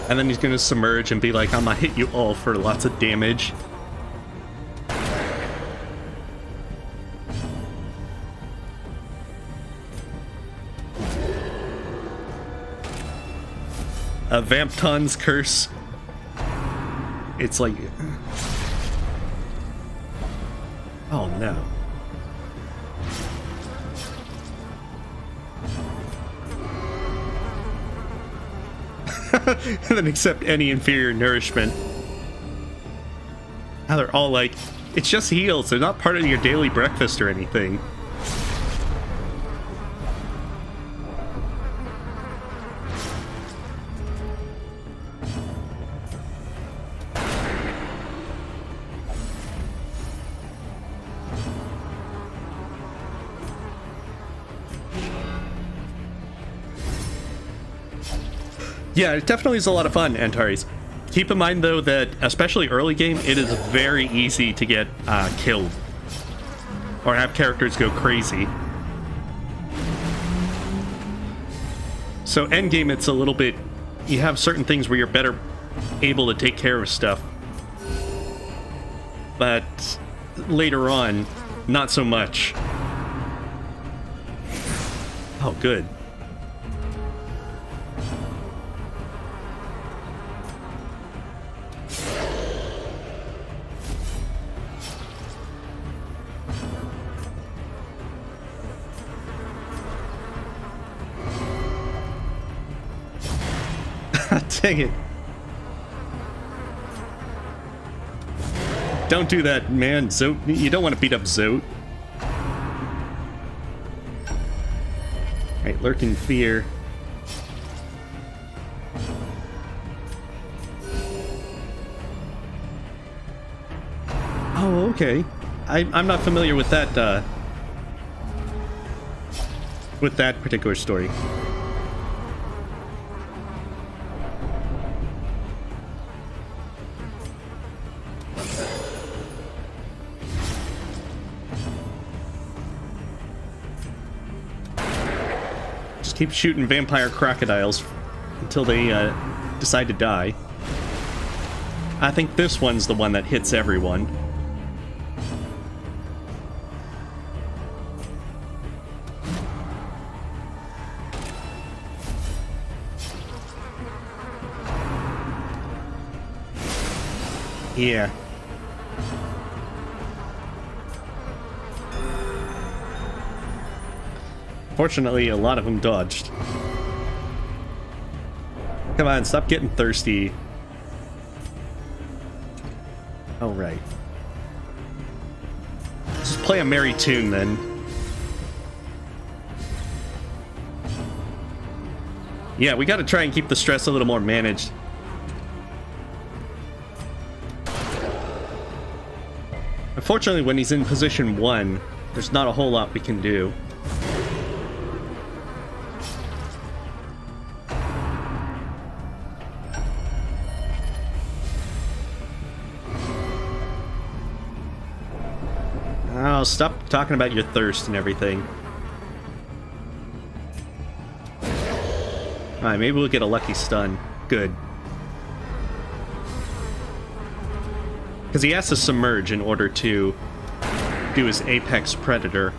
And then he's gonna submerge and be like, I'm gonna hit you all for lots of damage. A Vampton's curse. It's like... Oh no. And then accept any inferior nourishment. Now they're all like, it's just heals, they're not part of your daily breakfast or anything. Yeah, it definitely is a lot of fun, Antares. Keep in mind, though, that especially early game, it is very easy to get killed. Or have characters go crazy. So end game, it's a little bit... You have certain things where you're better able to take care of stuff. But later on, not so much. Oh, good. Dang it. Don't do that, man. Zote, you don't want to beat up Zote. Alright, lurking fear. Oh, okay. I'm not familiar with that particular story. Keep shooting vampire crocodiles until they decide to die. I think this one's the one that hits everyone. Yeah. Fortunately, a lot of them dodged. Come on, stop getting thirsty. Oh, right. Just play a merry tune, then. Yeah, we gotta try and keep the stress a little more managed. Unfortunately, when he's in position 1, there's not a whole lot we can do. Oh, stop talking about your thirst and everything. Alright, maybe we'll get a lucky stun. Good. Because he has to submerge in order to do his apex predator.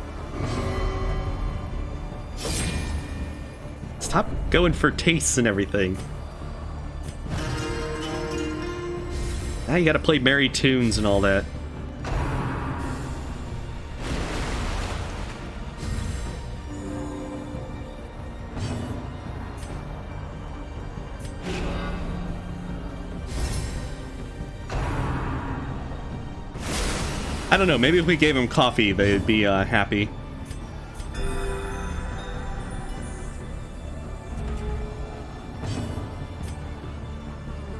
Stop going for tastes and everything. Now you gotta play merry tunes and all that. I don't know, maybe if we gave him coffee, they'd be happy.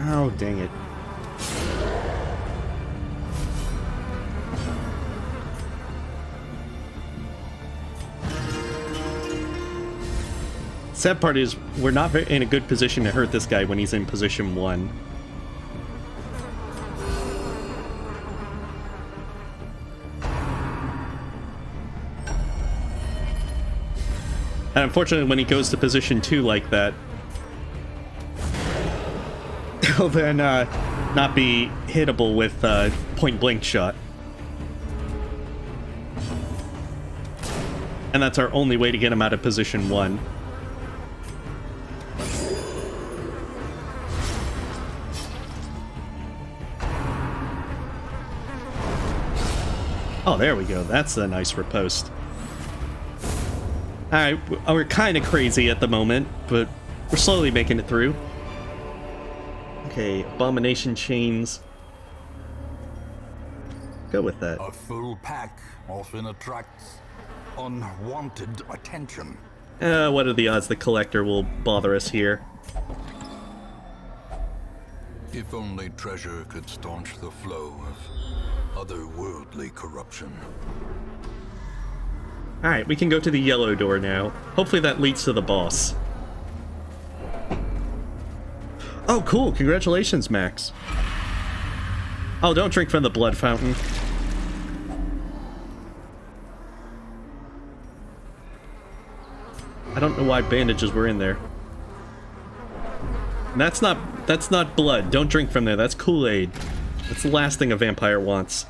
Oh, dang it. Sad part is, we're not in a good position to hurt this guy when he's in position 1. And unfortunately, when he goes to position 2 like that, he'll then not be hittable with point-blank shot. And that's our only way to get him out of position 1. Oh, there we go. That's a nice riposte. Alright, we're kind of crazy at the moment, but we're slowly making it through. Okay, abomination chains. Go with that. A full pack often attracts unwanted attention. What are the odds the collector will bother us here? If only treasure could staunch the flow of otherworldly corruption. Alright, we can go to the yellow door now. Hopefully that leads to the boss. Oh, cool. Congratulations, Max. Oh, don't drink from the blood fountain. I don't know why bandages were in there. That's not blood. Don't drink from there. That's Kool-Aid. That's the last thing a vampire wants.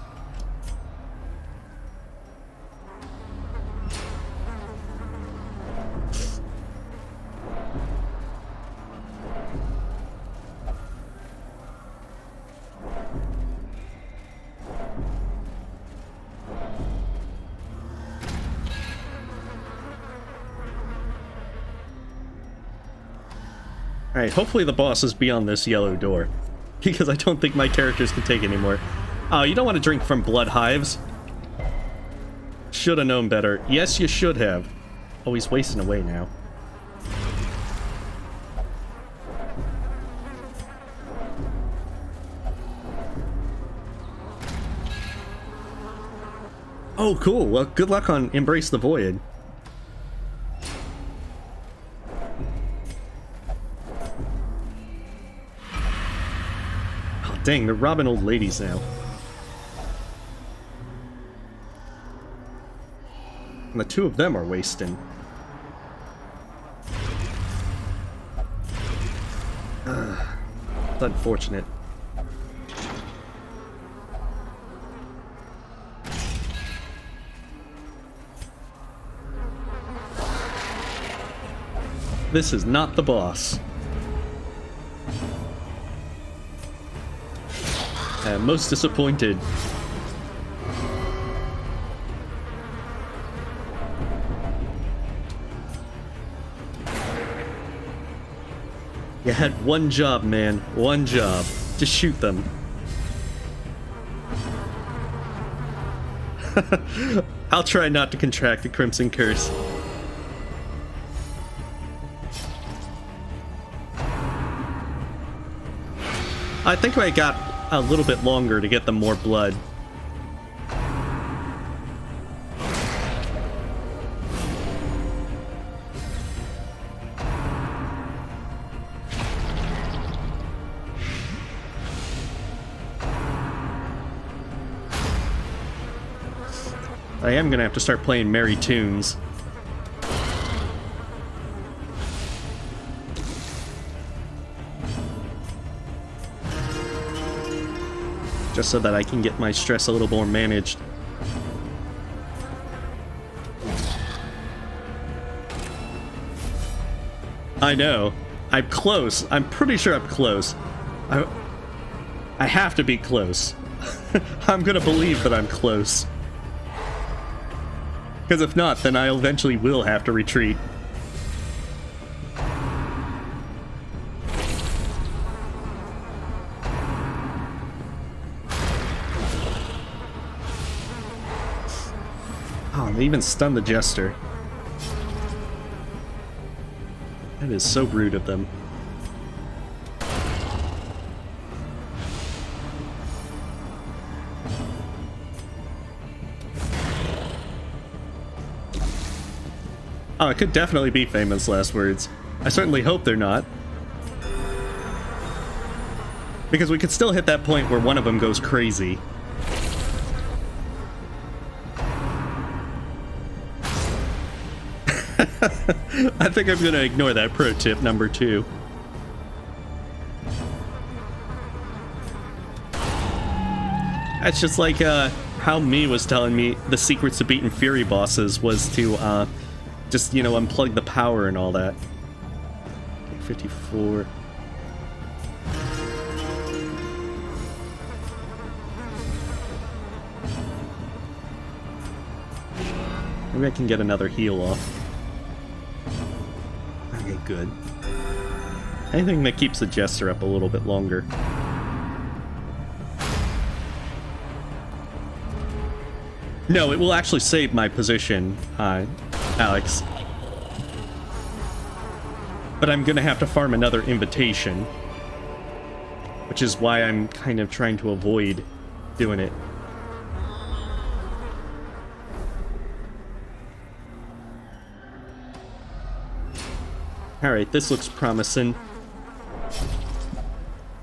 Alright, hopefully the boss is beyond this yellow door. Because I don't think my characters can take it anymore. Oh, you don't want to drink from blood hives. Should have known better. Yes, you should have. Oh, he's wasting away now. Oh, cool. Well, good luck on Embrace the Void. Dang, they're robbing old ladies now. And the two of them are wasting. It's unfortunate. This is not the boss. I'm most disappointed. You had one job, man. One job. To shoot them. I'll try not to contract the Crimson Curse. I think I got a little bit longer to get them more blood. I am gonna have to start playing merry tunes. Just so that I can get my stress a little more managed. I know. I'm close. I'm pretty sure I'm close. I have to be close. I'm gonna believe that I'm close. Because if not, then I eventually will have to retreat. Oh, they even stunned the jester. That is so rude of them. Oh, it could definitely be famous last words. I certainly hope they're not. Because we could still hit that point where one of them goes crazy. I think I'm gonna ignore that pro tip number 2. That's just like how me was telling me the secrets to beating Fury bosses was to just, you know, unplug the power and all that. 54. Maybe I can get another heal off. Okay, good. Anything that keeps the jester up a little bit longer. No, it will actually save my position, Alex. But I'm gonna have to farm another invitation. Which is why I'm kind of trying to avoid doing it. Alright, this looks promising.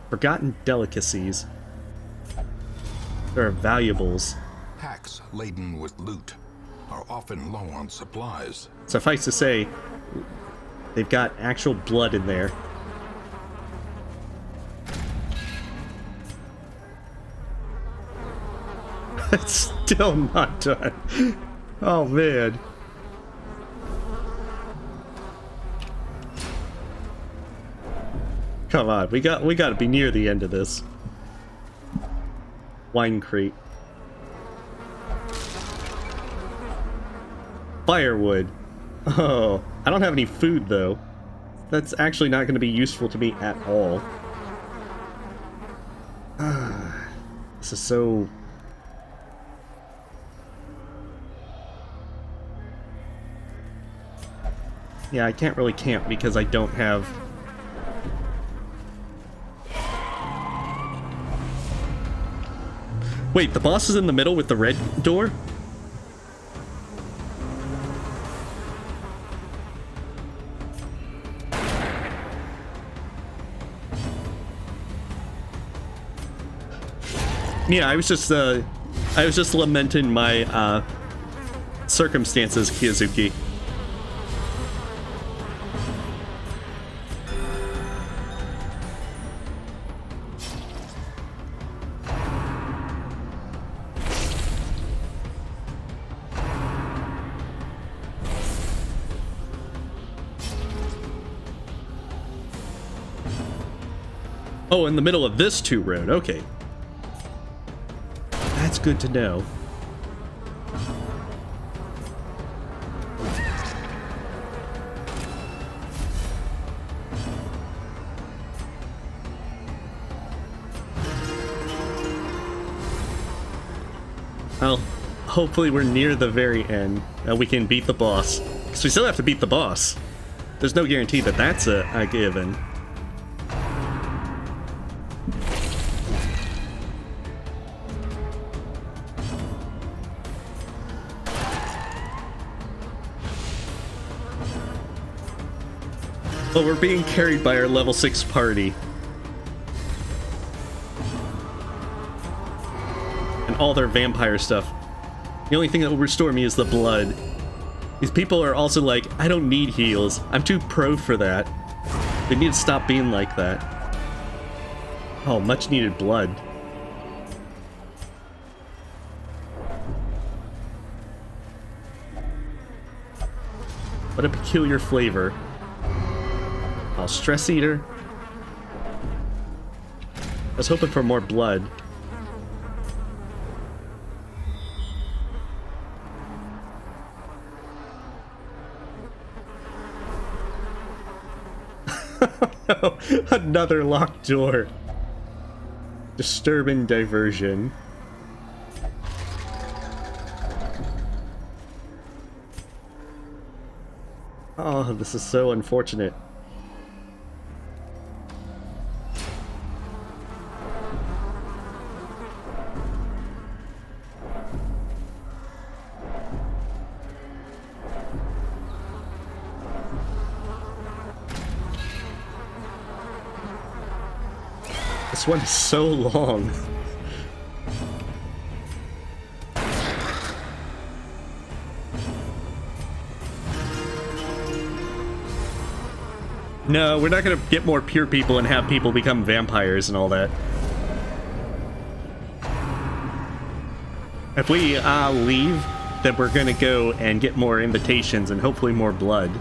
Forgotten delicacies. There are valuables. Packs laden with loot are often low on supplies. Suffice to say, they've got actual blood in there. It's still not done. Oh man. Come on, we got to be near the end of this. Wine crate. Firewood. Oh, I don't have any food though. That's actually not going to be useful to me at all. This is so... Yeah, I can't really camp because I don't have... Wait, the boss is in the middle with the red door? Yeah, I was just lamenting my circumstances, Kiyozuki. Oh, in the middle of this 2 road, okay. That's good to know. Well, hopefully we're near the very end and we can beat the boss. Because we still have to beat the boss. There's no guarantee that that's a given. But we're being carried by our level 6 party. And all their vampire stuff. The only thing that will restore me is the blood. These people are also like, I don't need heals. I'm too pro for that. They need to stop being like that. Oh, much needed blood. What a peculiar flavor. Oh, stress eater. I was hoping for more blood. No, another locked door. Disturbing diversion. Oh, this is so unfortunate. This one is so long. No, we're not gonna get more pure people and have people become vampires and all that. If we leave, then we're gonna go and get more invitations and hopefully more blood.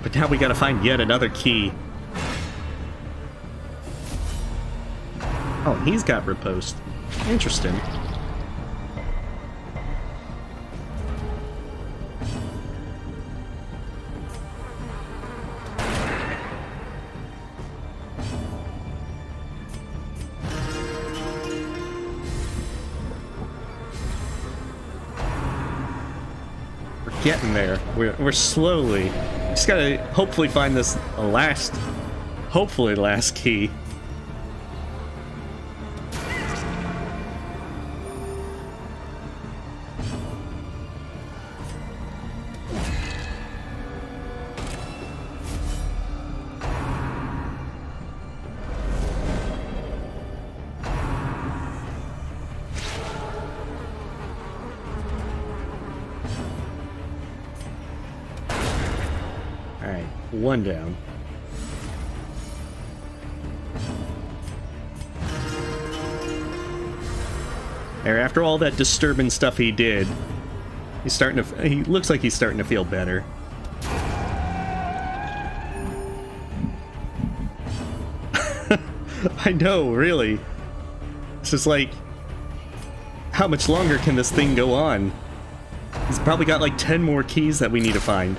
But now we gotta find yet another key. Oh, he's got riposte. Interesting. We're getting there. We're slowly. Just gotta hopefully find this hopefully last key. Alright, one down. There, after all that disturbing stuff he did, he looks like he's starting to feel better. I know, really. It's just like, how much longer can this thing go on? He's probably got like 10 more keys that we need to find.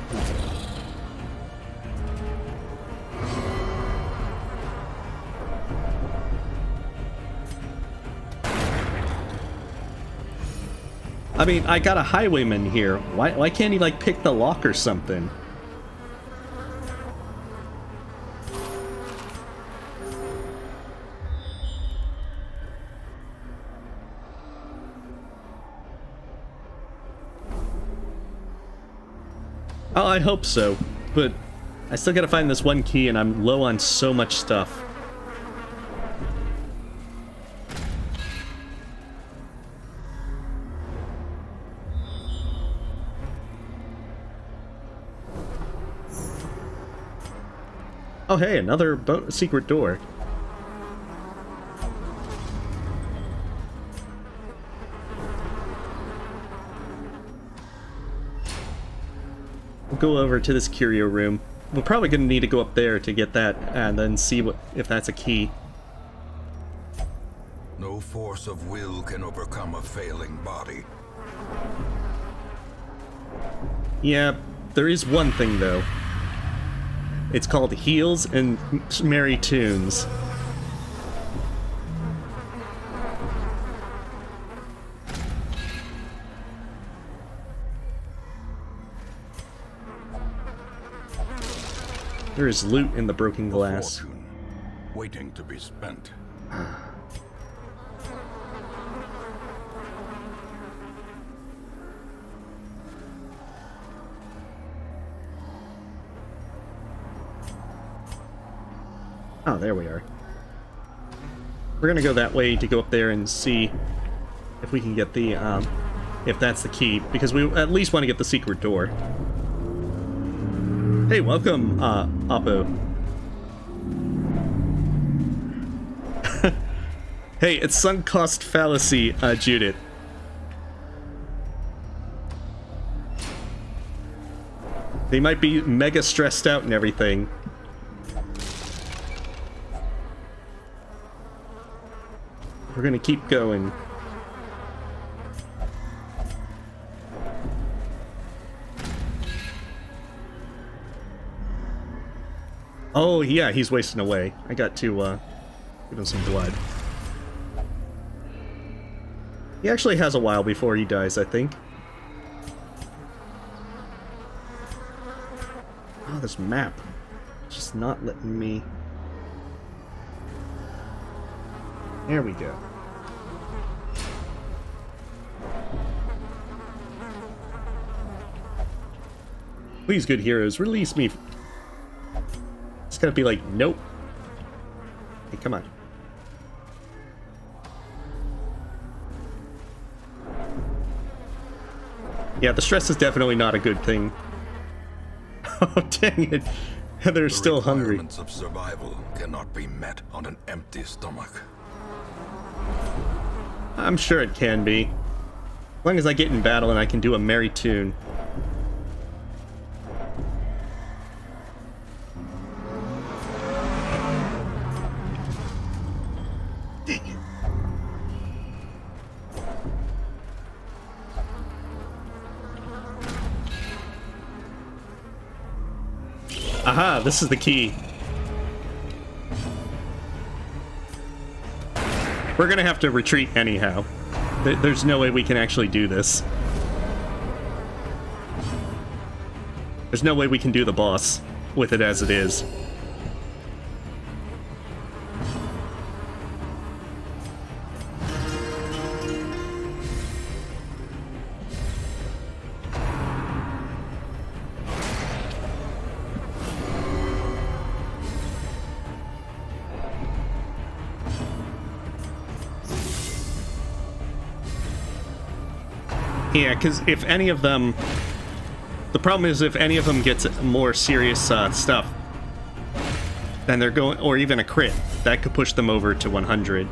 I mean, I got a highwayman here. Why can't he, like, pick the lock or something? Oh, I hope so. But I still gotta find this one key, and I'm low on so much stuff. Oh hey, another secret door. We'll go over to this curio room. We're probably gonna need to go up there to get that, and then see if that's a key. No force of will can overcome a failing body. Yeah, there is one thing though. It's called Heals and Merry Tunes. There is loot in the broken glass. Fortune, waiting to be spent. Oh, there we are. We're gonna go that way to go up there and see if we can get the, if that's the key, because we at least want to get the secret door. Hey, welcome, Oppo. Hey, it's sunk cost fallacy, Judith. They might be mega stressed out and everything. We're gonna keep going. Oh, yeah, he's wasting away. I got to, give him some blood. He actually has a while before he dies, I think. Oh, this map. It's just not letting me... There we go. Please, good heroes, release me. It's gonna be like, nope. Hey, come on. Yeah, the stress is definitely not a good thing. Oh, dang it. They're still hungry. The requirements of survival cannot be met on an empty stomach. I'm sure it can be. As long as I get in battle and I can do a merry tune. Dang it. Aha, this is the key. We're gonna have to retreat anyhow. There's no way we can actually do this. There's no way we can do the boss with it as it is. Yeah, because if any of them... The problem is if any of them gets more serious stuff, then they're going... Or even a crit, that could push them over to 100.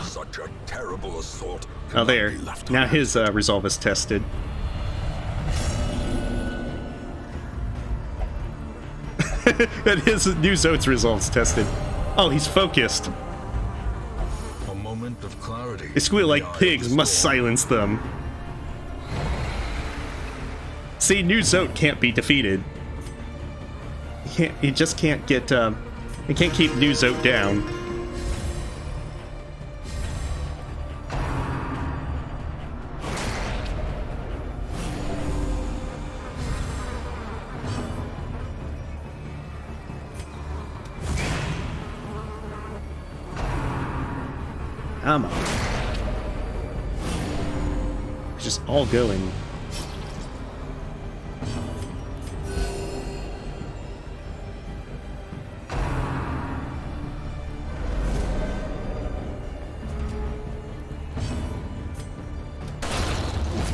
Such a terrible assault. Oh, there. Now his resolve is tested. And his new Zote's resolve's tested. Oh, he's focused. Of clarity. They squeal like pigs, must silence them. See, New Zote can't be defeated. He just can't get, he can't keep New Zote down. Come on. It's just all going.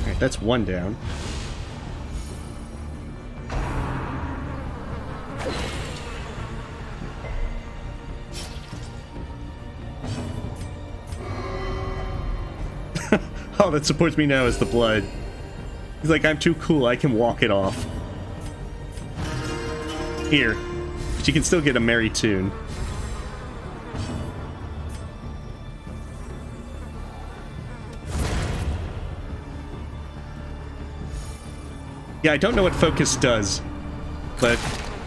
Alright, that's one down. All that supports me now is the blood. He's like, I'm too cool, I can walk it off. Here. But you can still get a merry tune. Yeah, I don't know what focus does, but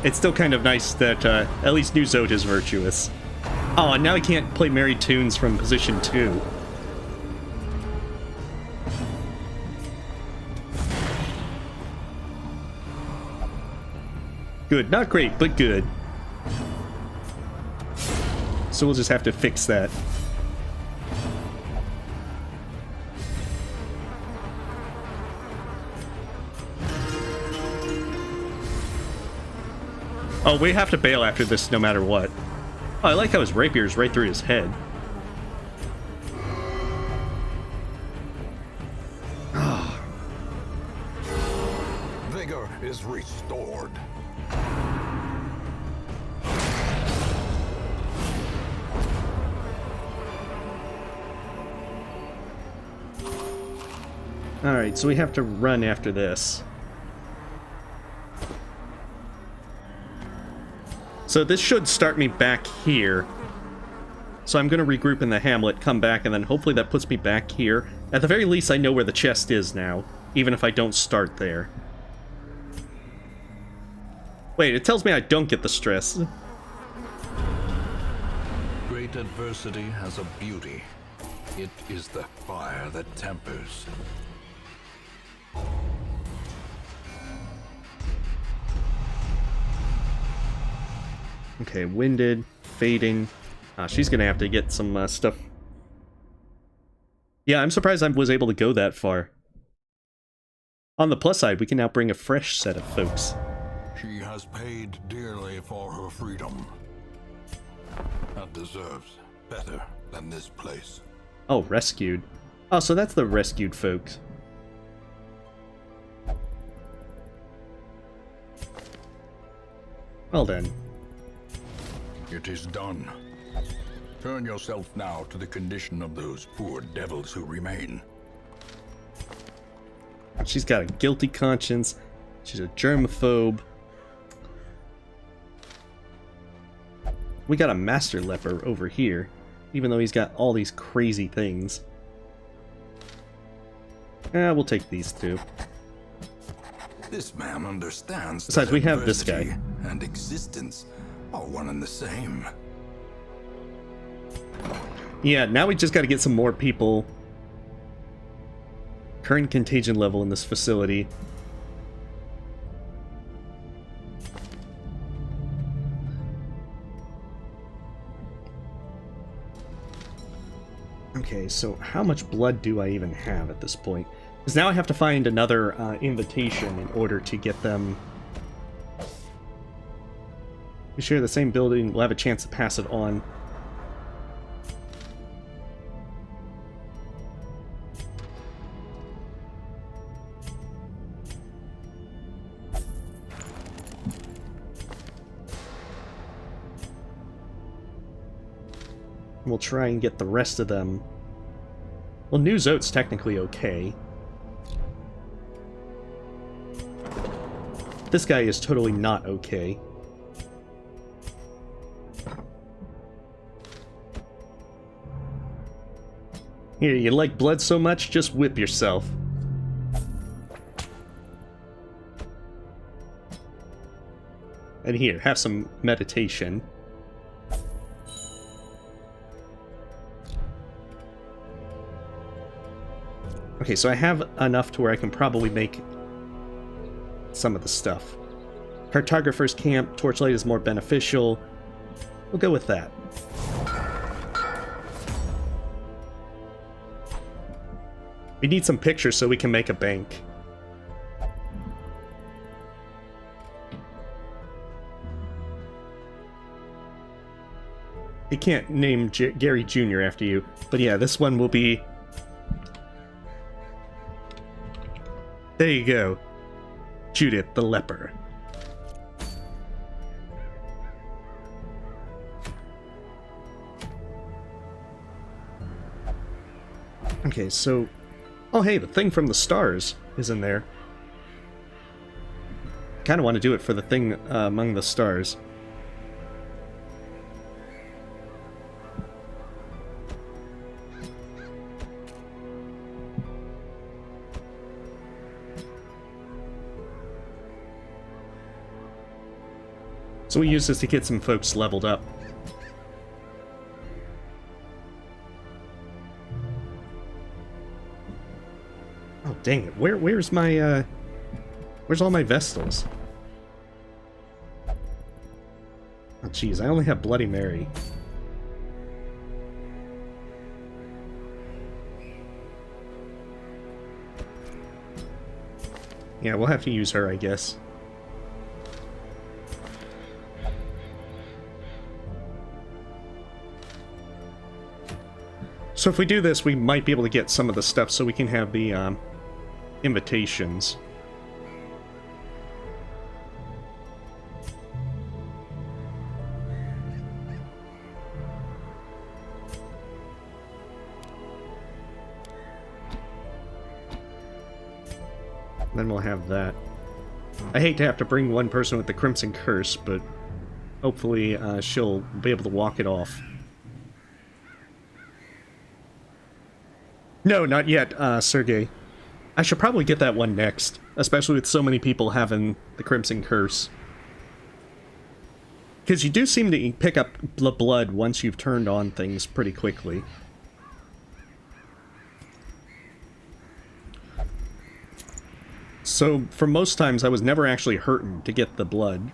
it's still kind of nice that at least New Zote is virtuous. Oh, and now I can't play merry tunes from position 2. Good. Not great, but good. So we'll just have to fix that. Oh, we have to bail after this no matter what. Oh, I like how his rapier is right through his head. Vigor is restored. Alright, so we have to run after this. So this should start me back here. So I'm going to regroup in the Hamlet, come back, and then hopefully that puts me back here. At the very least, I know where the chest is now, even if I don't start there. Wait, it tells me I don't get the stress. Great adversity has a beauty. It is the fire that tempers. Okay, winded, fading. She's gonna have to get some stuff. Yeah, I'm surprised I was able to go that far. On the plus side, we can now bring a fresh set of folks. She has paid dearly for her freedom. That deserves better than this place. Oh, rescued. Oh, so that's the rescued folks. Well then. It is done. Turn yourself now to the condition of those poor devils who remain. She's got a guilty conscience. She's a germaphobe. We got a master leper over here, even though he's got all these crazy things. We'll take these two. This man understands Besides, that we have this guy. adversity and existence are one and the same. Yeah, now we just got to get some more people. Current contagion level in this facility. Okay, so how much blood do I even have at this point? Because now I have to find another invitation in order to get them. We share the same building, we'll have a chance to pass it on. We'll try and get the rest of them. Well, New Zote's technically okay. This guy is totally not okay. Here, you like blood so much? Just whip yourself. And here, have some meditation. Okay, so I have enough to where I can probably make some of the stuff. Cartographer's camp, torchlight is more beneficial. We'll go with that. We need some pictures so we can make a bank. You can't name Gary Jr. after you, but yeah, this one will be... There you go. Judith the leper. Okay, so... Oh hey, the thing from the stars is in there. Kinda want to do it for the thing among the stars. So we use this to get some folks leveled up. Oh dang it! Where's my where's all my Vestals? Oh jeez, I only have Bloody Mary. Yeah, we'll have to use her, I guess. So if we do this, we might be able to get some of the stuff so we can have the invitations. Then we'll have that. I hate to have to bring one person with the Crimson Curse, but hopefully she'll be able to walk it off. No, not yet, Sergey. I should probably get that one next, especially with so many people having the Crimson Curse. Because you do seem to pick up the blood once you've turned on things pretty quickly. So, for most times, I was never actually hurting to get the blood.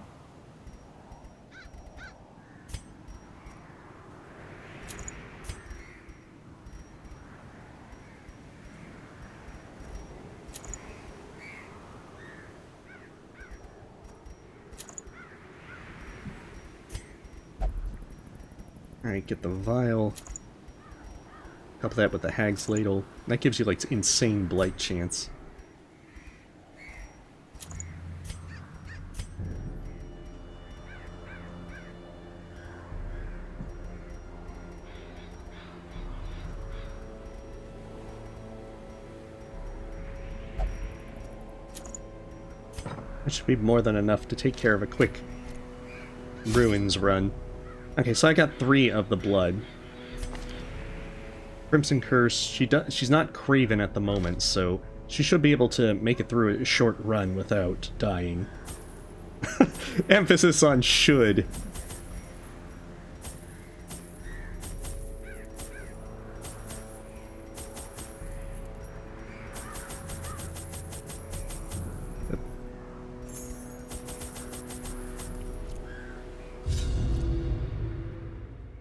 Alright, get the vial. Couple that with the Hag's Ladle. That gives you, like, insane blight chance. That should be more than enough to take care of a quick ruins run. Okay, so I got 3 of the blood. Crimson Curse, she's not craven at the moment, so she should be able to make it through a short run without dying. Emphasis on should.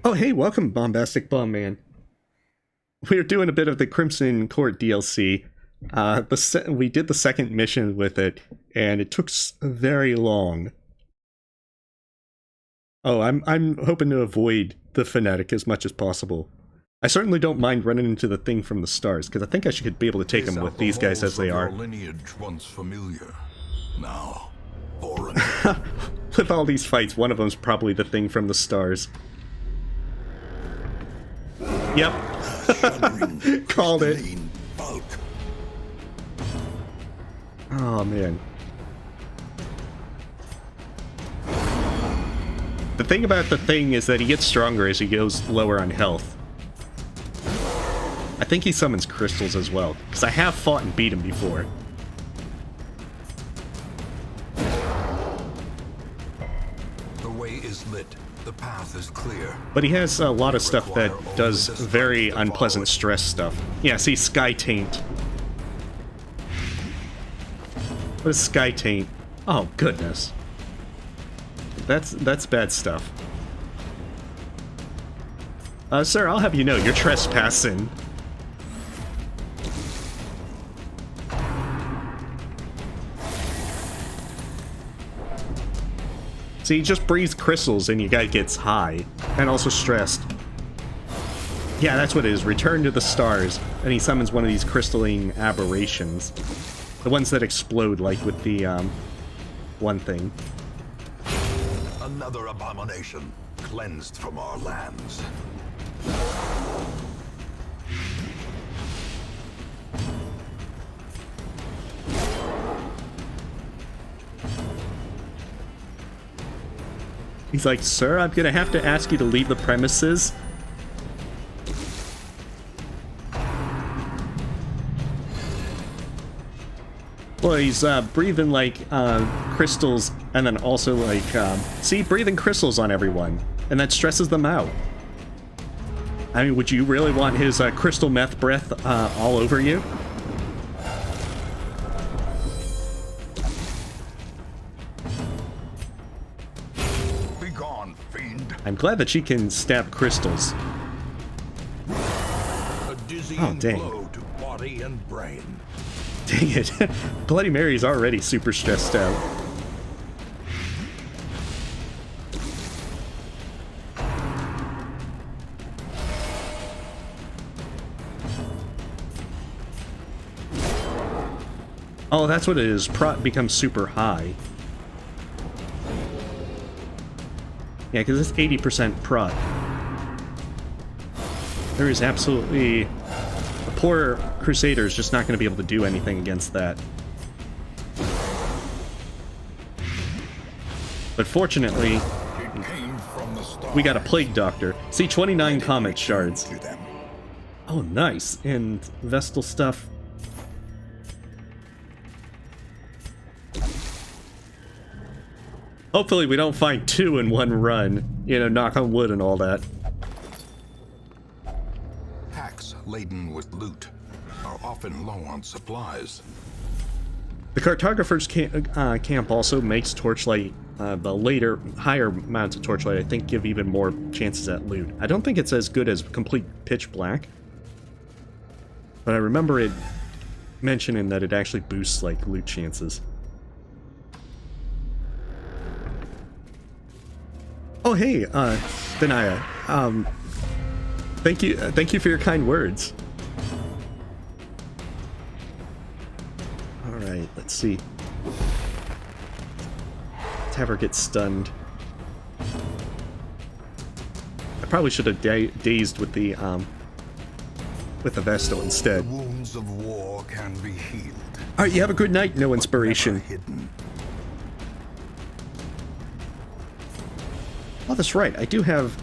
Oh, hey, welcome, Bombastic Bomb Man. We're doing a bit of the Crimson Court DLC. We did the second mission with it, and it took very long. Oh, I'm hoping to avoid the Fanatic as much as possible. I certainly don't mind running into the thing from the stars, because I think I should be able to take them with these guys as they are. Lineage once familiar, now foreign. With all these fights, one of them's probably the thing from the stars. Yep. Called it. Oh, man. The thing about the thing is that he gets stronger as he goes lower on health. I think he summons crystals as well, because I have fought and beat him before. The way is lit. The path is clear. But he has a lot of stuff that does very unpleasant stress stuff. Yeah, see, Sky Taint. What is Sky Taint? Oh, goodness. That's bad stuff. Sir, I'll have you know, you're trespassing. See, he just breathes crystals and your guy gets high. And also stressed. Yeah, that's what it is. Return to the stars. And he summons one of these crystalline aberrations. The ones that explode, like with the, one thing. Another abomination, cleansed from our lands. He's like, sir, I'm gonna have to ask you to leave the premises. Well, he's breathing like crystals, and then also like, see, breathing crystals on everyone, and that stresses them out. I mean, would you really want his crystal meth breath all over you? Be gone, fiend. I'm glad that she can stab crystals. A dizzying dang. blow to body and brain. Dang it. Bloody Mary's already super stressed out. Oh, that's what it is. Prot becomes super high. Yeah, because it's 80% prot. There is absolutely... The poor Crusader is just not going to be able to do anything against that. But fortunately, we got a Plague Doctor. See, 29 Comet Shards. Oh, nice. And Vestal stuff. Hopefully we don't find 2 in one run. You know, knock on wood and all that. Packs laden with loot are often low on supplies. The Cartographer's camp also makes Torchlight, the later, higher amounts of Torchlight, I think, give even more chances at loot. I don't think it's as good as complete Pitch Black. But I remember it mentioning that it actually boosts, like, loot chances. Oh, hey, Denaya. Thank you for your kind words. Alright, let's see. Let's have her get stunned. I probably should have dazed with the Vestal instead. The wounds of war can be healed. Alright, you have a good night, no inspiration. Hidden. Oh, that's right. I do have...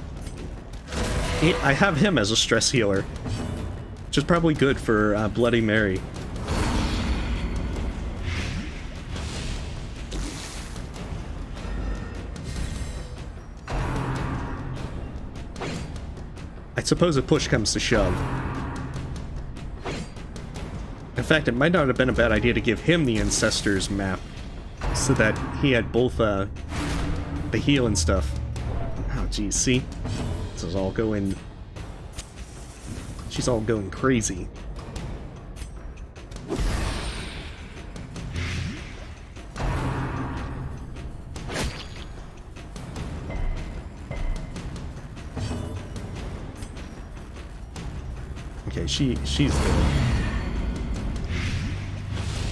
I have him as a stress healer. Which is probably good for Bloody Mary. I suppose if push comes to shove. In fact, it might not have been a bad idea to give him the Ancestors map. So that he had both the heal and stuff. Oh, geez, see? This is all going... She's all going crazy. Okay, she's dead.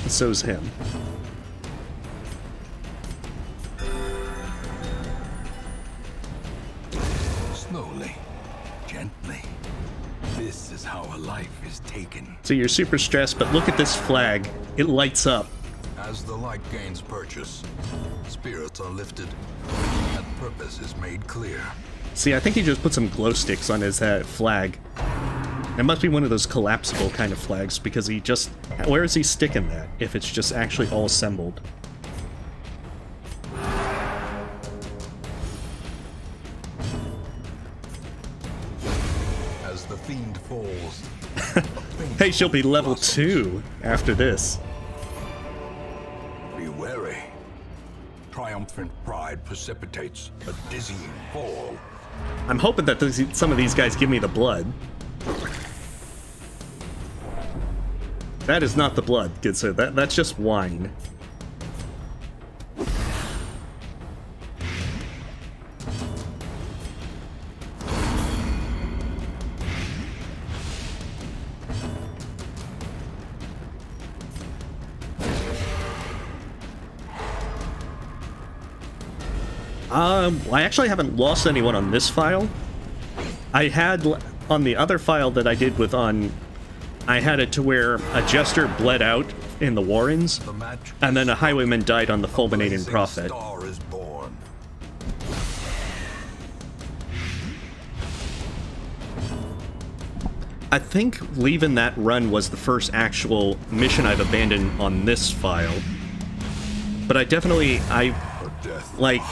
And so's him. Slowly, gently. This is how a life is taken. So you're super stressed, but look at this flag. It lights up. As the light gains purchase, spirits are lifted, and purpose is made clear. See, I think he just put some glow sticks on his flag. It must be one of those collapsible kind of flags, because he just... Where is he sticking that, if it's just actually all assembled? As the fiend falls... Hey, she'll be level 2 after this. Be wary. Triumphant pride precipitates a dizzying fall. I'm hoping that some of these guys give me the blood. That is not the blood, good sir. That's just wine. I actually haven't lost anyone on this file. I had, on the other file that I did with I had it to where a jester bled out in the Warrens, and then a highwayman died on the fulminating prophet. Star is born. I think leaving that run was the first actual mission I've abandoned on this file. But I definitely, like,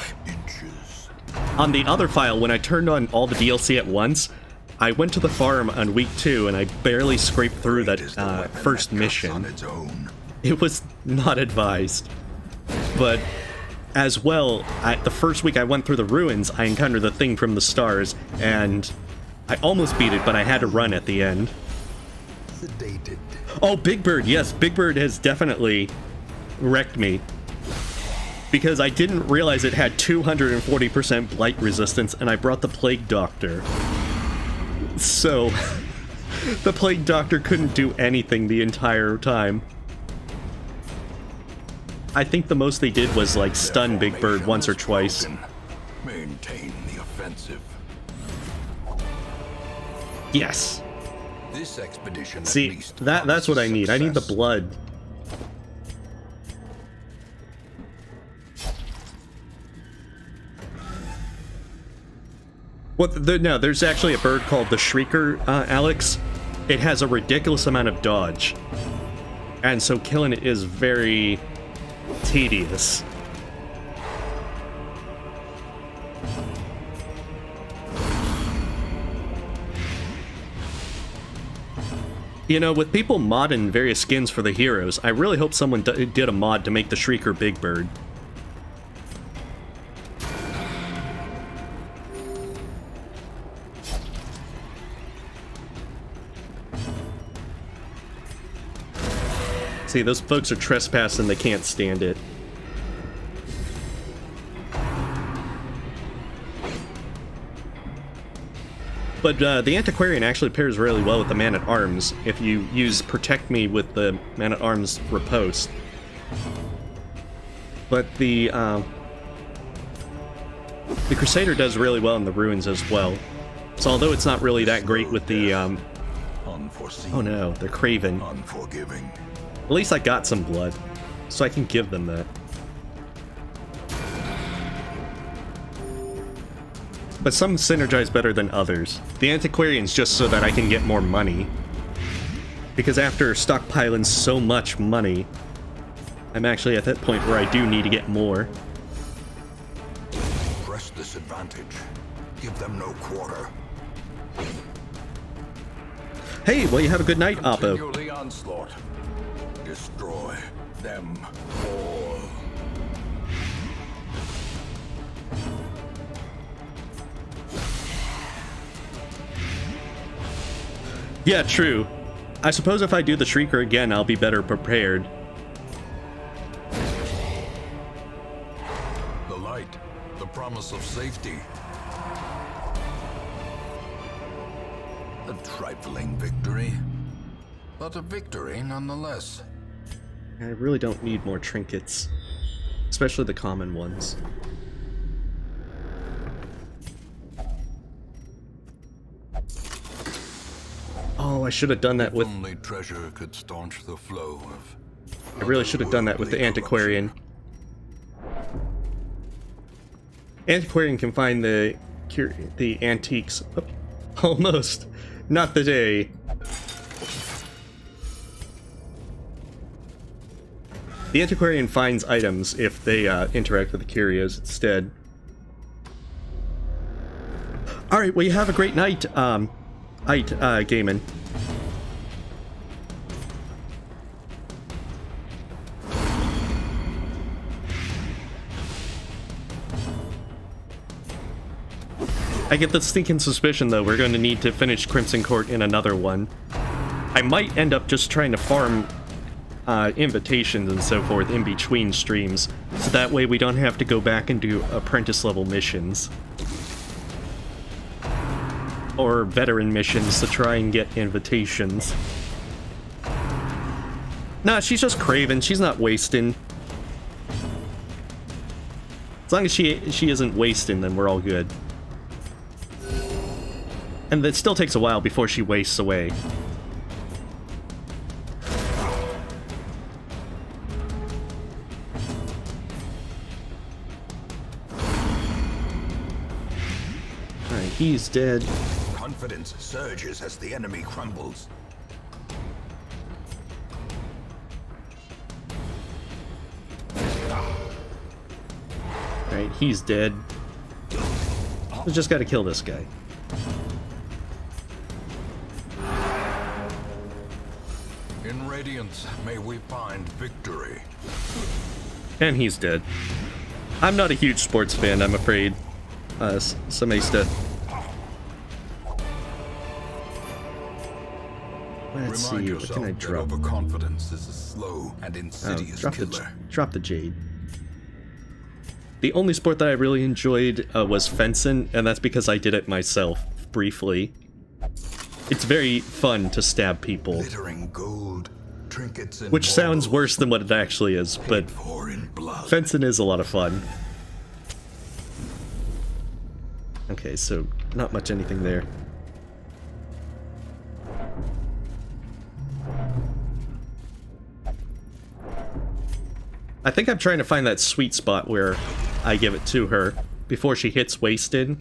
on the other file, when I turned on all the DLC at once, I went to the farm on week 2 and I barely scraped through that first mission. It was not advised. But as well, the first week I went through the ruins, I encountered the thing from the stars, and I almost beat it, but I had to run at the end. Sedated. Oh, Big Bird, yes, Big Bird has definitely wrecked me. Because I didn't realize it had 240% blight resistance, and I brought the Plague Doctor. So, the Plague Doctor couldn't do anything the entire time. I think the most they did was like stun Big Bird once or twice. Broken. Maintain the offensive. Yes. This expedition at See, least that's what I need. I need the success. blood. Well, no, there's actually a bird called the Shrieker, Alex. It has a ridiculous amount of dodge. And so killing it is very tedious. You know, with people modding various skins for the heroes, I really hope someone did a mod to make the Shrieker Big Bird. See, those folks are trespassing, they can't stand it. But the Antiquarian actually pairs really well with the Man-at-Arms if you use Protect Me with the Man-at-Arms riposte. But the Crusader does really well in the Ruins as well. So although it's not really that great with the Unforeseen. oh no, they're Craven. Unforgiving. At least I got some blood, so I can give them that. But some synergize better than others. The Antiquarian's just so that I can get more money. Because after stockpiling so much money, I'm actually at that point where I do need to get more. Press this advantage. Give them no quarter. Hey, well, you have a good night, Oppo. Continue the onslaught. Destroy them all. Yeah, true. I suppose if I do the Shrieker again, I'll be better prepared. The light, the promise of safety. A trifling victory. But a victory nonetheless. I really don't need more trinkets. Especially the common ones. Oh, I should have done that with... Only treasure could staunch the flow of... I really should have done that with the Antiquarian. Antiquarian can find the antiques. Oh, almost. Not the day. The Antiquarian finds items if they interact with the curios instead. Alright, well, you have a great night, Gaiman. I get the stinking suspicion, though, we're going to need to finish Crimson Court in another one. I might end up just trying to farm invitations and so forth in between streams, so that way we don't have to go back and do apprentice-level missions. Or veteran missions to try and get invitations. Nah, she's just craving. She's not wasting. As long as she isn't wasting, then we're all good. And it still takes a while before she wastes away. Alright, he's dead. Confidence surges as the enemy crumbles. Alright, he's dead. We just gotta kill this guy. In Radiance, may we find victory. And he's dead. I'm not a huge sports fan, I'm afraid. Samesta. Let's see, what can I drop? Overconfidence is a slow and insidious killer. Drop the Jade. The only sport that I really enjoyed was fencing, and that's because I did it myself, briefly. It's very fun to stab people. Glittering gold, trinkets and which sounds baubles worse than what it actually is, but for in blood. fencing is a lot of fun. Okay, so not much anything there. I think I'm trying to find that sweet spot where I give it to her before she hits wasted.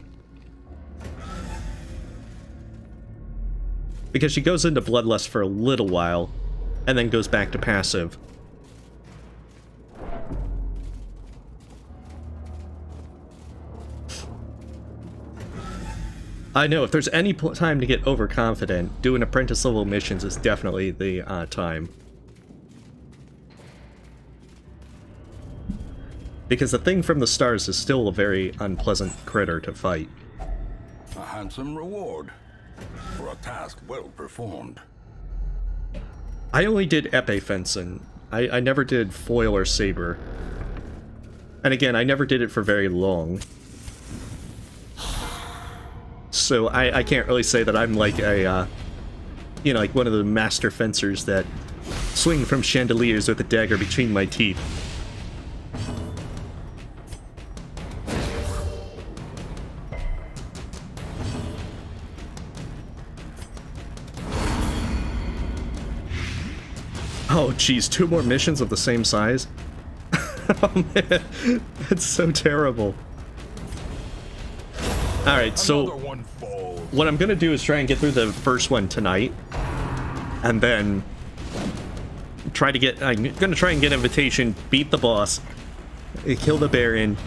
Because she goes into bloodlust for a little while, and then goes back to passive. I know, if there's any time to get overconfident, doing apprentice level missions is definitely the time. Because the thing from the stars is still a very unpleasant critter to fight. A handsome reward for a task well performed. I only did epee fencing. I never did foil or saber. And again, I never did it for very long. So I can't really say that I'm like a, you know, like one of the master fencers that swing from chandeliers with a dagger between my teeth. Oh, geez, 2 more missions of the same size? Oh, man, that's so terrible. Alright, so what I'm gonna do is try and get through the first one tonight, and then try to get, I'm gonna try and get invitation, beat the boss, kill the Baron,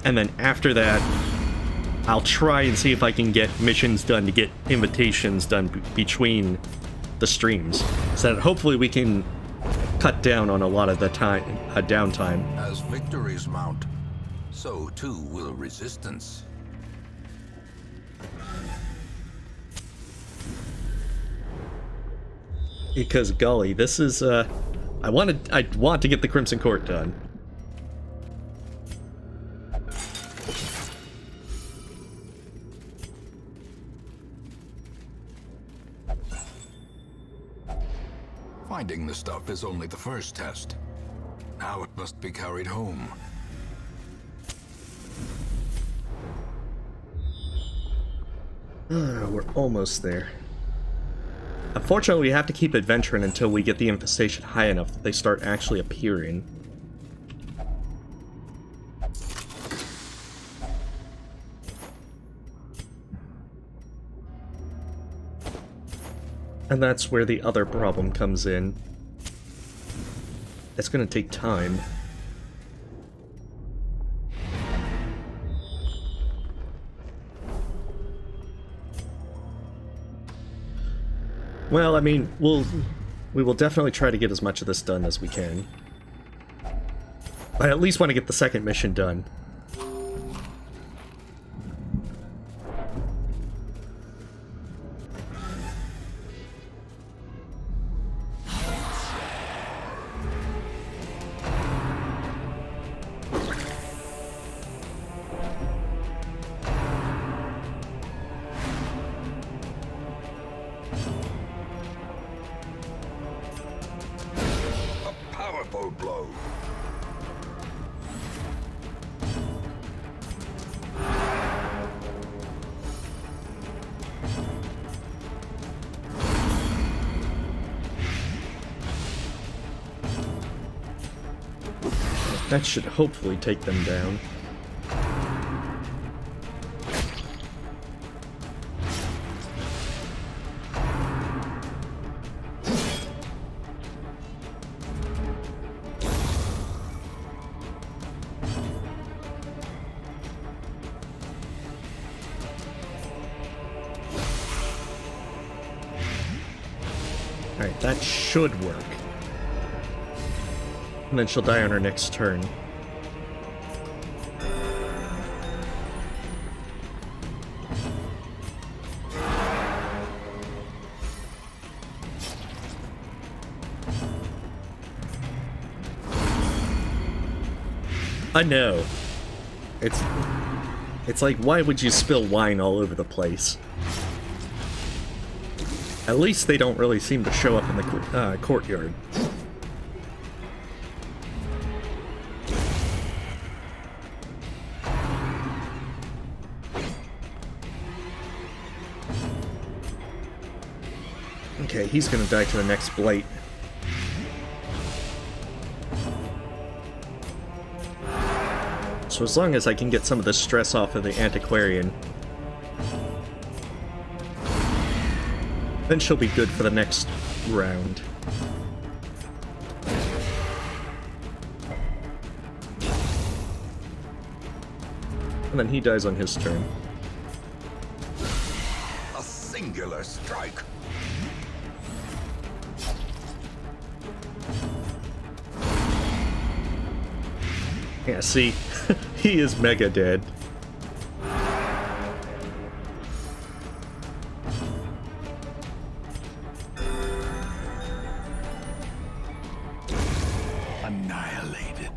and then after that, I'll try and see if I can get missions done to get invitations done between the streams, so that hopefully we can cut down on a lot of the time, downtime. As victories mount, so too will resistance. Because golly, this is I want to get the Crimson Court done. Finding the stuff is only the first test. Now it must be carried home. We're almost there. Unfortunately, we have to keep adventuring until we get the infestation high enough that they start actually appearing. And that's where the other problem comes in. It's gonna take time. Well, I mean, we will definitely try to get as much of this done as we can. I at least want to get the second mission done. Blow. That should hopefully take them down. Alright, that should work. And then she'll die on her next turn. I know. It's like, why would you spill wine all over the place? At least they don't really seem to show up in the courtyard. Okay, he's gonna die to the next blight. So as long as I can get some of the stress off of the antiquarian, then she'll be good for the next round. And then he dies on his turn. A singular strike. Yeah, see, he is mega dead. Annihilated.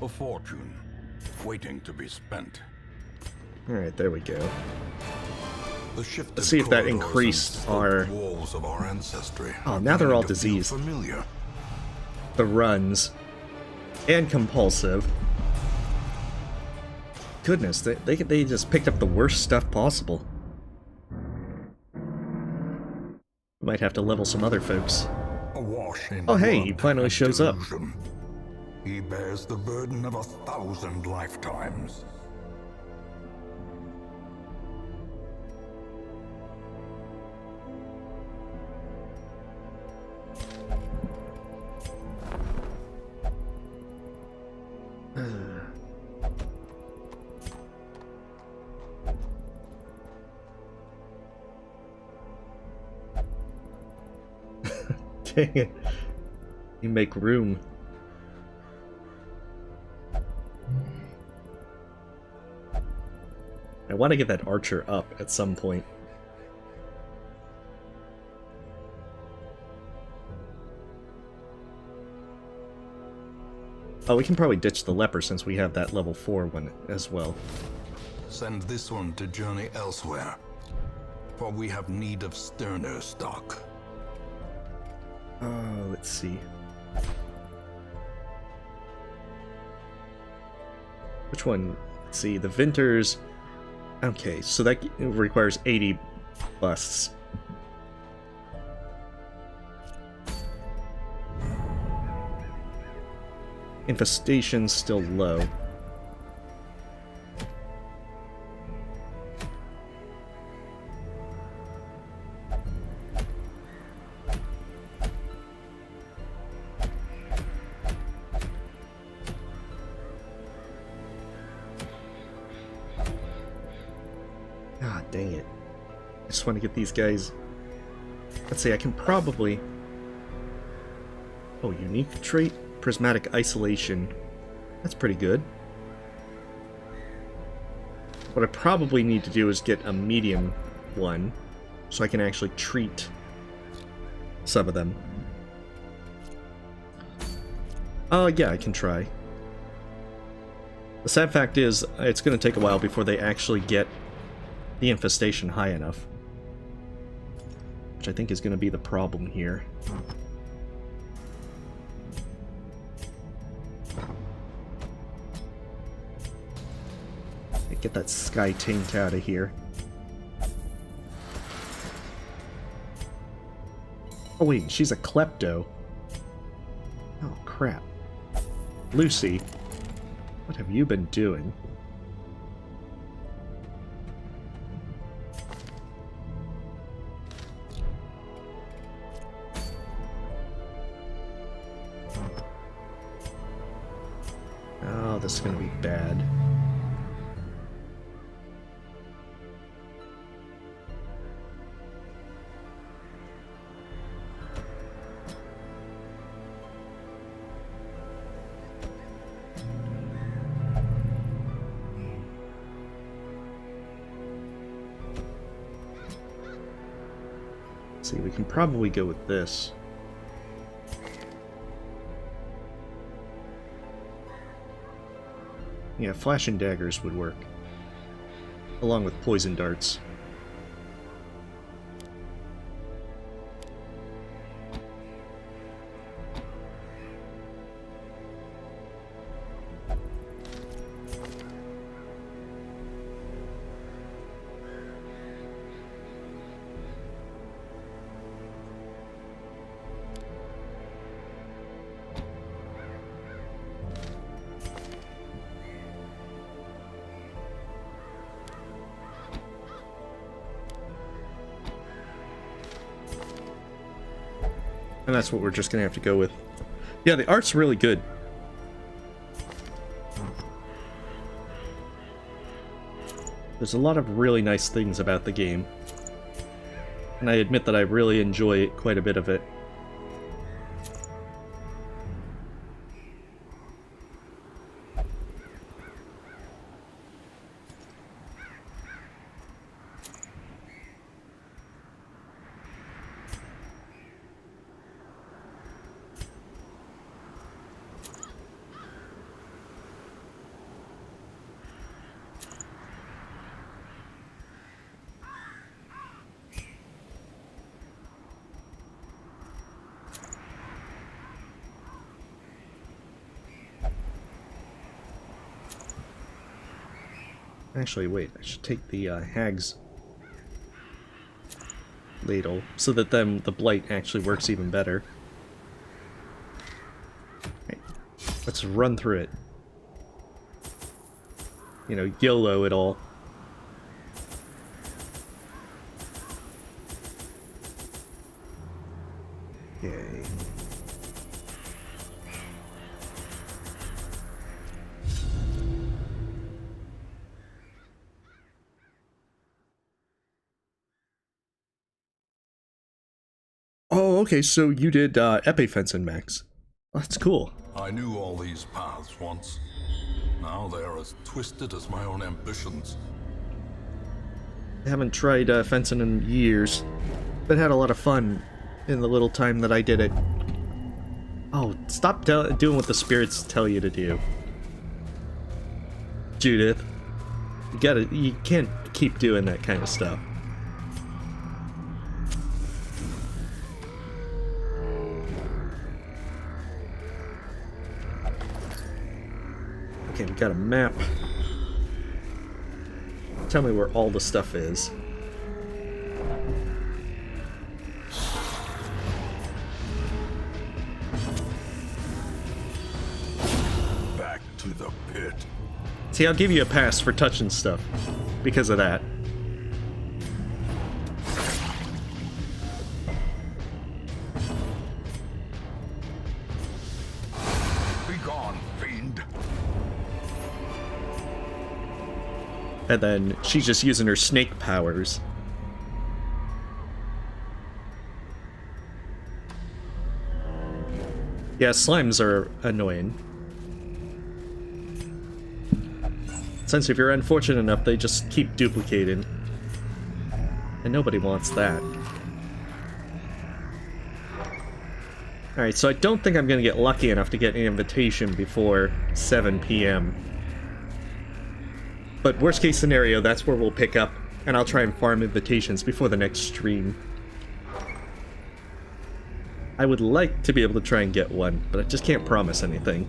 A fortune waiting to be spent. Alright, there we go. The shifted Let's see if that corridors increased and our... sloped walls of our ancestry. Oh, now they're all beginning to feel diseased. Familiar. The runs. And compulsive. Goodness, they just picked up the worst stuff possible. Might have to level some other folks. Awash in Oh, hey, blood he finally and shows up. delusion. He bears the burden of 1,000 lifetimes. Dang it. You make room. I want to get that archer up at some point. Oh, we can probably ditch the leper since we have that level 4 one as well. Send this one to journey elsewhere, for we have need of sterner stock. Let's see. Which one? Let's see, the Vinters. Okay, so that requires 80 busts. Infestation's still low. Ah, dang it. I just want to get these guys... Let's see, I can probably... Oh, unique trait? Prismatic isolation. That's pretty good. What I probably need to do is get a medium one, so I can actually treat some of them. Yeah, I can try. The sad fact is, it's going to take a while before they actually get the infestation high enough. Which I think is going to be the problem here. Get that sky taint out of here. Oh wait, she's a klepto. Oh crap. Lucy, what have you been doing? Oh, this is gonna be bad. See, we can probably go with this. Yeah, flash and daggers would work. Along with poison darts. And that's what we're just gonna have to go with. Yeah, the art's really good. There's a lot of really nice things about the game. And I admit that I really enjoy quite a bit of it. Actually, wait, I should take the hag's ladle so that then the blight actually works even better. Okay, let's run through it. You know, YOLO it all. Yay. Oh, okay, so you did Epifenson, Max. That's cool. I knew all these paths once. Now they are as twisted as my own ambitions. I haven't tried fencing in years, but had a lot of fun in the little time that I did it. Oh, stop doing what the spirits tell you to do. Judith. You can't keep doing that kind of stuff. Okay, we got a map. Tell me where all the stuff is. Back to the pit. See, I'll give you a pass for touching stuff because of that. And then she's just using her snake powers. Yeah, slimes are annoying. Since if you're unfortunate enough, they just keep duplicating. And nobody wants that. Alright, so I don't think I'm gonna get lucky enough to get an invitation before 7 p.m. But worst case scenario, that's where we'll pick up, and I'll try and farm invitations before the next stream. I would like to be able to try and get one, but I just can't promise anything.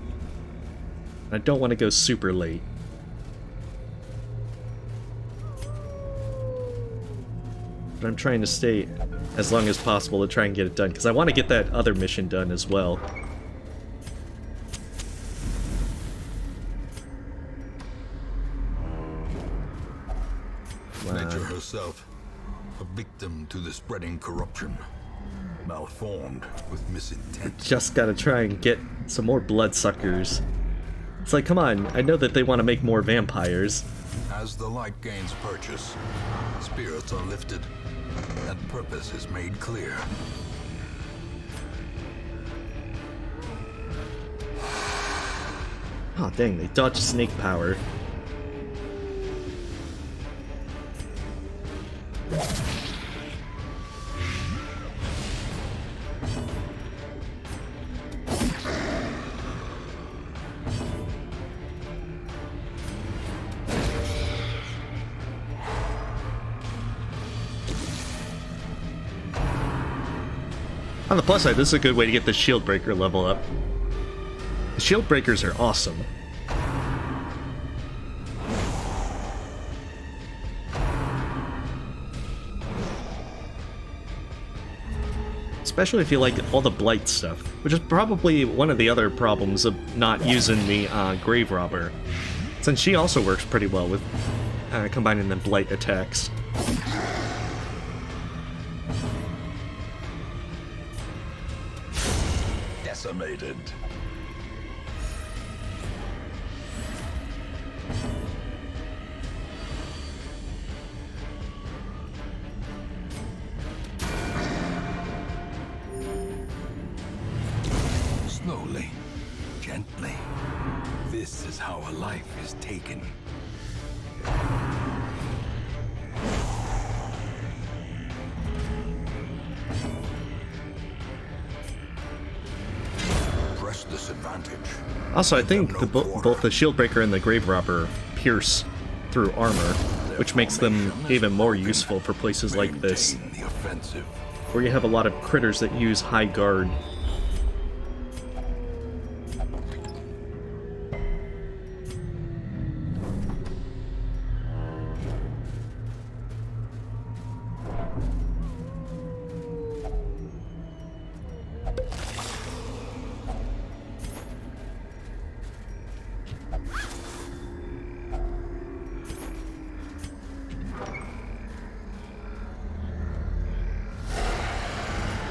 I don't want to go super late. But I'm trying to stay as long as possible to try and get it done, because I want to get that other mission done as well. Nature herself, a victim to the spreading corruption, malformed with misintent. Just gotta try and get some more bloodsuckers. It's like, come on, I know that they want to make more vampires. As the light gains purchase, spirits are lifted, and purpose is made clear. Oh dang, they dodged snake power. On the plus side, this is a good way to get the shield breaker level up. The shield breakers are awesome. Especially if you like all the blight stuff, which is probably one of the other problems of not using the grave robber, since she also works pretty well with combining the blight attacks. decimated. Slowly, gently. This is how a life is taken. Press this advantage. Also, I think both the shield breaker and the grave robber pierce through armor, which makes them even more useful for places like this, Maintain the offensive. where you have a lot of critters that use high guard.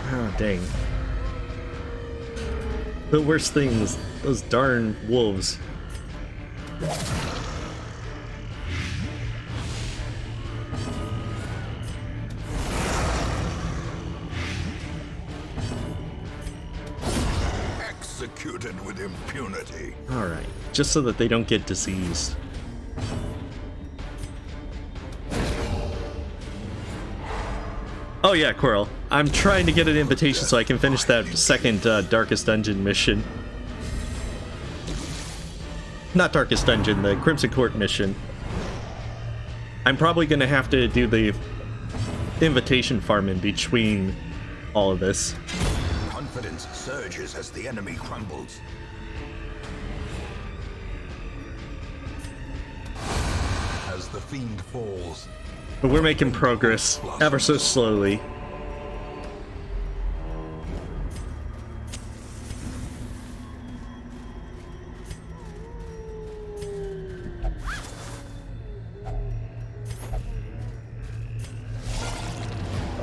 Oh, dang. The worst thing is those darn wolves. Executed with impunity. Alright, just so that they don't get diseased. Oh yeah, Coral. I'm trying to get an invitation so I can finish that second Darkest Dungeon mission. Not Darkest Dungeon, the Crimson Court mission. I'm probably going to have to do the invitation farm in between all of this. Confidence surges as the enemy crumbles. As the fiend falls, But we're making progress, ever so slowly.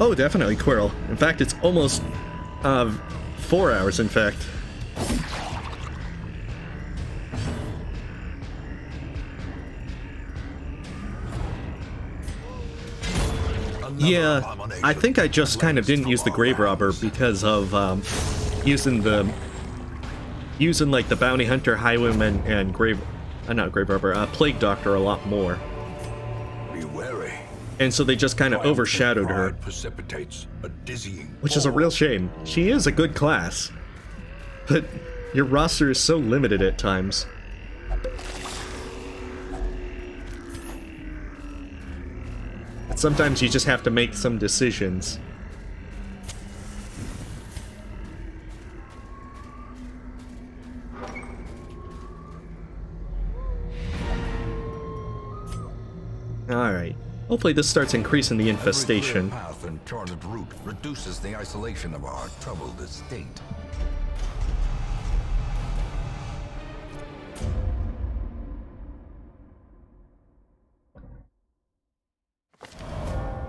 Oh, definitely, Quirrell. In fact, it's almost 4 hours, in fact. Yeah, I think I just kind of didn't use the grave robber because of using like the bounty hunter, highwayman, and not grave robber, plague doctor a lot more. Be wary. And so they just kind of overshadowed her, Precipitates a dizzying which is a real shame. She is a good class, but your roster is so limited at times. Sometimes you just have to make some decisions. Alright. Hopefully this starts increasing the infestation. every clear path and charted route reduces the isolation of our troubled estate.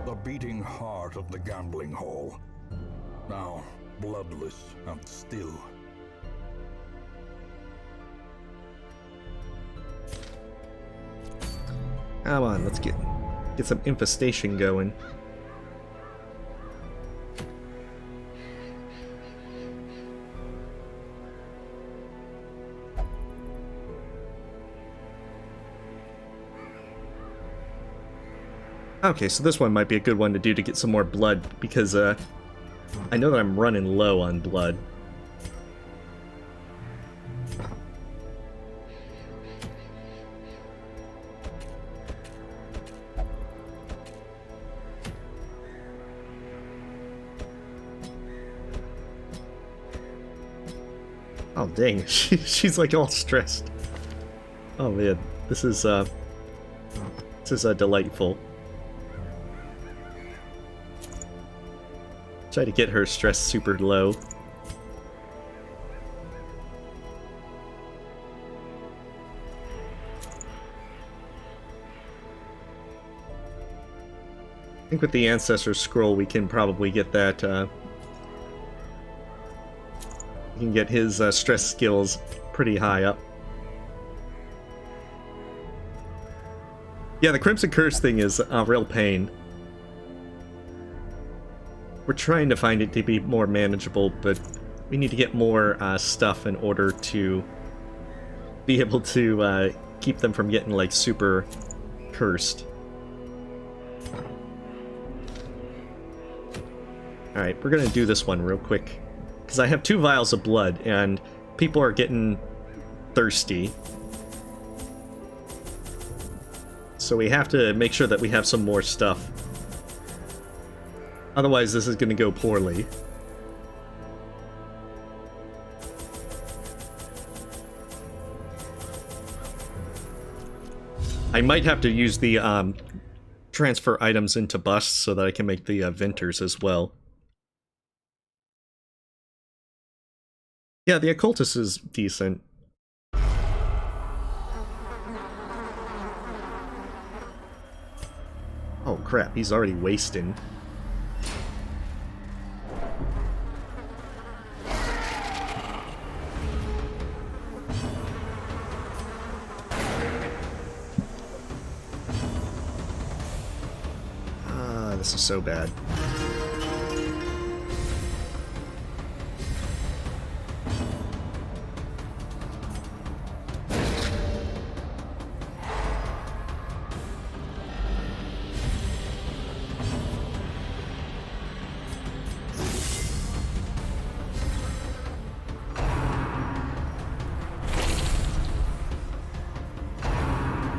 The beating heart of the gambling hall, now bloodless and still. Come on, let's get some infestation going. Okay, so this one might be a good one to do to get some more blood, because I know that I'm running low on blood. Oh dang, she's like all stressed. Oh man, this is delightful. Try to get her stress super low. I think with the ancestor scroll we can probably get that You can get his stress skills pretty high up. Yeah, the Crimson Curse thing is a real pain. We're trying to find it to be more manageable, but we need to get more stuff in order to be able to keep them from getting, like, super cursed. Alright, we're gonna do this one real quick. Because I have 2 vials of blood, and people are getting thirsty. So we have to make sure that we have some more stuff. Otherwise, this is gonna go poorly. I might have to use the transfer items into busts so that I can make the vinters as well. Yeah, the occultist is decent. Oh crap, he's already wasting. This is so bad.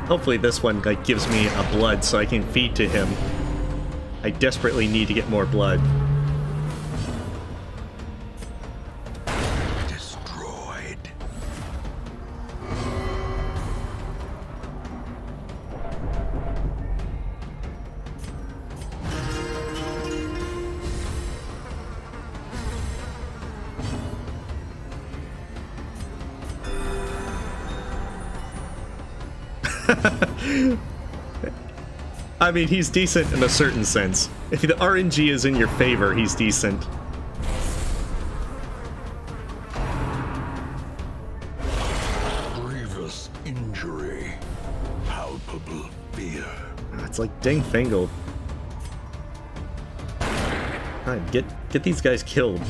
Hopefully this one like gives me a blood so I can feed to him. I desperately need to get more blood. Destroyed. I mean, he's decent in a certain sense. If the RNG is in your favor, he's decent. Grievous injury. Palpable fear. It's like dang fangled. Alright, get these guys killed.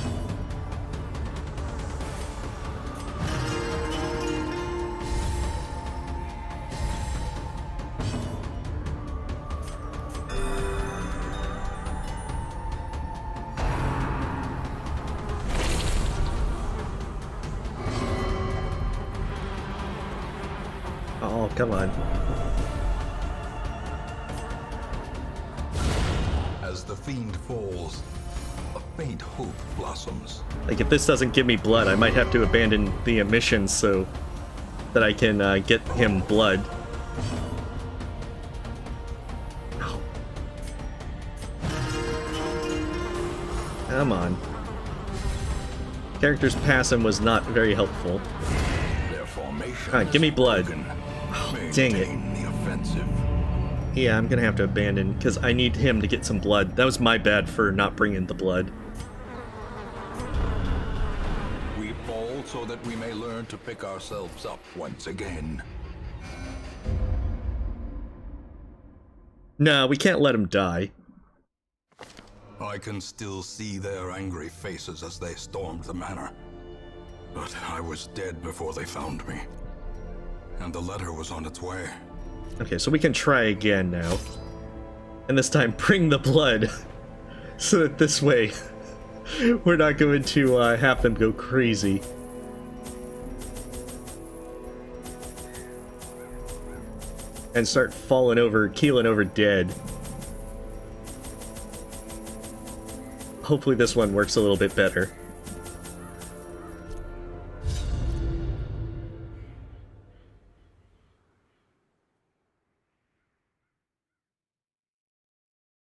Oh, come on. As the fiend falls, a faint hope blossoms. Like, if this doesn't give me blood, I might have to abandon the mission so that I can get him blood. Oh. Come on. Character's passing was not very helpful. Their formation. Alright, give me blood. Dang it. The offensive. Yeah, I'm gonna have to abandon, because I need him to get some blood. That was my bad for not bringing the blood. We fall so that we may learn to pick ourselves up once again. No, we can't let him die. I can still see their angry faces as they stormed the manor. But I was dead before they found me. And the letter was on its way. Okay, so we can try again now. And this time bring the blood. So that this way, we're not going to have them go crazy. And start falling over, keeling over dead. Hopefully this one works a little bit better.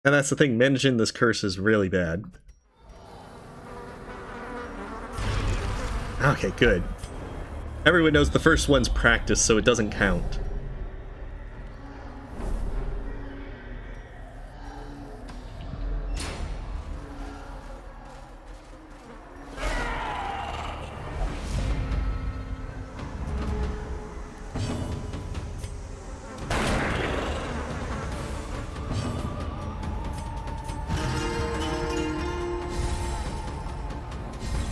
And that's the thing, managing this curse is really bad. Okay, good. Everyone knows the first one's practice, so it doesn't count.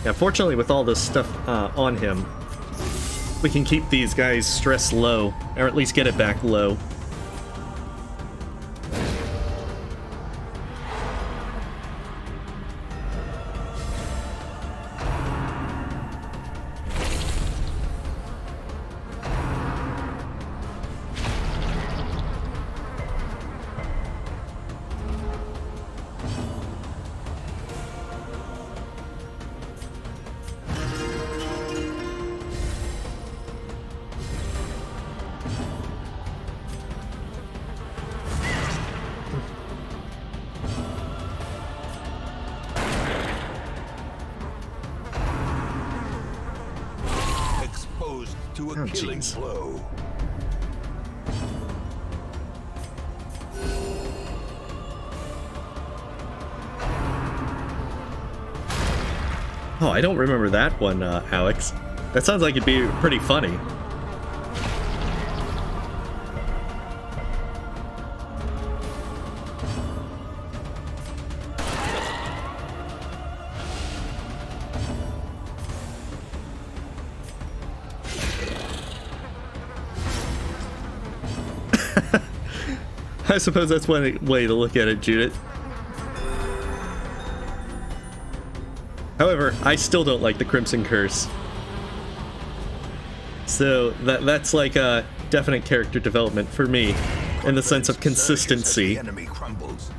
Yeah, fortunately with all this stuff on him, we can keep these guys' stress low, or at least get it back low. Exposed to a Oh, killing jeez. blow. Oh, I don't remember that one, Alex. That sounds like it'd be pretty funny. I suppose that's one way to look at it, Judith. However, I still don't like the Crimson Curse. So that's like a definite character development for me, in the sense of consistency. The enemy crumbles.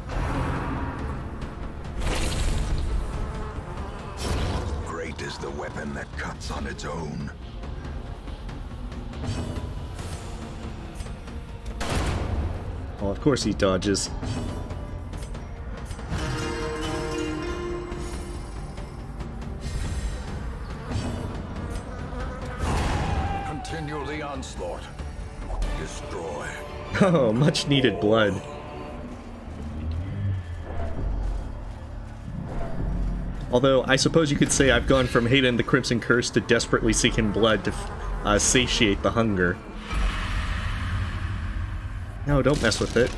Great is the weapon that cuts on its own. Well, of course he dodges. Continue the onslaught. Destroy. Oh, much needed blood. Although, I suppose you could say I've gone from hating the Crimson Curse to desperately seeking blood to satiate the hunger. No, don't mess with it.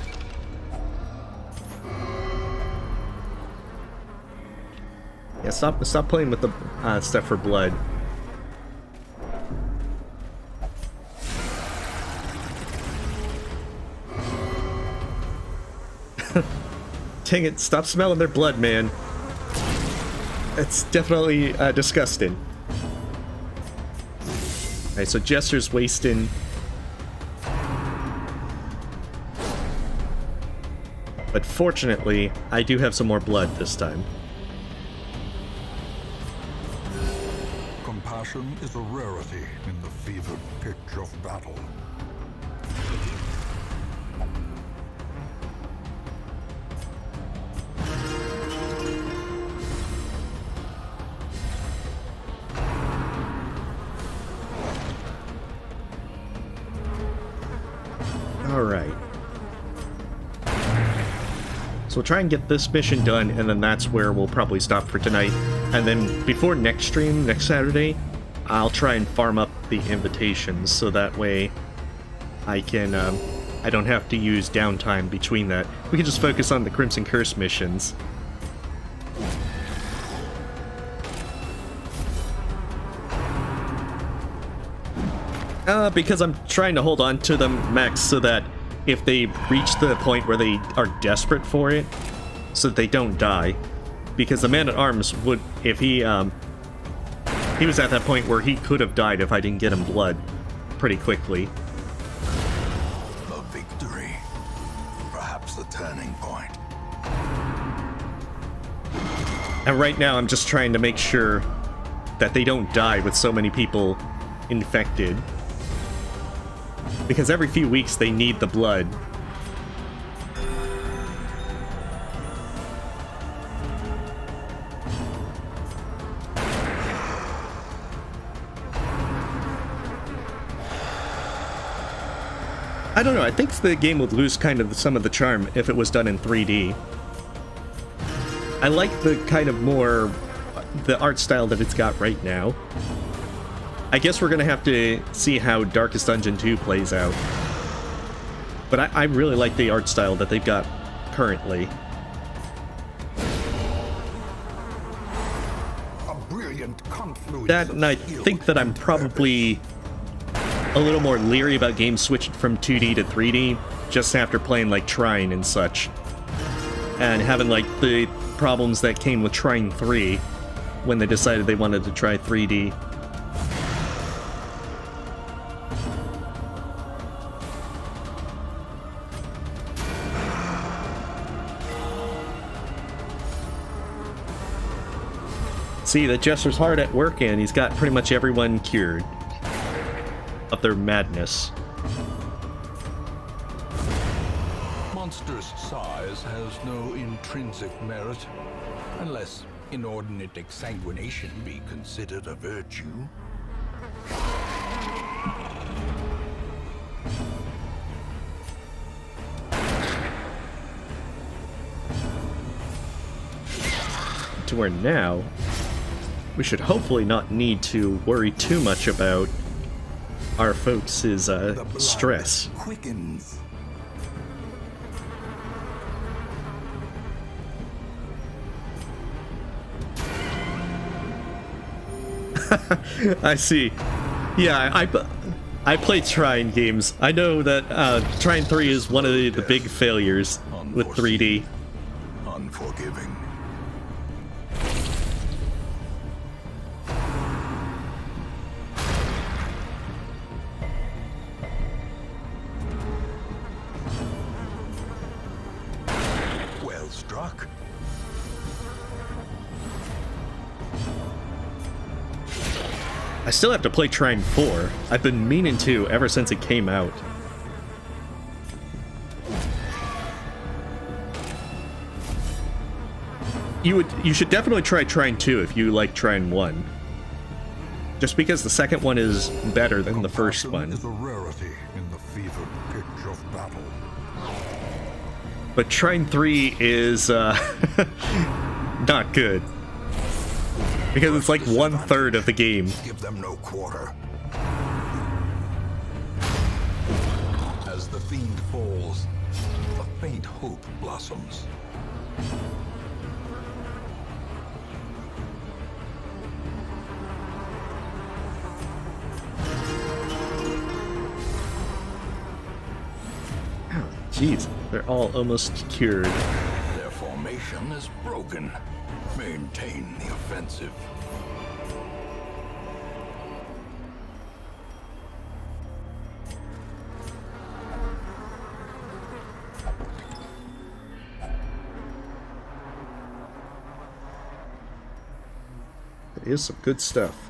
Yeah, stop playing with the stuff for blood. Dang it, stop smelling their blood, man. It's definitely disgusting. Alright, so Jester's wasting. But fortunately, I do have some more blood this time. Compassion is a rarity in the fevered pitch of battle. Alright. So we'll try and get this mission done, and then that's where we'll probably stop for tonight. And then before next stream, next Saturday, I'll try and farm up the invitations, so that way I can, I don't have to use downtime between that. We can just focus on the Crimson Curse missions. Because I'm trying to hold on to them max so that if they reach the point where they are desperate for it, so that they don't die. Because the Man-at-Arms would, if he was at that point where he could have died if I didn't get him blood pretty quickly. A victory. Perhaps the turning point. And right now I'm just trying to make sure that they don't die with so many people infected. Because every few weeks they need the blood. I don't know, I think the game would lose kind of some of the charm if it was done in 3D. I like the kind of more, the art style that it's got right now. I guess we're gonna have to see how Darkest Dungeon 2 plays out. But I really like the art style that they've got currently. A brilliant confluence That, of and I skill think that I'm and probably a little more leery about games switching from 2D to 3D just after playing like Trine and such. And having like the problems that came with Trine 3 when they decided they wanted to try 3D. See, the Jester's hard at work and he's got pretty much everyone cured of their madness. Monstrous size has no intrinsic merit, unless inordinate exsanguination be considered a virtue. To where now, we should hopefully not need to worry too much about our folks' stress. Quickens. I see. Yeah, I play Trine games. I know that Trine 3 is one of the big failures with 3D. Unforgiving. Well struck. I still have to play Trine 4. I've been meaning to ever since it came out. You should definitely try Trine 2 if you like Trine 1. Just because the second one is better than the first one. Is a rarity in the fevered pitch of battle. But Trine 3 is not good. Because it's like 1/3 of the game. Give them no quarter. As the fiend falls, a faint hope blossoms. Jeez, they're all almost cured. Their formation is broken. Maintain the offensive. It is some good stuff.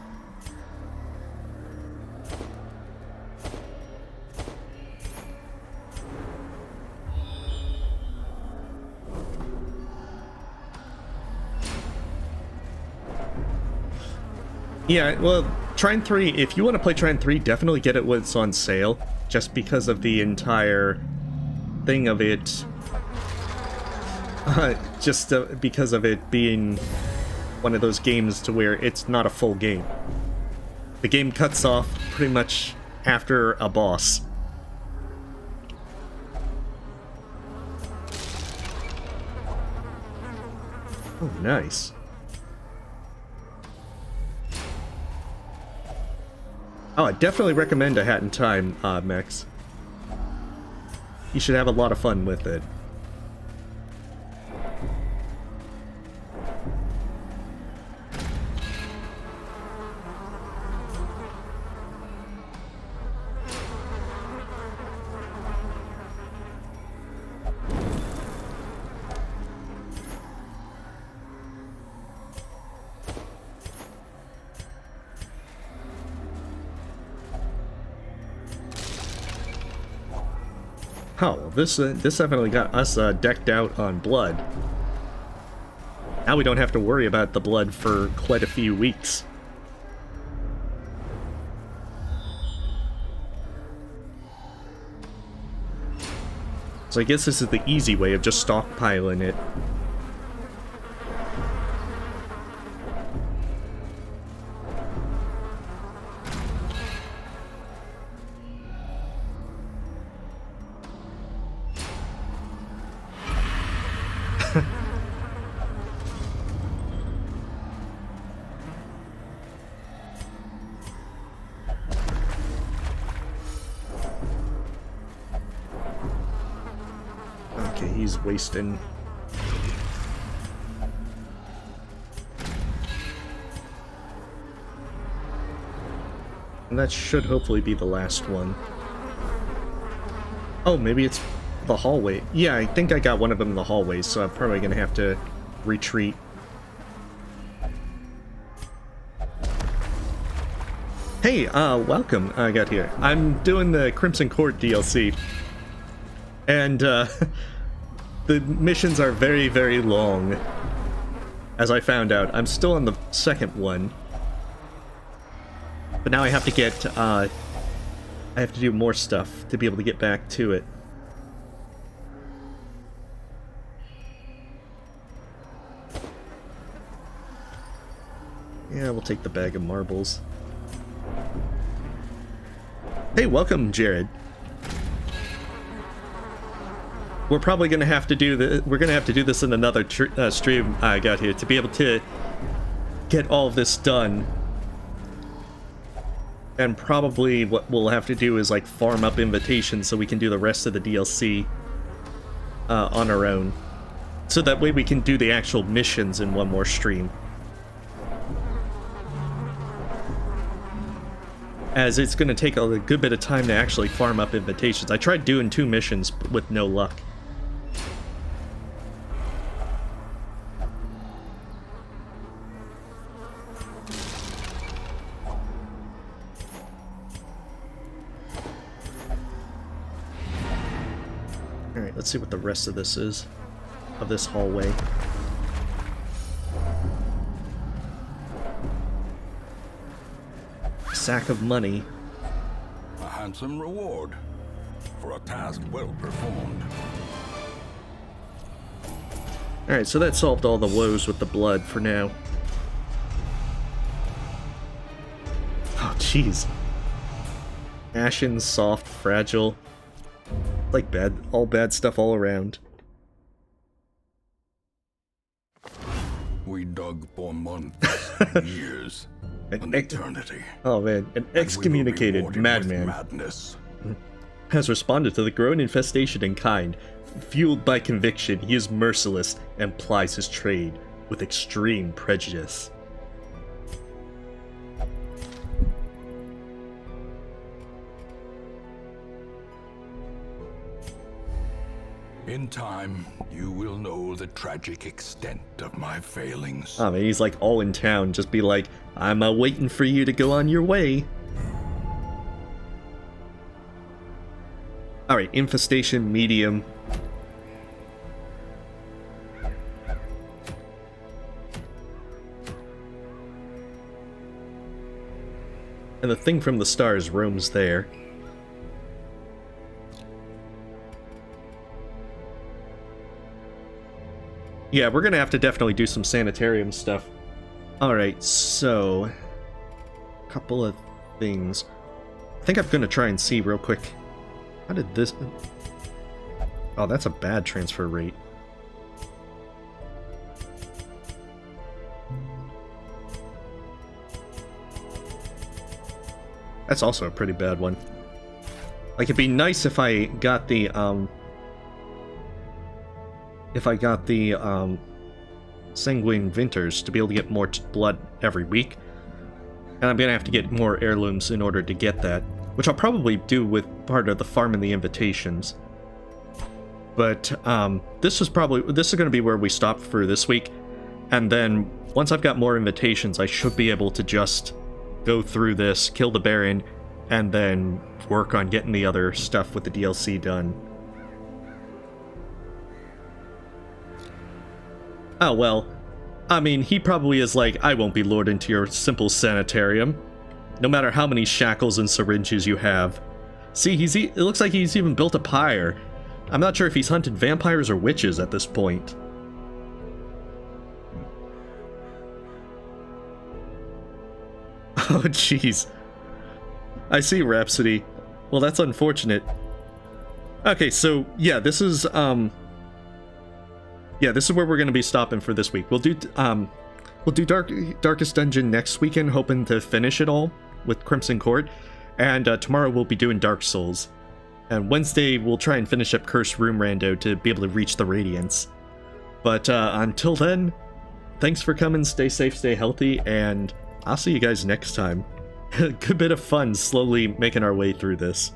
Yeah, well, Trine 3, if you want to play Trine 3, definitely get it when it's on sale, just because of the entire thing of it. Because of it being one of those games to where it's not a full game. The game cuts off pretty much after a boss. Oh, nice. Oh, I definitely recommend A Hat in Time, Mex. You should have a lot of fun with it. Oh, well, this definitely got us decked out on blood. Now we don't have to worry about the blood for quite a few weeks. So I guess this is the easy way of just stockpiling it. he's wasting. And that should hopefully be the last one. Oh, maybe it's the hallway. Yeah, I think I got one of them in the hallway, so I'm probably gonna have to retreat. Hey, welcome. I got here. I'm doing the Crimson Court DLC. And, the missions are very, very long. As I found out. I'm still on the second one. But now I have to get, I have to do more stuff to be able to get back to it. Yeah, we'll take the bag of marbles. Hey, welcome, Jared. We're probably gonna have to do this in another stream I got here to be able to get all of this done. And probably what we'll have to do is like farm up invitations so we can do the rest of the DLC on our own. So that way we can do the actual missions in one more stream. As it's going to take a good bit of time to actually farm up invitations. I tried doing 2 missions with no luck. Alright, let's see what the rest of this is. Of this hallway. Sack of money. A handsome reward for a task well performed. Alright, so that solved all the woes with the blood for now. Oh, jeez. Ashen, soft, fragile. Like all bad stuff all around. We dug for months, years, an eternity. Oh man, an excommunicated madman has responded to the growing infestation in kind. Fueled by conviction, he is merciless and plies his trade with extreme prejudice. In time, you will know the tragic extent of my failings. Oh man, he's like all in town, just be like, I'm waiting for you to go on your way. Alright, infestation medium. And the thing from the stars roams there. Yeah, we're gonna have to definitely do some Sanitarium stuff. Alright, so... a couple of things. I think I'm gonna try and see real quick. How did this... Oh, that's a bad transfer rate. That's also a pretty bad one. Like, it'd be nice if I got the, Sanguine Vinters to be able to get more blood every week. And I'm gonna have to get more heirlooms in order to get that. Which I'll probably do with part of the farm and the invitations. But, this is gonna be where we stop for this week. And then, once I've got more invitations, I should be able to just go through this, kill the Baron, and then work on getting the other stuff with the DLC done. Oh, well, I mean, he probably is like, I won't be lured into your simple sanitarium, no matter how many shackles and syringes you have. See, it looks like he's even built a pyre. I'm not sure if he's hunted vampires or witches at this point. Oh, jeez. I see, Rhapsody. Well, that's unfortunate. Okay, so, yeah, this is, yeah, this is where we're going to be stopping for this week. We'll do Darkest Dungeon next weekend, hoping to finish it all with Crimson Court. And tomorrow we'll be doing Dark Souls. And Wednesday, we'll try and finish up Cursed Room Rando to be able to reach the Radiance. But until then, thanks for coming, stay safe, stay healthy, and I'll see you guys next time. Good bit of fun slowly making our way through this.